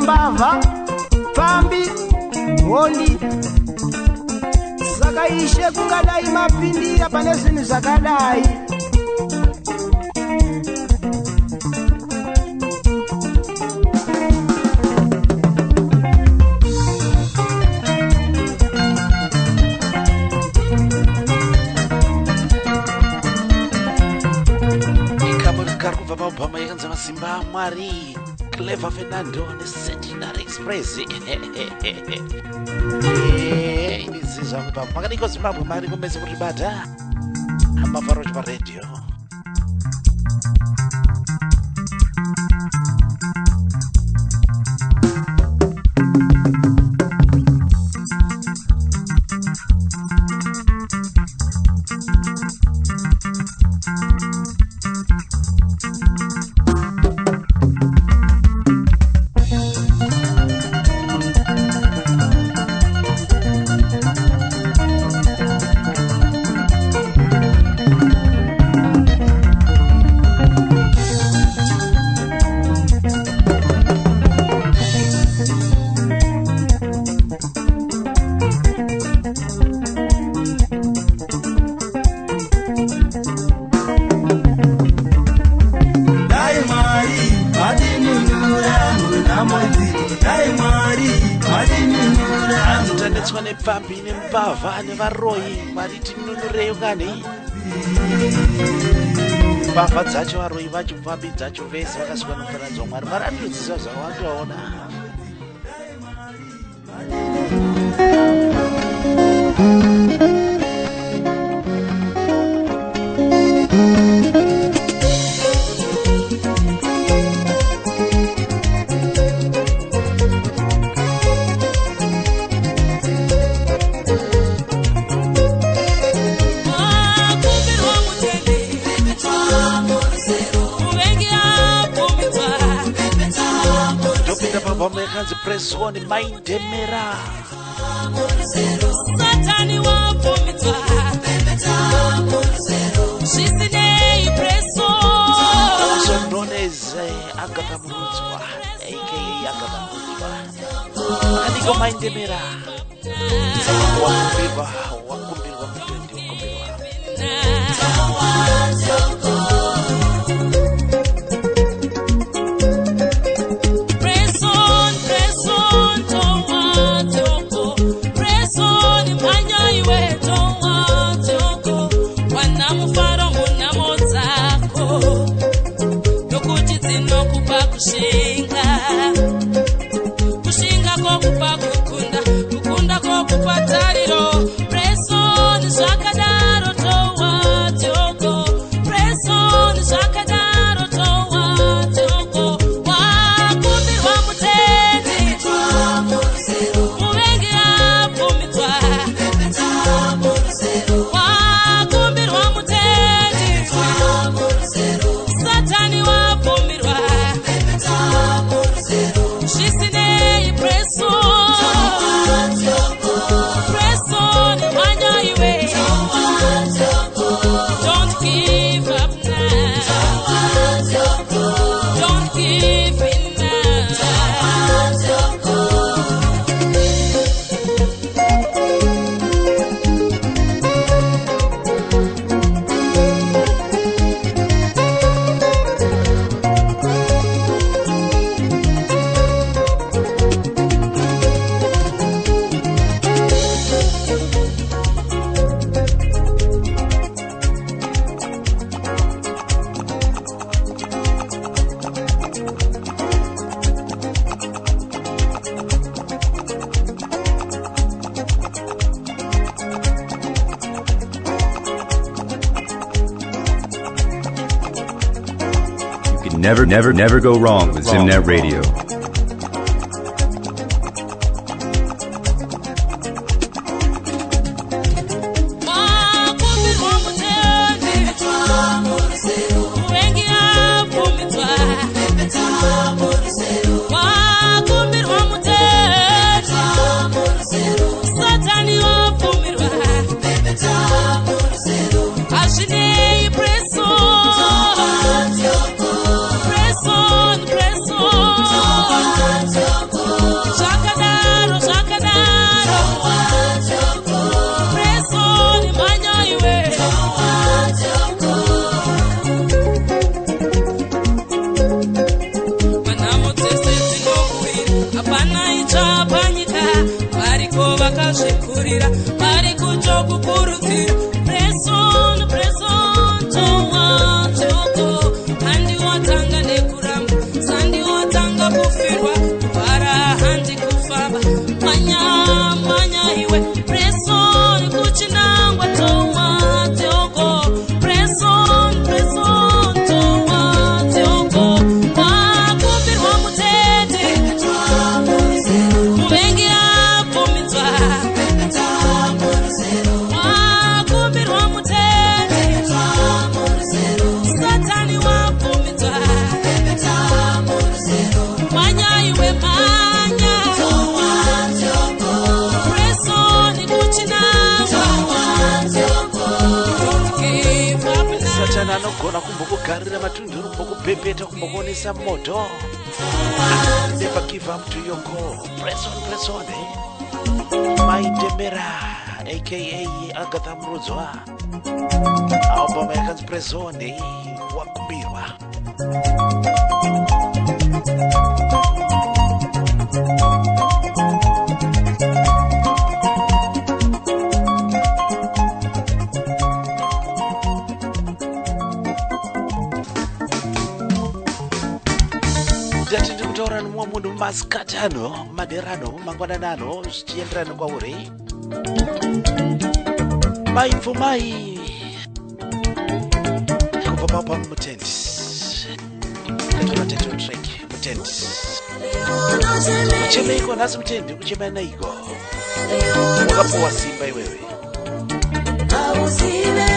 mbava pambi hondi sakaishe kungadai mapindira pane zvinhu zvakadai ikabonkarkuva mabhama yakanzi masimba mwari Clever Fernando Centenary Express. Inizizwa kuba makaniko Zimbabwe mari kumeze kuribata amavaro pa radio. Pambi nembava nevaroi mariti nunurei ngani mbavha dzacho varoi vacho pambi dzacho vese vakasvika nokuparadzwa mwari varandodzisa zvawatoona Vamekanzi press on maindemera Satani wapomitwa Shisinei press on also known as Agatha Murutswa aka Agatha Murutswa Aniko maindemera Wakumbirwa mtendi kushinga kokupa kukunda kokupa tariro Never go wrong with Zimnet Radio. Anogona kumbokugarira matunduru mbokupepeta kumbokuonesa moto. Never give up to your goal. Press on, eh? Maitembera aka Agatha Mrudzwa. Album yakanzi Press On, eh? Wakubirwa. Ndikutaura nomumwe munhu masikatano maderano mangwananano zvichienderana kwauri mai pfumai kubva papa mutendi ndatonoteto track mutendi uchemeiko nhasi mutendi uchemai naiko wakapuwa simba iwewe hauzive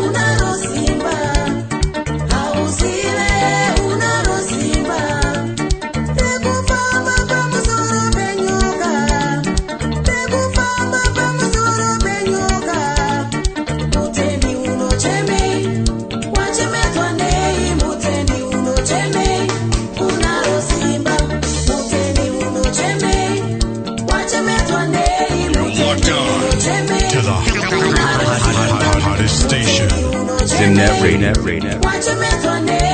unaro simba hauzive unaro simba hottest station. Zimnet Radio.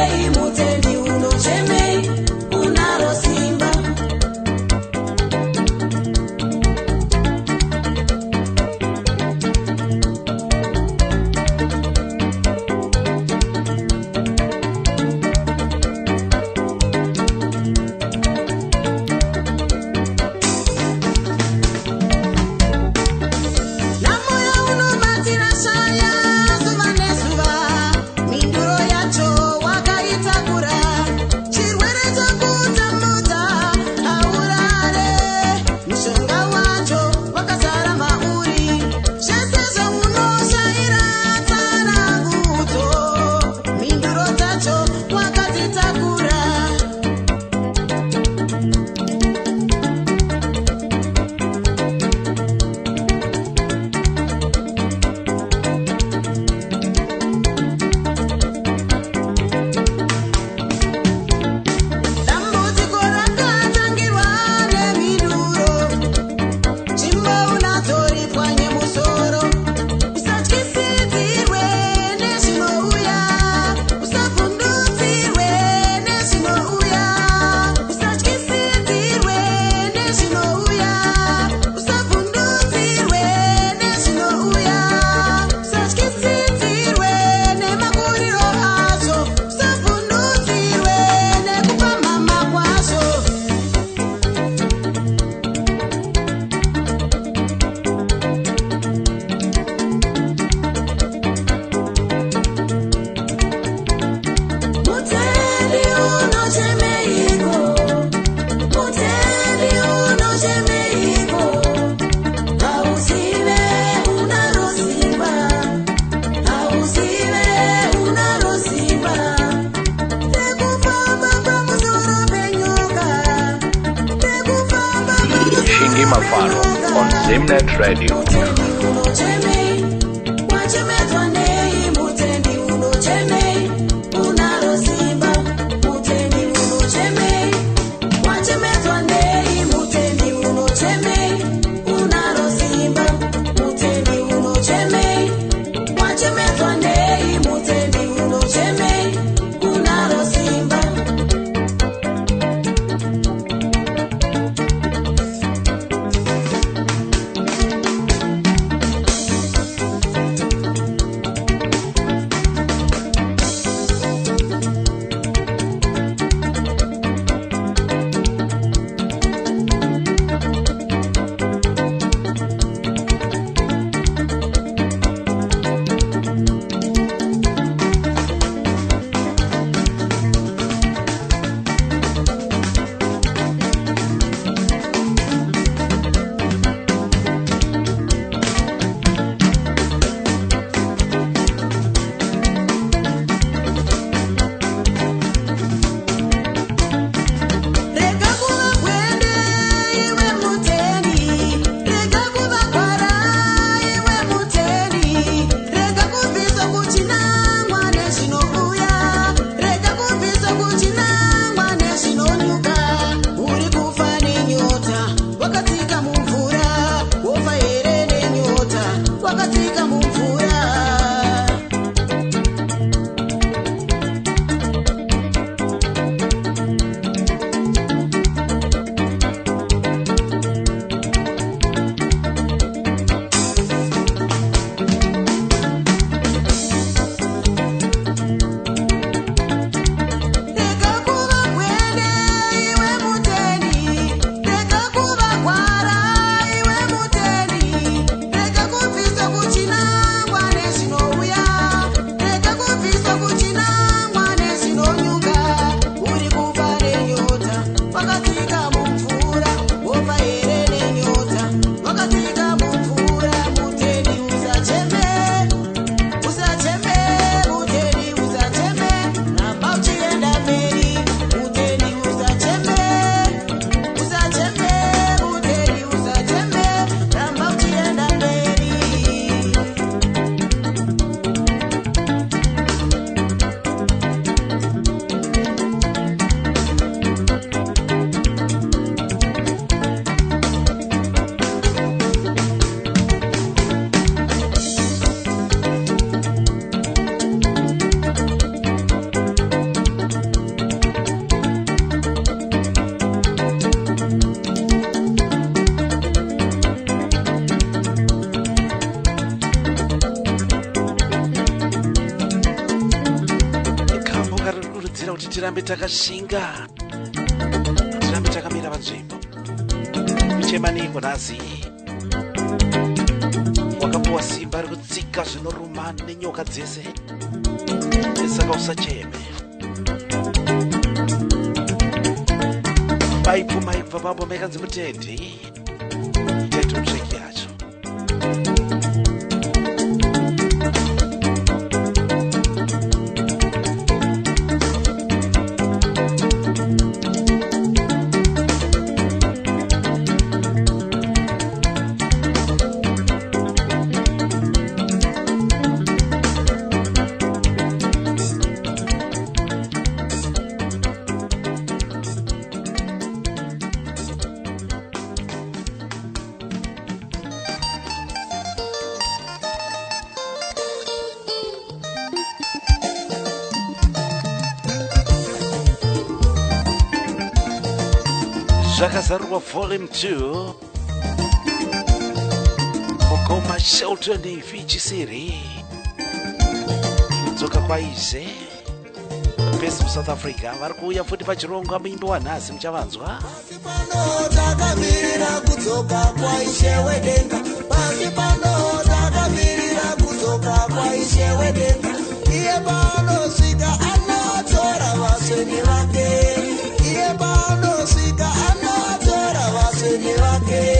Minduro yacho wakaita kura Zimnet Radio. tirambe takashinga, tirambe takamira panzvimbo. Kuchemaniko nhasi wakapuwa simba rekutsika zvinoruma nenyoka dzese, saka usacheme. Paipu maibva pambo mekanzi mutendi teto mutsveki yacho. Zvakazarurwa volume 2 Kokoma Shelter Navy chisiri kudzoka kwaize best South Africa vari kuuya futi pachirongo muimbi wanhasi muchavanzwa. Takamirira kudzoka kwaishe wedenga, pasi pano takamirira kudzoka kwaishe wedenga, iye panosvika anotora vaseni vake, iye panosvika anotora vaseni vake.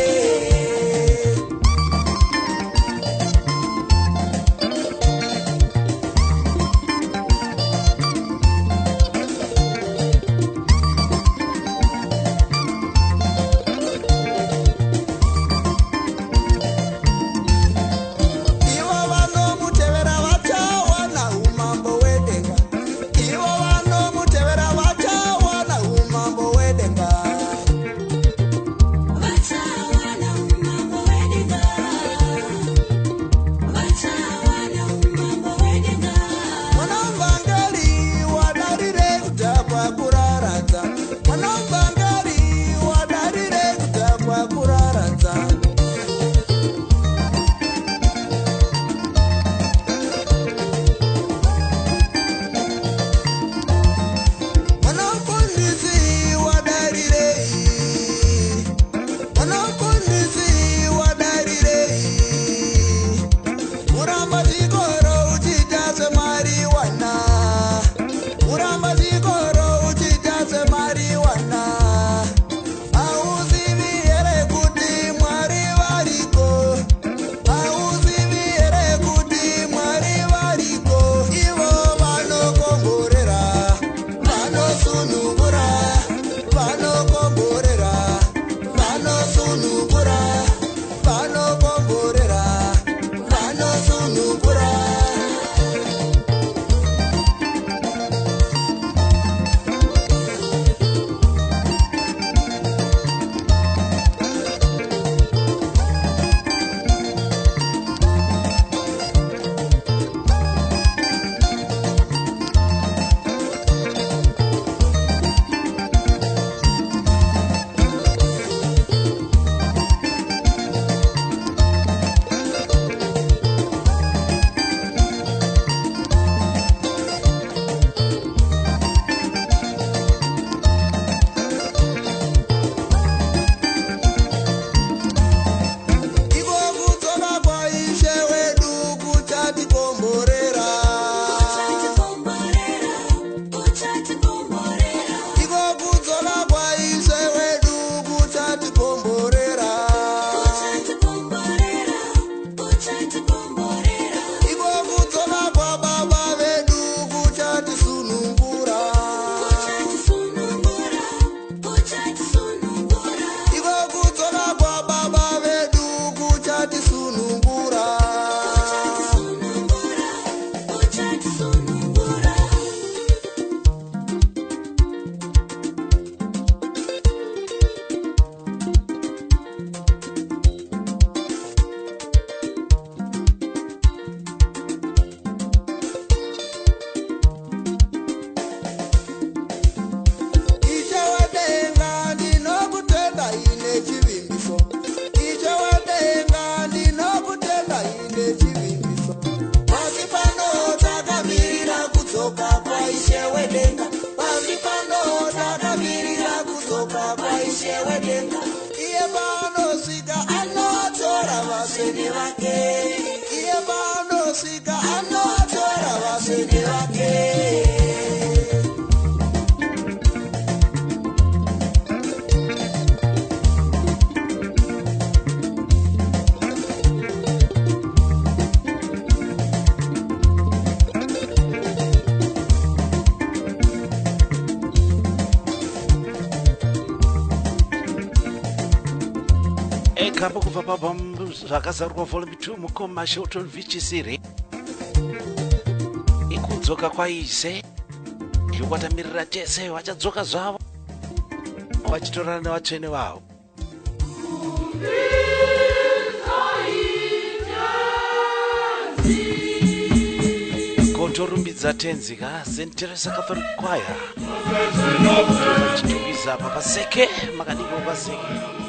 vasenge vake iye panosvika anotora vasenge vake. Kamba kubva pabva zvakazarurwa volume 2 mukoma Shelton Vichisiri ikudzoka kwaise zvokwatamirira tese vachadzoka zvavo vachitorana nevatsvene vavo. Kotorumbidza tenzi ka St. Teresa Catholic Choir vachitumbiza papaseke makadiko paseke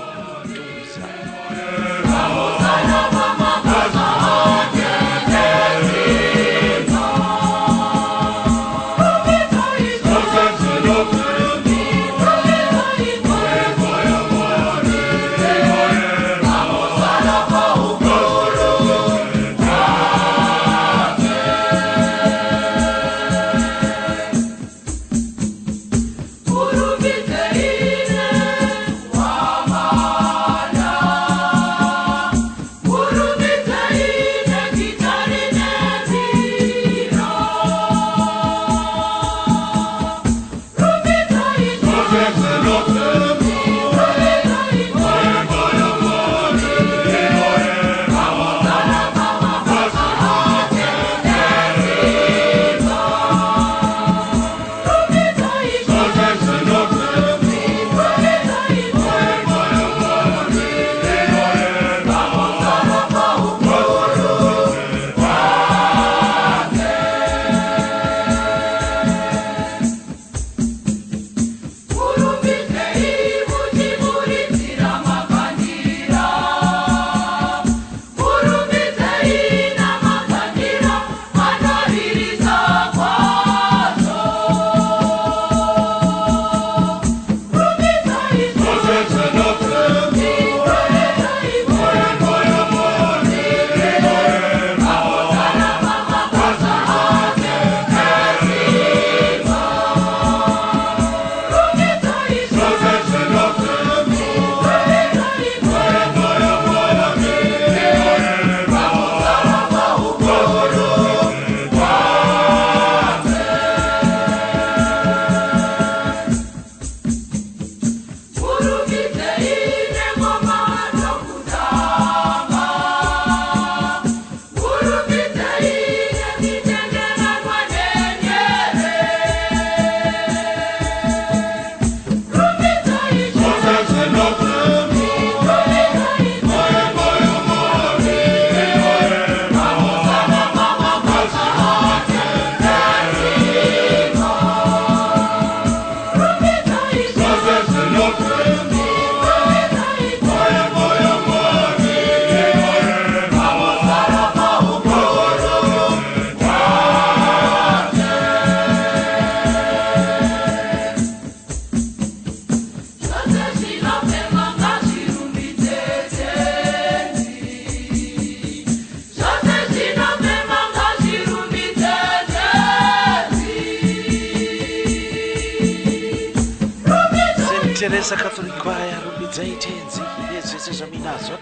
Teresa Catholic Choir rumbidzai tenzi nezvese zvaminazo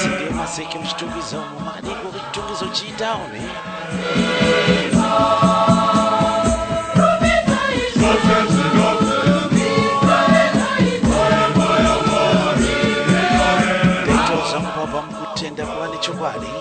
sinde maseke muchitungiza umo makadiko kuchitungiza uchiita one Deto zvamupapa mukutenda kuva nechokwadi.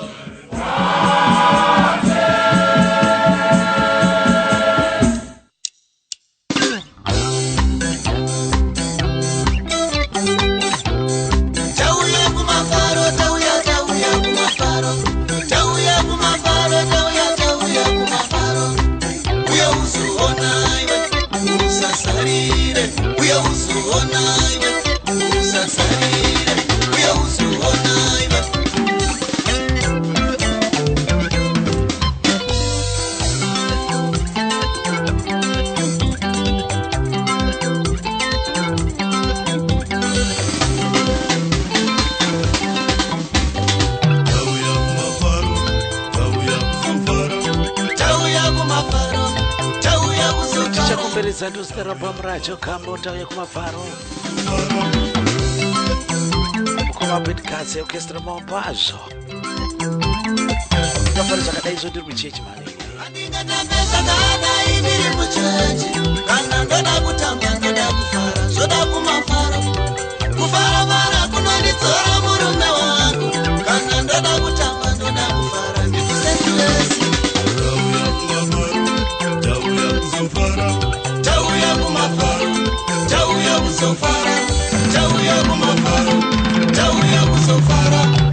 kuferedza ndositaropa muracho kambo tauya kumafaro mukoma bedcats orchestra maombazo ndafari zvakadai zo ndiri muchechi mani ndakadai ndiri muchechi kana ndoda kutamba ndoda kufara zvoda kumafara kufara kunondidzora murume wangu kana ndoda kutamba ndoda kufara ndikusendiresi tauya kumafara tauya kuzofara tauya kumafara tauya kuzofara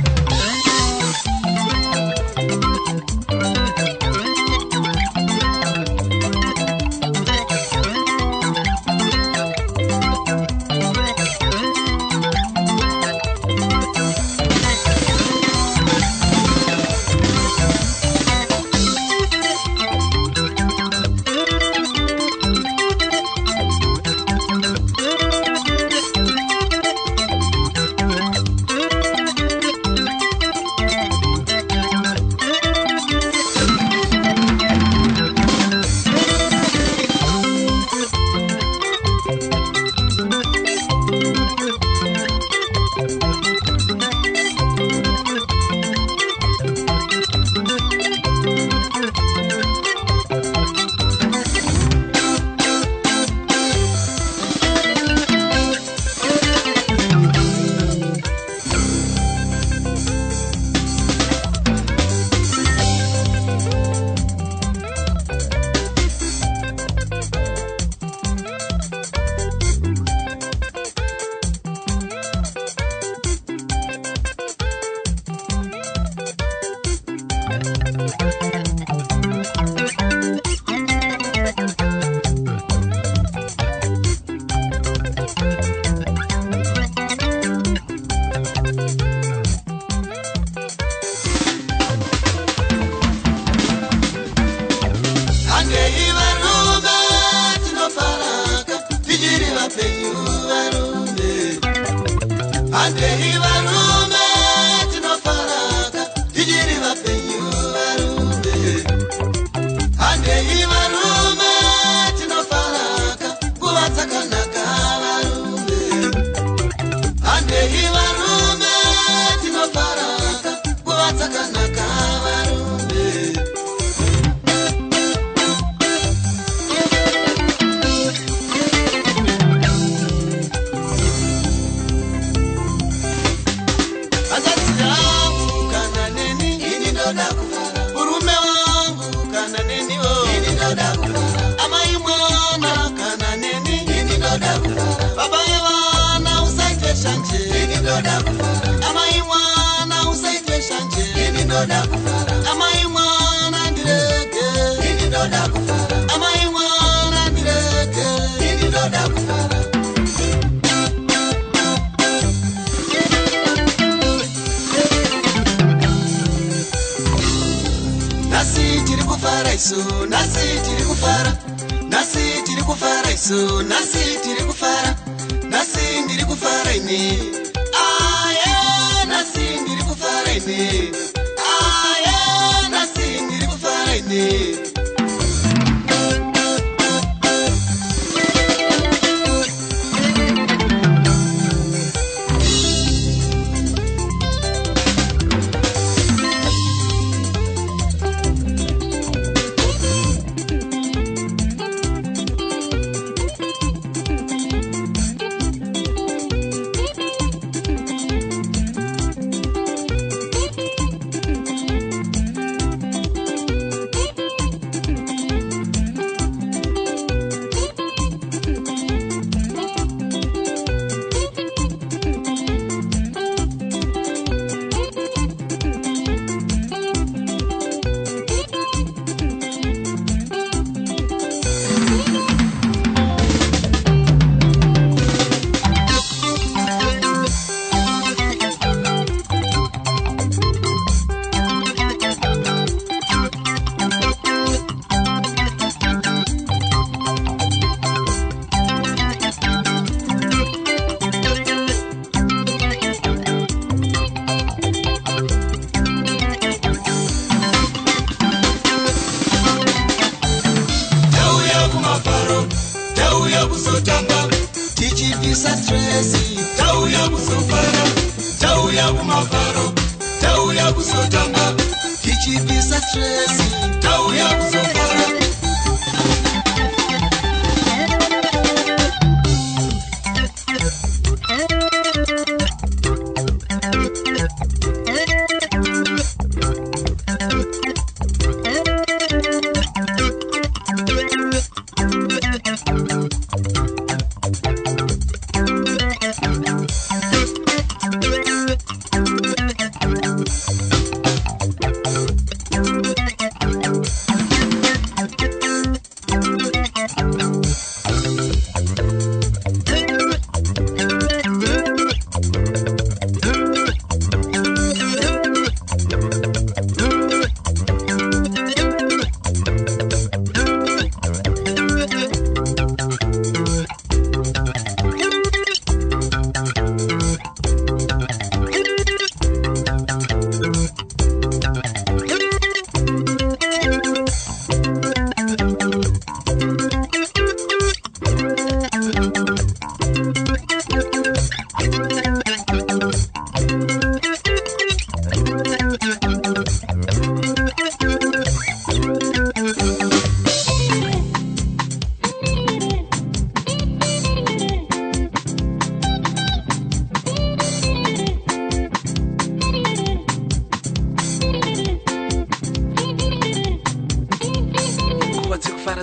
uchipisa stress tauya kuzofara.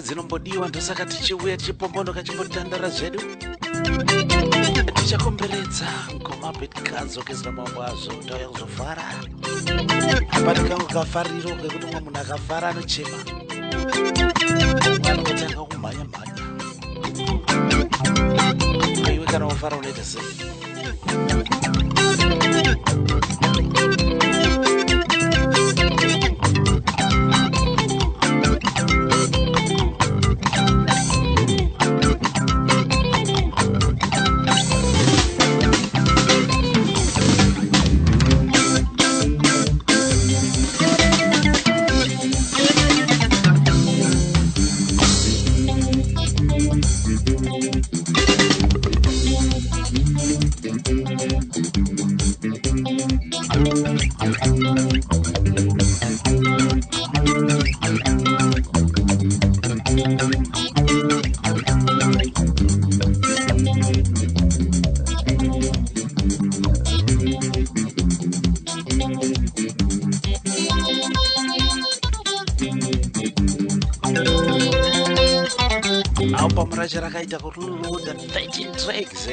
dzinombodiwa ndosaka tichiuya tichipombonoka chimbotandara zvedu tichakomberedza ngoma betikadzokezera maombo azo tauya kuzofara apati kangu kafariro kekuti mwe munhu akafara anochema anokutanga kumhanya-mhanya aiwe kana wafara unoita sei. Pamuraja rakaita kuruda 13 tracks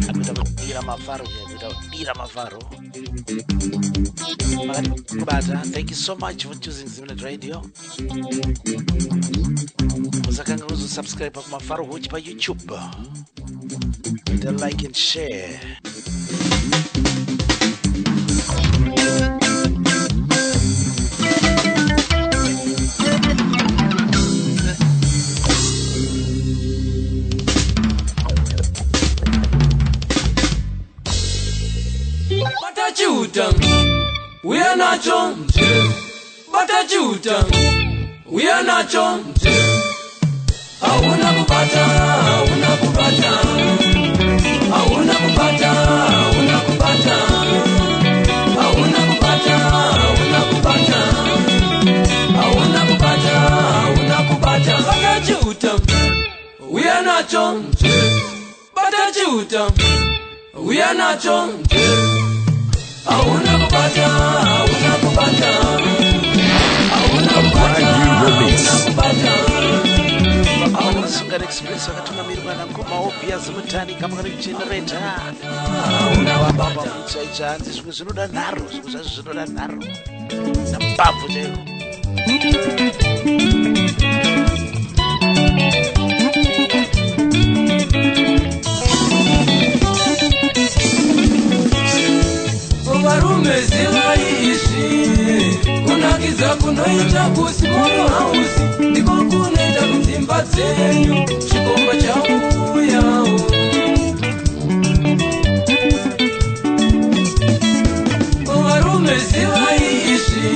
akuita kudira mafaro kudira mafaro makatibata. Thank you so much for choosing Zimnet Radio. Musakanga kuzosubscribe kumafaro huchi pa YouTube, hit a like and share. We are not on but a juta. We are not on Auna kupata, auna kupata, auna kupata, auna kupata, auna kupata, auna kupata, auna kupata, auna kupata. But a juta. We are not on but a juta. We are not on Auna kupata, auna kupata, auna kupata, auna kupata. Auna Sungan Express wakatunamirwa na ngoma opya zimutani kama kari generator. Auna wababa mchaicha siku zinoda naro, siku zinoda naro. Na mbavu jero. Varume zivaishi kunakiza kunoita kusimoro hausi ndiko kunoita kudzimba dzenyu chikomba chauyawo. Varume zivaishi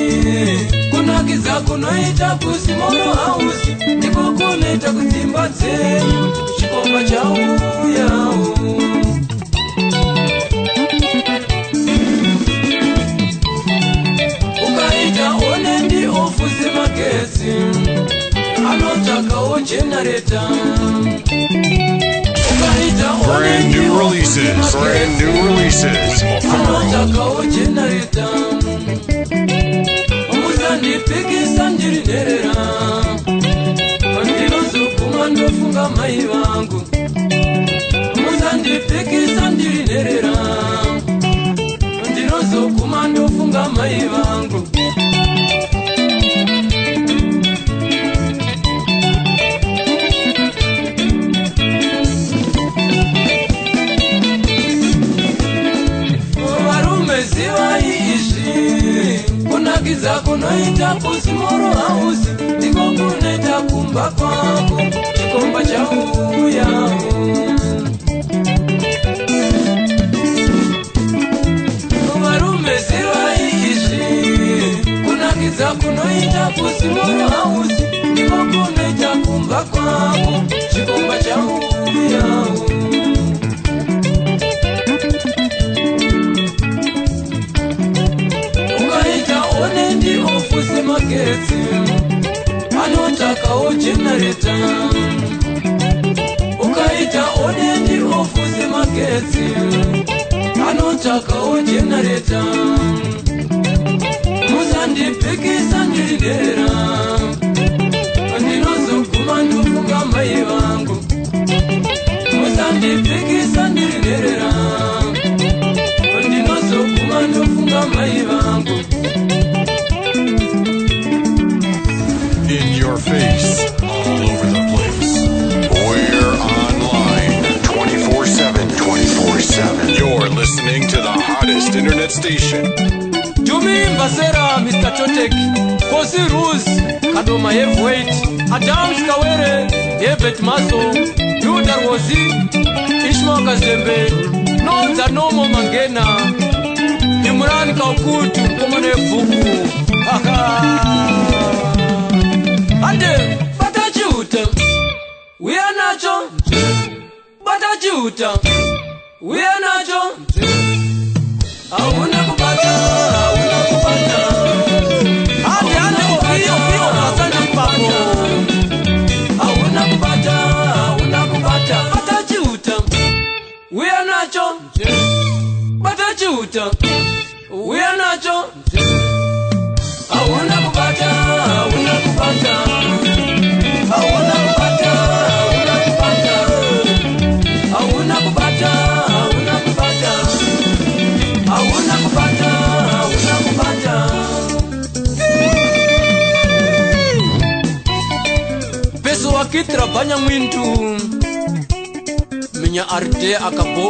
kunakiza kunoita kusimoro hausi ndiko kunoita kudzimba dzenyu chikomba chauyawo. Ukaita generator. Brand new releases. Brand new releases. Anotaka generator. Umuzandi pikisa njirinerera. Andilozo kumando funga mai wangu. Umuzandi pikisa njirinerera. Andilozo kumando funga mai wangu. Kunakiza kunoita kusimoro hausi ndiko kunoita kumba kwako chikomba cha uya. Varume zivaishi kunakiza kunoita kusimoro hausi ndiko kunoita kumba kwako chikomba cha uya. Ofuse magezi anotaka ojenereta. Ukaita onendi ofuse magezi anotaka ojenereta. Muzandi pikisa njiridera. Ndinozo kumando funga mai wangu. Muzandi pikisa njiridera. Ndinozo kumando funga mai wangu. In your face, all over the place. We're online 24/7. 24/7. You're listening to the hottest internet station. Jumi Mbasera, Mr. Chotek, Kosi Ruz, Kadoma Heavyweight, Adams Kawere, David Maso, Yudar Wozi, Ishma Kazembe, Noza Nomo Mangena, Imran Kaukutu, Komone Fuku. Ade, batajuta, we are nacho. Batajuta, we are nacho. Awuna kubata, awuna kubata. Ade, ofio, kasana papo. Awuna kubata. Batajuta, we are nacho. Batajuta, we are nacho. Awuna kubata. Peso wakitra banya mwintu minya arte akabo.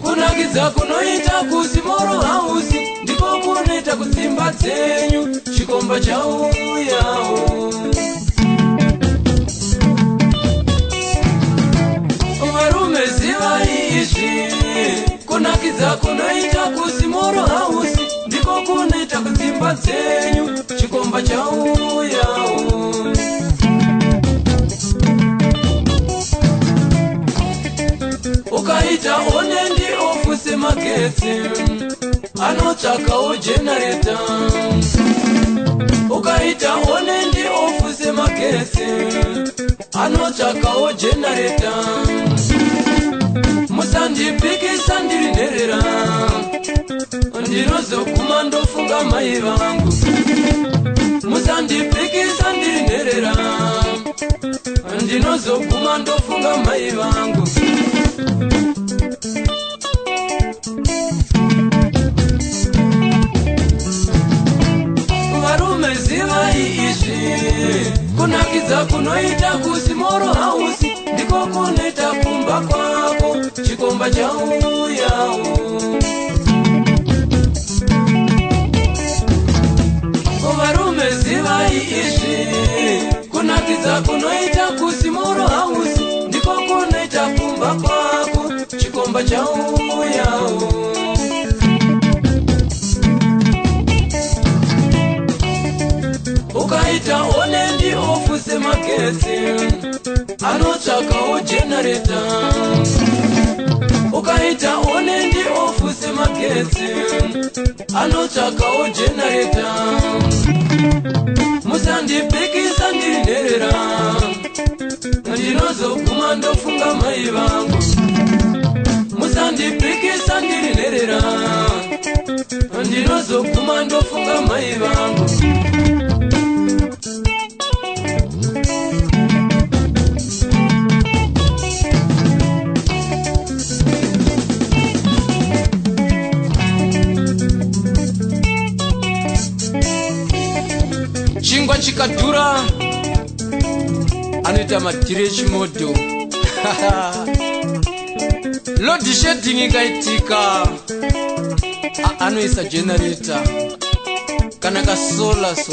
Kunakiza kunoita kusimoro hausi ndiko kunoita kusimba dzenyu chikomba cha uyawo. Varume zivaishi kunakiza kunoita kusimoro hausi ndiko kunoita kusimba dzenyu chikomba cha uyawo. Ukaita onendi ofuse magezi anotaka ojenereta. Ukaita onendi ofuse magezi anotaka ojenereta. Musandi pikisa ndirinerera. Ndinozo kumando funga mai wangu. Musandi pikisa ndirinerera. Ndinozo kumando funga mai wangu. Varume zivaishi kunakiza kunoita kusimoro hausi ndiko kunoita kumba kwako chikomba cha uyawo. kunakidza kunoita kusimoro hausi ndiko kunoita kumba kwako chikomba chauyawo. Ukaita onendi ofuse magetsi anotsvakawo generator. Ukaita onendi ofuse magetsi anotsvakawo generator. Musandipikisa ndinherera ndinozoguma ndofunga mai vangu. Musandipikisa ndinherera ndinozoguma ndofunga mai vangu. Chingwa chikadhura anoita madirechi model. Load shedding ikaitika anoisa generator kana ka solar so.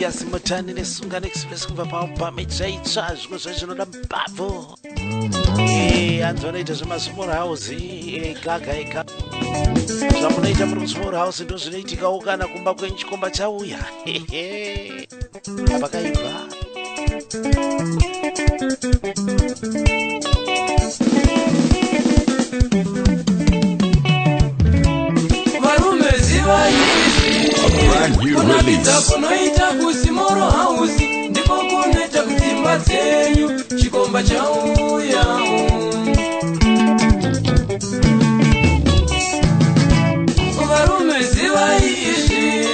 Simultane nesunga express kumva pametsvaitsva zvimwe zvazvinoda mbabvu. Anzi anoita zvemasmall house gaga ega zvamunoita muri kusmall house ndo zvinoitikawo kana kumba kwechikomba chauya. Apakaibva varume zivai kunakidza kunoita kusimoro hausi ndiko kunoita kudzimba dzenyu chikomba chauyawo. Varume zivai izvi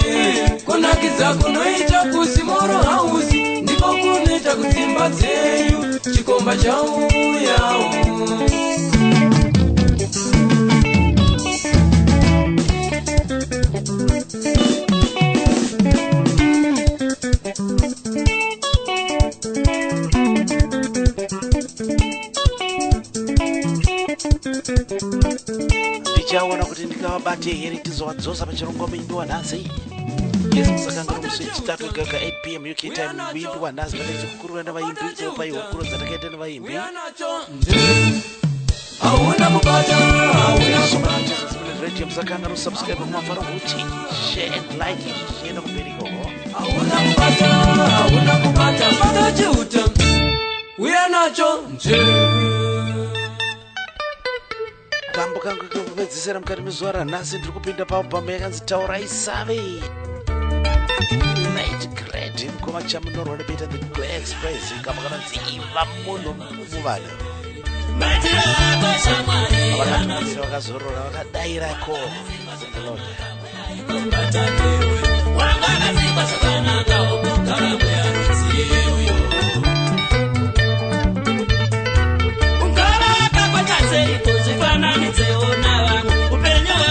kunakidza kunoita kusimoro hausi ndiko kunoita kudzimba dzenyu chikomba chauyawo. ndichaona kuti ndikavabate here tizowadzosa pachirongwa muimbi wanhasi. Yes, musakangara musi chitatu gaga 8 p.m. UK time muimbi wanhasi padaisi kukurura navaimbi opai hukuru dzatakaita navaimbi. Hauna kubata, hauna kubata. Radio musakangara usubscribe kumafaro kuti share and like zvichienda kumberi ikoko. Hauna kubata, hauna kubata. Bata chiuta uya nacho nje. Kambo kangu kupedzisira mukati mezuva ranhasi ndiri kupinda pabhamu yakanzi taurai save. Night Grade mukoma chamunorwa nebeta the Go Express kama kananzi imba munhu muvanhu. Vakatungadzira vakazorora vakadairako.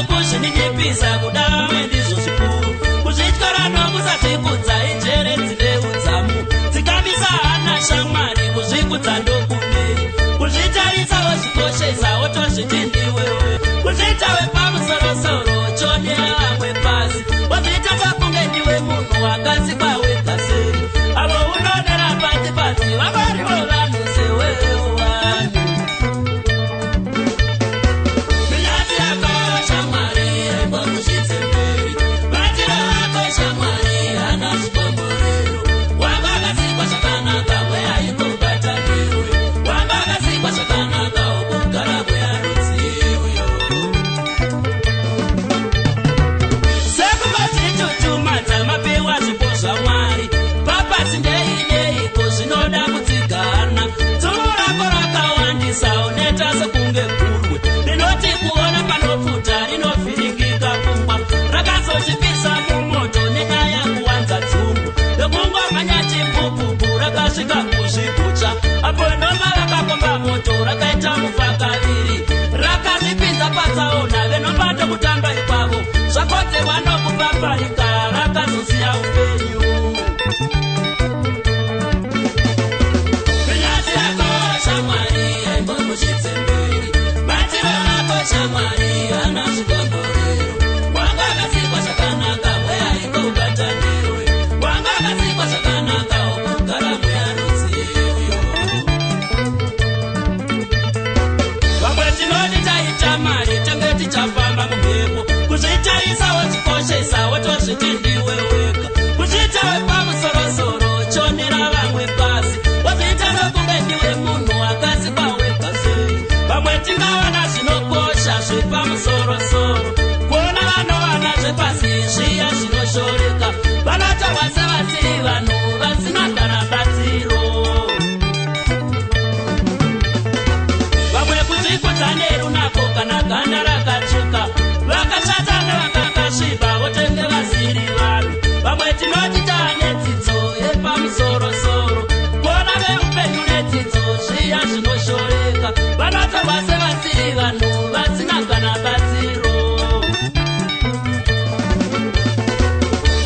Kushinikiza kudawe ndizvo zvikuru kuzvityara nokusazvikudza injere dzine udzamu dzikabisa hana shamwari kuzvikudza ndokumeri kuzvitaritsawo zvikoshesa wotozviti ndiwewe kuzvita wepamusorosoro chodera vamwe pasi wozviita sakunge ndiwe munhu wakatsikwa wega sei avo unodera pati pati vavarivo vanhu sewewo vanhu. Shamwari, hana zvikomborero, wavakasikwa zvakanaka, weaikobata ndiwe. tingavana zvinokosha zvepamusoro-soro kuona vanovana zvepasi zviya zvinoshoreka vanotorwa sevasiri vanhu vasina kana batsiro vamwe kuzvikudza nerunako kana ganda rakatsvuka vakashata nevakakasviba votenge vasiri vanhu vamwe tinoti taane dzidzo yepamusoro-soro kuona veupenyu nedzidzo zviya zvinoshoreka vanotorwa sevasiri vanhu vasina kana batsiro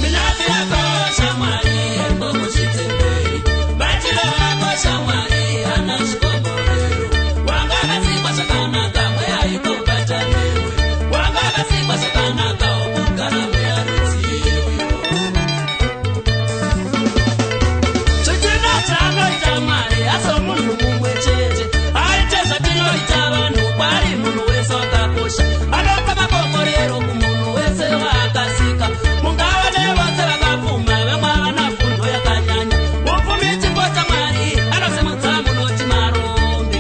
minazi yakosha mwari embomuzvitemberi batiro yakosha mwari hana zvikomborero wanga akasikwa zvakanaka mweyaikobata newe wanga akasikwa zvakanaka okugara mweyarudziyo zvitina zvanoita mwari asomunhu mumwe chete aite zvatinoita vanhu kwari munhu wese wakakosha anopa makomborero kumunhu wese waakasika mungava nevose vakapfuma vamwe havana fundo yakanyanya upfumi chipota mwari anosimudza munoti marombe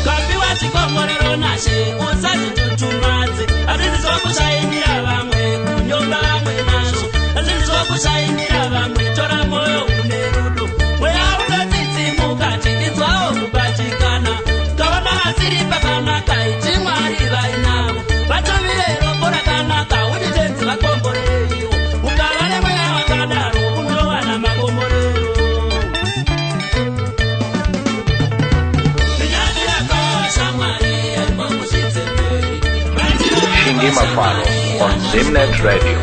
kapiwa chikomborero nashe usazvitutumadze hazvisi zvokushainira vamwe kunyomba vamwe nazvo hazvisi zvokushainira vamwe tora mwoyo une rudo mweya unotsitsimuka tikidzwawo kubatikana kaona vasiri pakanaka iti mwari vainavo vatomire ropo rakanaka utitenzi vakomborereiwo ukava nemweya wakadaro unowana makomborero minyazi yakosha mwari aimbomuzvitsemberi Shingi Mafano on Zimnet Radio.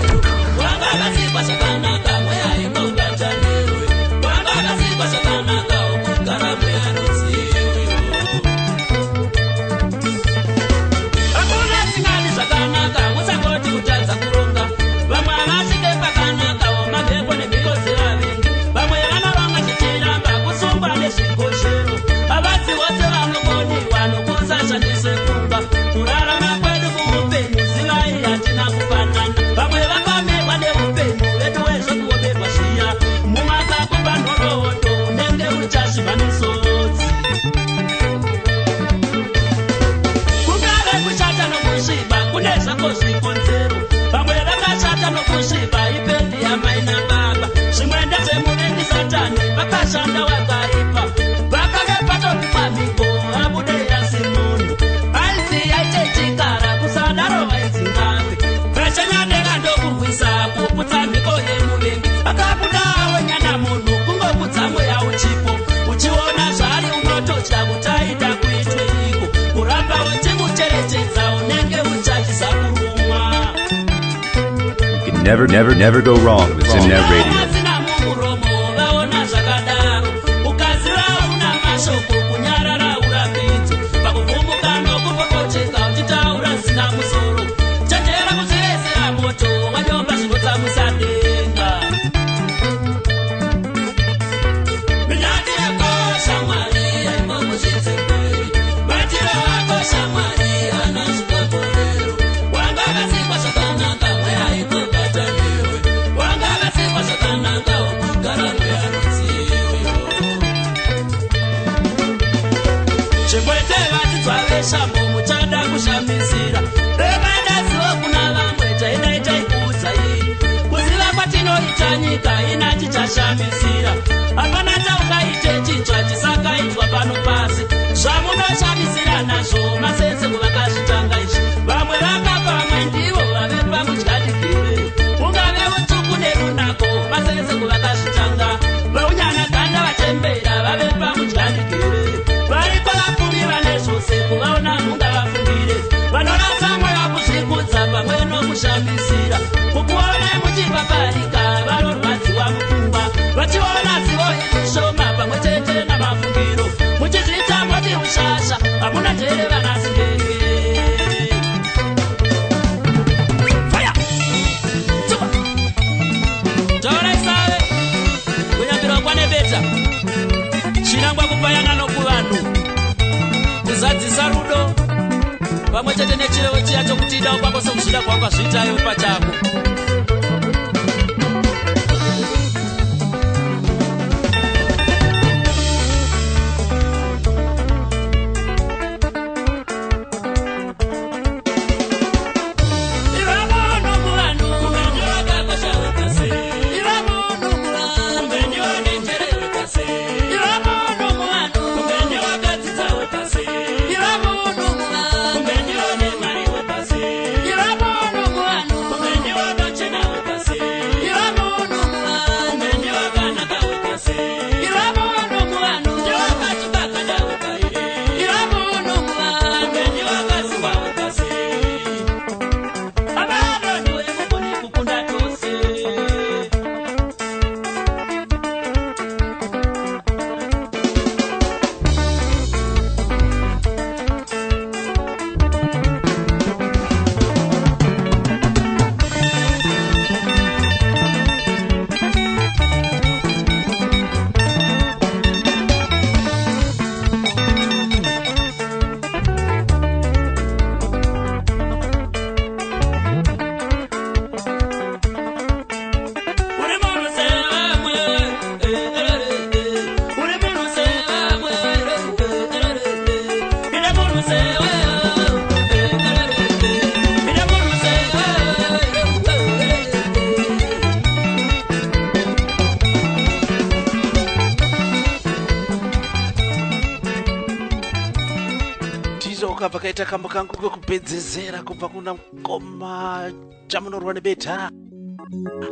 wanga akasikwa zvakanaka mweya aikobata newe wanga akasikwa zvakanaka okugara mweya rudziyo hakuna singani zvakanaka musangoti kutadza kuronga vamwe havasvike pakanaka wamamhepo nemhiko dzevavengi vamwe vanoronga zvichiramba kusungwa nezvikoshero havasi vose vanokoniwa nokusashandise pfungwa kurarama kwedu kuupenyu zivai hatina kufanana vamwe vakamerwa neupenyu vedu wezvokuomerwa zviya mumakakupa nhoroondo unenge uchazviva nesodzi kungave kushata nokusviba kune zvako zvikonzero vamwe vakashata nokusviba ipendi yamai nababa zvimwe ndezvemuvengi satani vakashanda wakaipa vakave patopikwa mhiko abude yasi munhu ainzi yaite chikara kusadaro vaidzingape vachanyandera ndokurwisa kuputsa mhiko yemuvengi akabuda awonyana munhu kungoputsa mweya uchipo uchiona zvari unototya kutaida kuitwe iko kuramba uchimucherechedza unenge uchachisa kurumwa You can never go wrong with Zimnet Radio. vasina mumuromo vaona zvakadaro ukaziva una mashoko kunyarara urapidzo pakuvhumuka nokupopocheka uchitaura zina musoro chenjera kuzviresera moto wanyomba zvinotsamisa denga minyazi yakosha mwari aimbomuzvitsemberi matiro akosha mwari hana zvikomborero wanga akasikwa zvakanaka mweya aikobata newe wanga akasikwa zvakanaka okugara mweya rudziyo zvimwete vadzidzwa veshambo muchada kushamisira revandazivo kuna vamwe chainaita ikuudzai kuziva kwatinoita nyika ina tichashamisira hapana taungaite chinzva chisakaitwa pano pasi zvamunoshamisira nazvo masenze kuvakazvitanga izvi vamwe vakafa vamwe ndivo vave pamudyadikire ungave utsvuku nerunako masenze kuvakazvitanga vaunyanaganda vatembera vave pamudyadikire variko vapfumi vane zvose kuvaona munga vafungire vanorasa mweya kuzvikudza pamwe nokushamisira kukuona muchipaparika vanorwadziwa mupfungwa vachiona zivo iri shoma pamwe chete namafungiro muchizviita moti ushasha hamuna jere vanasingenge faya tuba tauraisave kunyambirwa kwanebeta chinangwa kupayana nokuvanhu kuzadzisa rudo pamwe chete nechirevo chiya chokutida kwako sokuzvida kwakazviitayo pachako kamuka pakaita kambo kangu kokupedzezera kubva kuna mukoma chamunorwa nebeta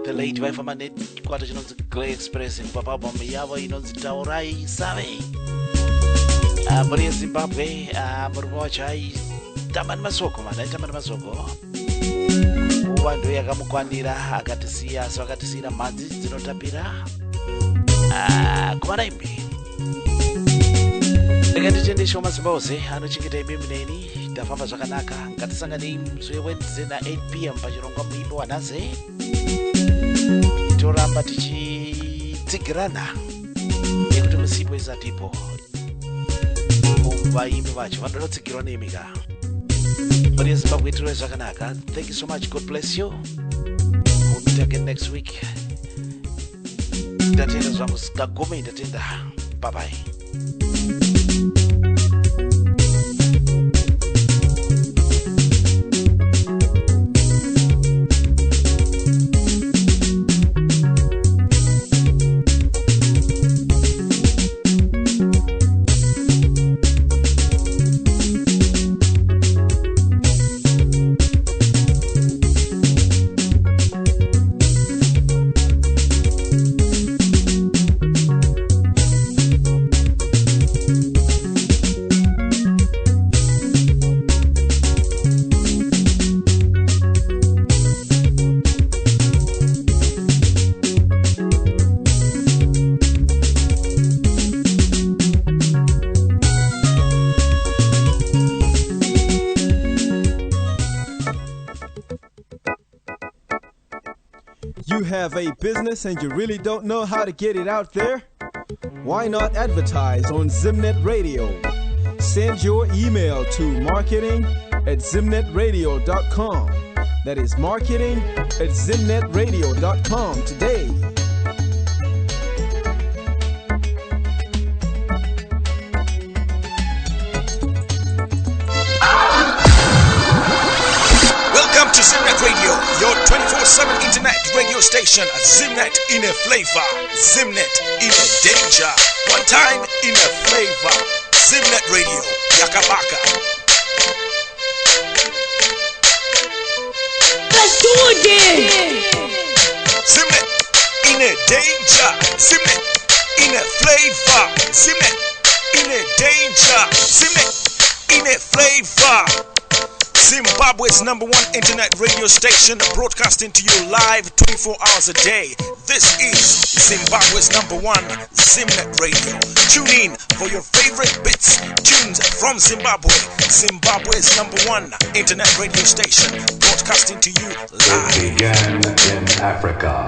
the late vaifamba nechikwata chinonzi Grey Express kubva paalbum yavo inonzi Taurai Save. Muri yeZimbabwe muri kuvacha tamba nemasoko man, aitamba nemasoko nguva ndo yakamukwanira akatisiya, so akatisiyira mhanzi dzinotapira kumanaimbi ndikanditendeshawo mazimba ose anochengeta imimi neni. Ndafamba zvakanaka, ngatisanganei musi weWednesday na 8 p.m. pachirongwa muimbo wanhasi. Toramba tichitsigirana nekuti musipo isatipo. Vaimbi vacho vanodotsigirwa nemi ka. Muri yeZimbabwe tiri zvakanaka. Thank you so much. God bless you. We'll meet again next week. Ndatenda zvangu sikagome, ndatenda. Bye bye. You have a business and you really don't know how to get it out there? Why not advertise on Zimnet Radio? Send your email to marketing@zimnetradio.com. That is marketing@zimnetradio.com today. Welcome to Zimnet Radio, your 24/7 internet radio station. Zimnet in a flavor, Zimnet in a danger. One time in a flavor, Zimnet Radio, Yakabaka. Let's do it! Zimnet in a danger, Zimnet in a flavor, Zimnet in a danger, Zimnet in a flavor. Zimbabwe's #1 internet radio station, broadcasting to you live 24 hours a day. This is Zimbabwe's #1 Zimnet Radio. Tune in for your favorite bits, tunes from Zimbabwe. Zimbabwe's #1 internet radio station, broadcasting to you live. It began in Africa.